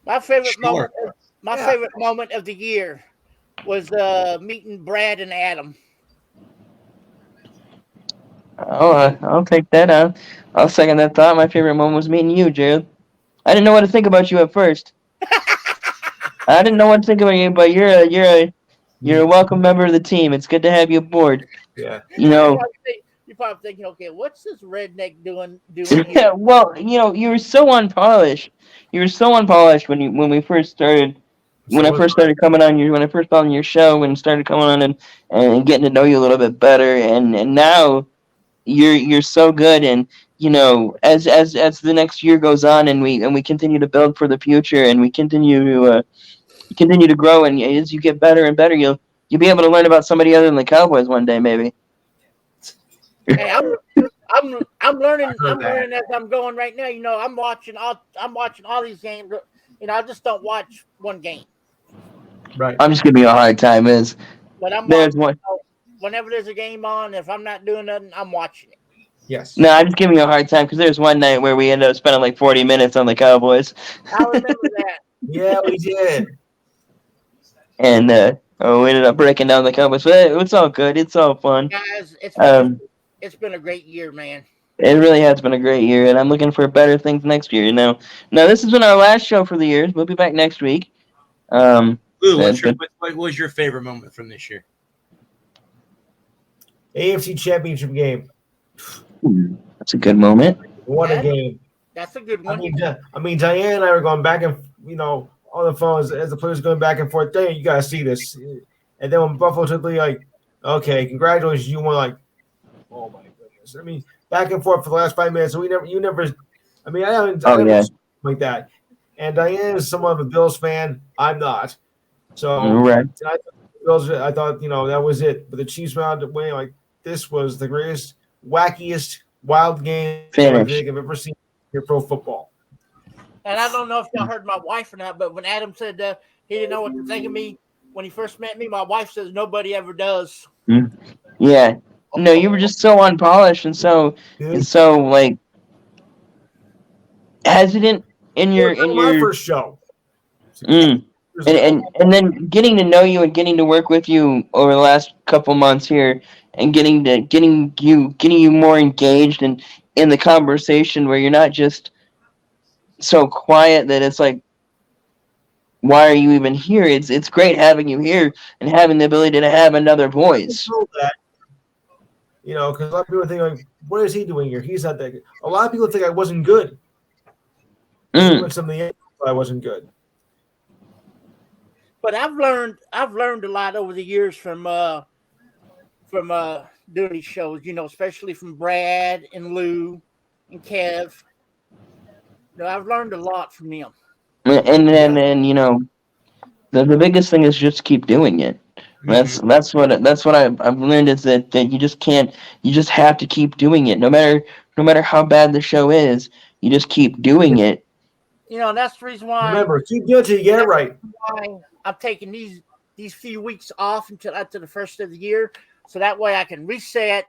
My favorite moment of the year was meeting Brad and Adam. Oh, I'll take that out. I'll second that thought. My favorite moment was meeting you, Jared. I didn't know what to think about you at first. I didn't know what to think about you, but you're a welcome member of the team. It's good to have you aboard. Yeah. You're probably thinking, okay, what's this redneck doing here? Well, you were so unpolished. You were so unpolished when we first started. When I first started coming on when I first on your show and started coming on and getting to know you a little bit better, and now you're so good, and as the next year goes on and we continue to build for the future and we continue to grow, and as you get better and better, you'll be able to learn about somebody other than the Cowboys one day, maybe. Hey, I'm learning as I'm going right now. I'm watching all these games. I just don't watch one game. Right. I'm just giving you a hard time, But there's one. Whenever there's a game on, if I'm not doing nothing, I'm watching it. Yes. No, I'm just giving you a hard time because there's one night where we ended up spending like 40 minutes on the Cowboys, I remember that. Yeah, we did. and we ended up breaking down the Cowboys. But it's all good. It's all fun. Guys, Um, it's been a great year, man. it really has been a great year, and I'm looking for better things next year. Now this has been our last show for the year. We'll be back next week. Lou, That's what was your favorite moment from this year? AFC Championship game. That's a good moment. What a game. That's a good one. I mean, Diane and I were going back and, on the phone as the players going back and forth. Dang, you got to see this. And then when Buffalo took the lead, like, okay, congratulations. You won, like, oh, my goodness. I mean, back and forth for the last 5 minutes. So I haven't like that. And Diane is somewhat of a Bills fan. I'm not. So Right. I thought, that was it. But the Chiefs went out to win. Like, this was the greatest, wackiest, wild game I Finish. think I've ever seen in pro football. And I don't know if y'all heard my wife or not, but when Adam said he didn't know what to think of me when he first met me, my wife says nobody ever does. Yeah. No, you were just so unpolished and so like hesitant in my first show. And then getting to know you and getting to work with you over the last couple months here and getting you more engaged and in the conversation where you're not just so quiet that it's like, why are you even here? It's great having you here and having the ability to have another voice. Because a lot of people think, like, what is he doing here? He's not that good. A lot of people think I wasn't good. Something I wasn't good. But I've learned a lot over the years from doing these shows, especially from Brad and Lou and Kev. I've learned a lot from them. And the biggest thing is just keep doing it. That's what I've learned is that you just have to keep doing it. No matter how bad the show is, you just keep doing it. And that's the reason why. Remember, keep doing it till you get it right. Why I'm taking these few weeks off until after the first of the year, so that way I can reset,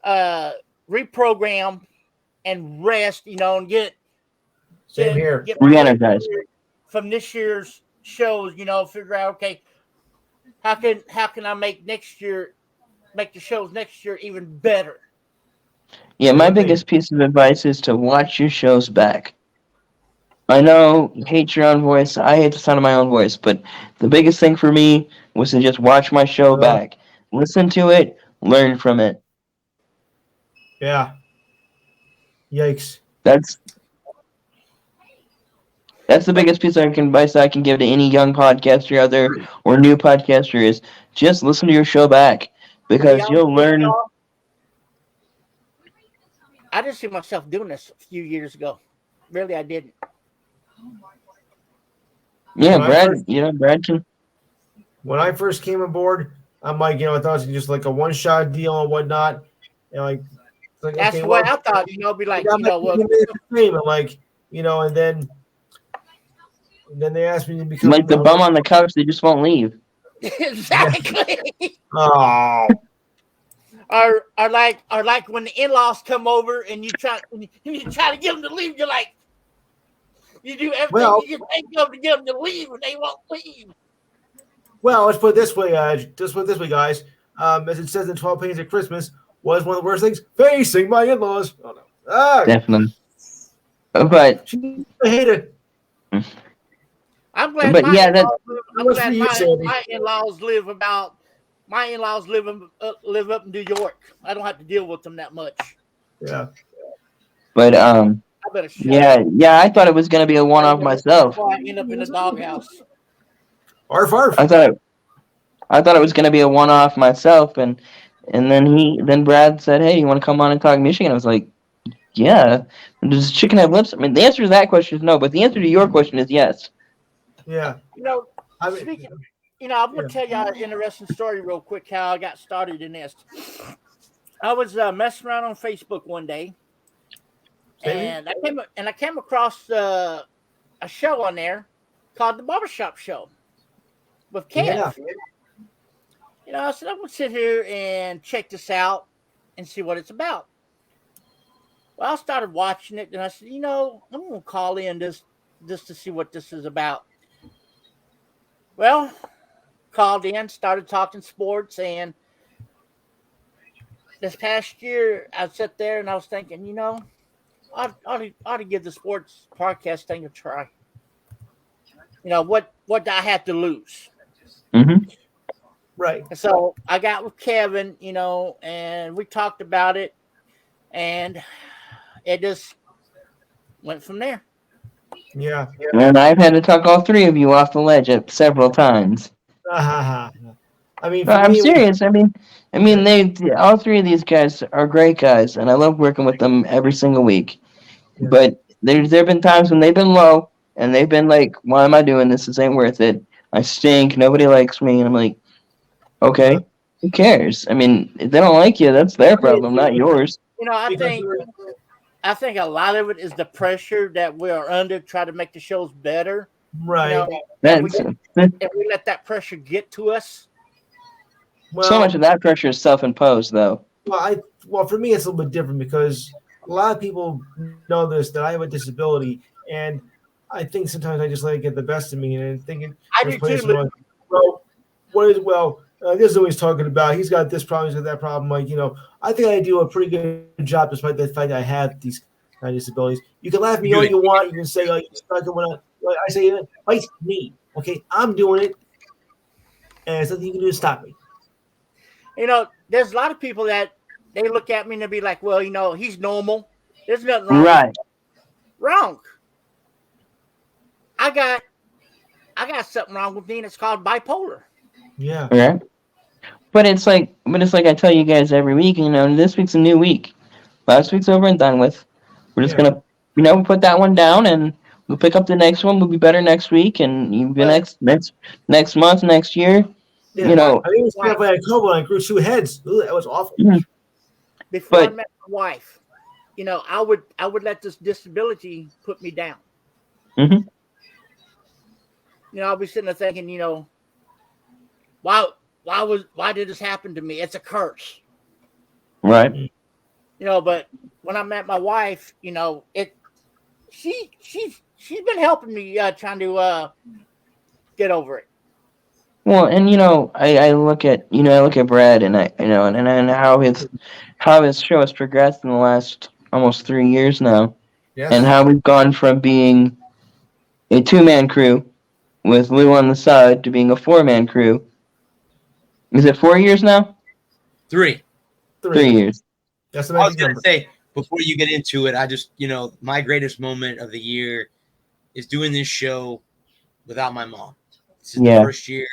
reprogram, and rest. And get Same here. Get Re-energize from this year's shows. Figure out, okay, how can I make the shows next year even better? Yeah, my biggest piece of advice is to watch your shows back. I know you hate your own voice. I hate the sound of my own voice, but the biggest thing for me was to just watch my show back. Listen to it, learn from it. Yeah. Yikes. That's the biggest piece of advice I can give to any young podcaster out there or new podcaster is just listen to your show back because you'll learn. I didn't see myself doing this a few years ago. Really, I didn't. Yeah, Brad can. When I first came aboard, I'm like, I thought it was just like a one-shot deal and whatnot. And that's okay, what I thought. Be like, and then they asked me to become like the bum on the couch. They just won't leave. Exactly. Oh. Or like when the in-laws come over and you try to get them to leave, you're like, you do everything you can think of to get them to leave, and they won't leave. Well, let's put it this way, guys. As it says in 12 Pains at Christmas, was one of the worst things facing my in-laws. Oh no, definitely. But I hate it. I'm glad. But my in-laws live about. My in-laws live up in New York. I don't have to deal with them that much. Yeah. But yeah, I thought it was gonna be a one-off myself. I end up in the doghouse. Arf, arf. I thought it was gonna be a one-off myself, and then Brad said, "Hey, you want to come on and talk Michigan?" I was like, "Yeah." Does chicken have lips? I mean, the answer to that question is no, but the answer to your question is yes. Yeah. I'm going to tell you an interesting story real quick. How I got started in this. I was messing around on Facebook one day, and I came across a show on there called The Barbershop Show with Kev. Yeah. I said, I'm going to sit here and check this out and see what it's about. Well, I started watching it, and I said, I'm going to call in just to see what this is about. Well, called in, started talking sports, and this past year, I sat there and I was thinking, I ought to give the sports podcast thing a try. What do I have to lose? Mm-hmm. Right. And so I got with Kevin, and we talked about it, and it just went from there. Yeah. And I've had to talk all three of you off the ledge several times. I mean, No, for I'm me, serious. I mean, all three of these guys are great guys, and I love working with them every single week. Yeah. But there've been times when they've been low, and they've been like, "Why am I doing this? This ain't worth it. I stink. Nobody likes me." And I'm like, "Okay, who cares? I mean, if they don't like you, that's their problem, not yours." I think a lot of it is the pressure that we are under, try to make the shows better. right. If we let that pressure get to us. Well, So much of that pressure is self-imposed, though. Well, for me, it's a little bit different because a lot of people know this, that I have a disability, and I think sometimes I just let it get the best of me, and thinking, I do too. this is what he's talking about. He's got this problem, he's got that problem. I think I do a pretty good job despite the fact that I have these kind of disabilities. You can laugh at me all you want. You can say, you're stuck in what I say, fight me. Okay, I'm doing it, and there's nothing you can do to stop me. There's a lot of people that they look at me and they'll be like, well, he's normal. There's nothing wrong. Right. Wrong. I got something wrong with me, and it's called bipolar. Yeah. Right. But it's like I tell you guys every week, this week's a new week. Last week's over and done with. We're just gonna, put that one down, and we'll pick up the next one. We'll be better next week, and next month, next year. Yeah. I think it's when I had COVID, I grew 2 heads. Ooh, that was awful. Before I met my wife, I would let this disability put me down. Mm-hmm. I'll be sitting there thinking, why did this happen to me? It's a curse. Right. But when I met my wife, she's been helping me trying to get over it. Well, and I look at Brad, and and how his show has progressed in the last almost 3 years now, and how we've gone from being a 2-man crew with Lou on the side to being a 4-man crew. Is it 4 years now? 3. 3 years. That's I was going to say, before you get into it, I just, my greatest moment of the year is doing this show without my mom. This is the first year,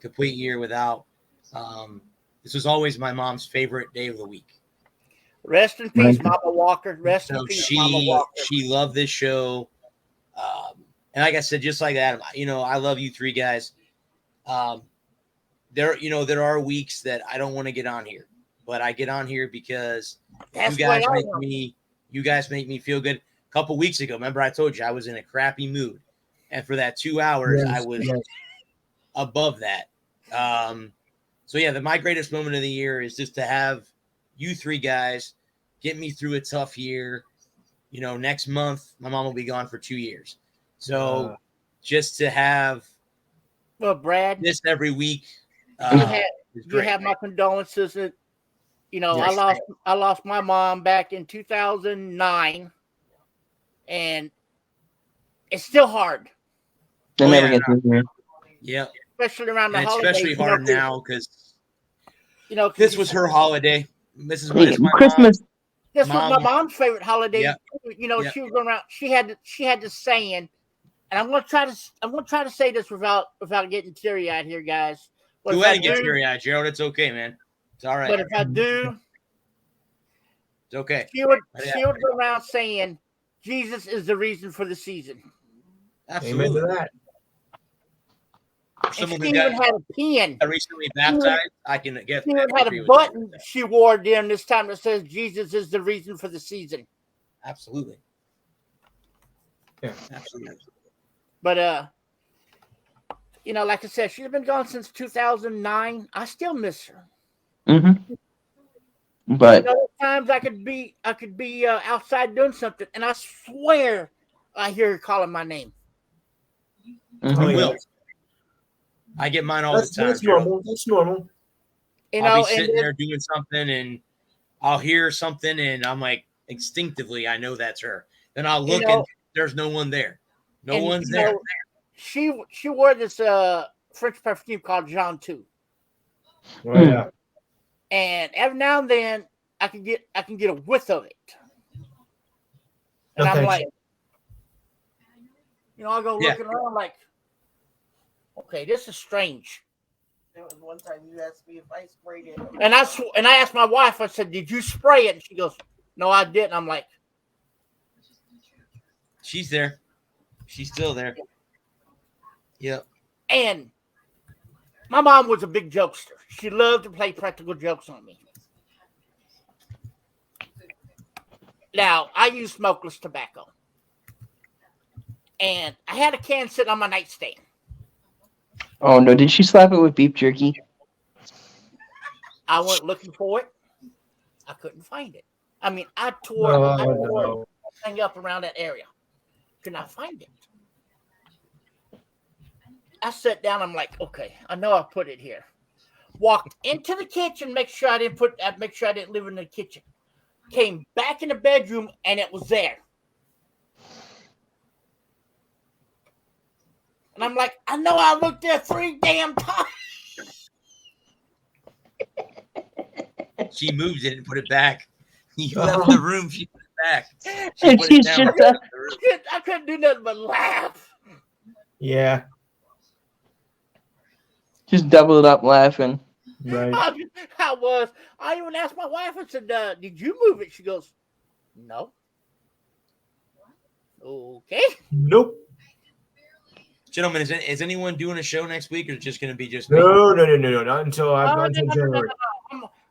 complete year without. This was always my mom's favorite day of the week. Rest in peace, Mama Walker. Rest in peace, Mama Walker. She loved this show. And like I said, just like Adam, I love you 3 guys. There are weeks that I don't want to get on here, but I get on here because you guys make me feel good. A couple weeks ago, remember I told you I was in a crappy mood, and for that 2 hours, I was above that. My greatest moment of the year is just to have you 3 guys get me through a tough year. Next month my mom will be gone for 2 years, so just to have Brad, this every week. You have my condolences. I lost my mom back in 2009, and it's still hard. They never get through here. Yeah, especially around the holidays. Especially hard now because this was her holiday. This is Christmas. This was my mom's favorite holiday. Yeah. She was going around. She had this saying, and I'm gonna try to say this without getting teary-eyed here, guys. Go ahead and get teary-eyed, Gerald. It's okay, man. It's all right. But if I do, it's okay. She would go around saying, "Jesus is the reason for the season." Absolutely. Amen to that. Someone who had a pen. Recently baptized, I can get. She had a button she wore during this time that says, "Jesus is the reason for the season." Absolutely. Yeah, absolutely. But like I said, she's been gone since 2009. I still miss her. Mm-hmm. But Other times I could be outside doing something, and I swear I hear her calling my name. mhm. Oh, yeah. Will. I get mine all the time. That's Gerald. normal. That's normal. You I'll know, be and sitting then- there doing something, and I'll hear something, and I'm like, instinctively, I know that's her. Then I'll look, know- and there's no one there. No and, one's you there. know, she wore this French perfume called Jean Two, Oh, yeah. and every now and then I can get a whiff of it, and I'm Okay. like, I'll go Yeah. looking around like, okay, this is strange. There was one time you asked me if I sprayed it. And I asked my wife, I said, "Did you spray it?" And she goes, "No, I didn't." I'm like, She's there. She's still there. Yep. and my mom was a big jokester. She loved to play practical jokes on me. Now, I use smokeless tobacco. And I had a can sitting on my nightstand. Oh no, did she slap it with beef jerky? I went looking for it. I couldn't find it. I mean, I tore No. everything up around that area. Could not find it. I sat down. I'm like, okay, I know I put it here. Walked into the kitchen, make sure I didn't live in the kitchen. Came back in the bedroom, and it was there. And I'm like, I know I looked there 3 damn times. She moved it and put it back. You left the room. She put it back. She And put it she's down. just, I couldn't do nothing but laugh. Yeah. Just doubled up laughing. Right. I was. I even asked my wife. I said, "Did you move it?" She goes, "No." Okay. Nope. Gentlemen, is anyone doing a show next week, or is it just going to be just me? No. Not until Oh, not until January.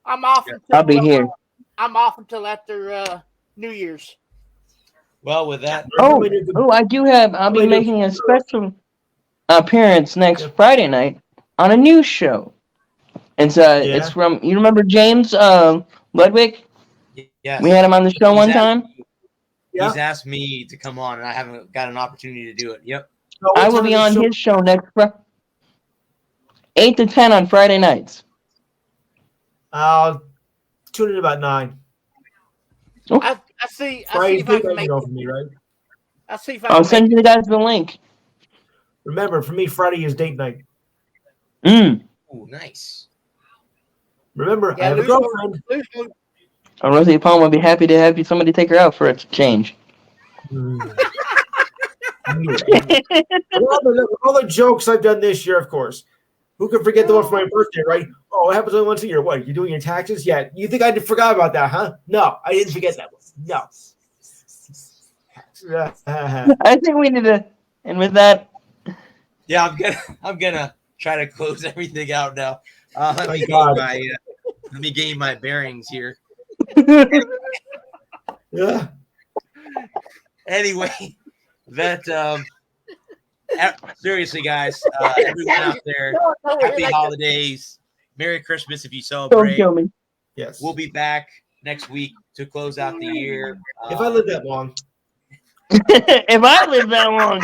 I'm off. Yeah. Until, I'll be here. I'm off until after New Year's. Well, with that, Oh, I'll be making a special appearance next Friday night on a news show. It's from, you remember James Ludwig? yes, We had him on the show one time. Yeah. he's asked me to come on, and I haven't got an opportunity to do it. Yep. I will be on his show next 8 to 10 on Friday nights. I'll tune in about 9. I see. I see Friday, if I can make. for me, right? I see if I I'll can send make. you guys the link. Remember, for me, Friday is date night. Mm. Oh, nice. Remember, Yeah, I have a lose- girlfriend. lose- Rosie Palm will be happy to have somebody take her out for a change. All the jokes I've done this year, of course. Who can forget the one for my birthday, right? Oh, it happens only once a year. What? You doing your taxes? Yeah. You think I forgot about that, huh? No, I didn't forget that one. No. Uh-huh. I think we need to, and with that, Yeah, I'm gonna try to close everything out now. Let me gain my bearings here. Yeah. Anyway, that seriously, guys, everyone out there, happy holidays, Merry Christmas if you don't celebrate. kill me. Yes. We'll be back next week to close out the year. If I live that long. If I live that long.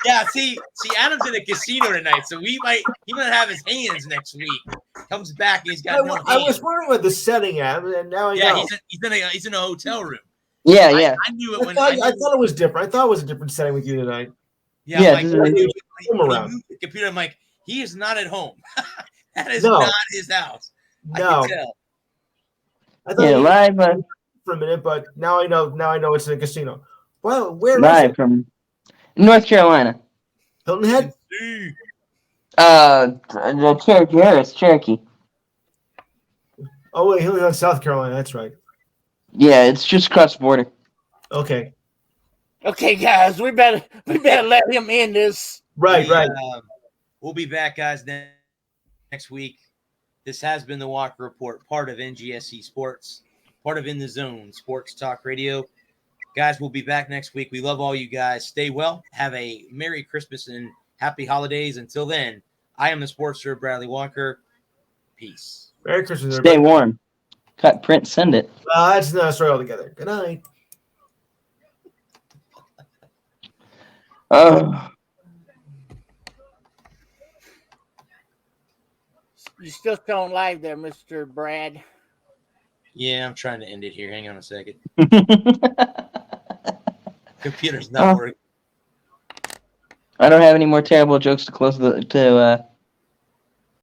Yeah, see, Adam's in a casino tonight, so he might have his hands next week. Comes back and he's got no I was hands. wondering what the setting at, and now I Yeah, know. he's in a hotel room. Yeah, yeah. I knew it I when thought, knew I thought it was different. I thought it was a different setting with you tonight. Yeah, Yeah, like, this is- when he around. moved the computer, I'm like, he is not at home. That is No. not his house. I No, can tell. I thought Yeah, you live, for a minute, but now I know. Now I know it's in a casino. Well, where is live it? from North Carolina. Hilton Head. The Cherokee. Oh wait, Hilton Head, South Carolina. That's right. Yeah, it's just across the border. Okay. Okay, guys, we better let him end this. Right. We'll be back, guys, next week. This has been the Walker Report, part of NGSC Sports, part of In the Zone Sports Talk Radio. Guys, we'll be back next week. We love all you guys. Stay well. Have a Merry Christmas and Happy Holidays. Until then, I am the Sportster Bradley Walker. Peace. Merry Christmas, Stay everybody. warm. Cut, print, send it. That's not a story altogether. Good night. You still showing live there, Mr. Brad? Yeah, I'm trying to end it here. Hang on a second. I Computer's not working. don't have any more terrible jokes to close the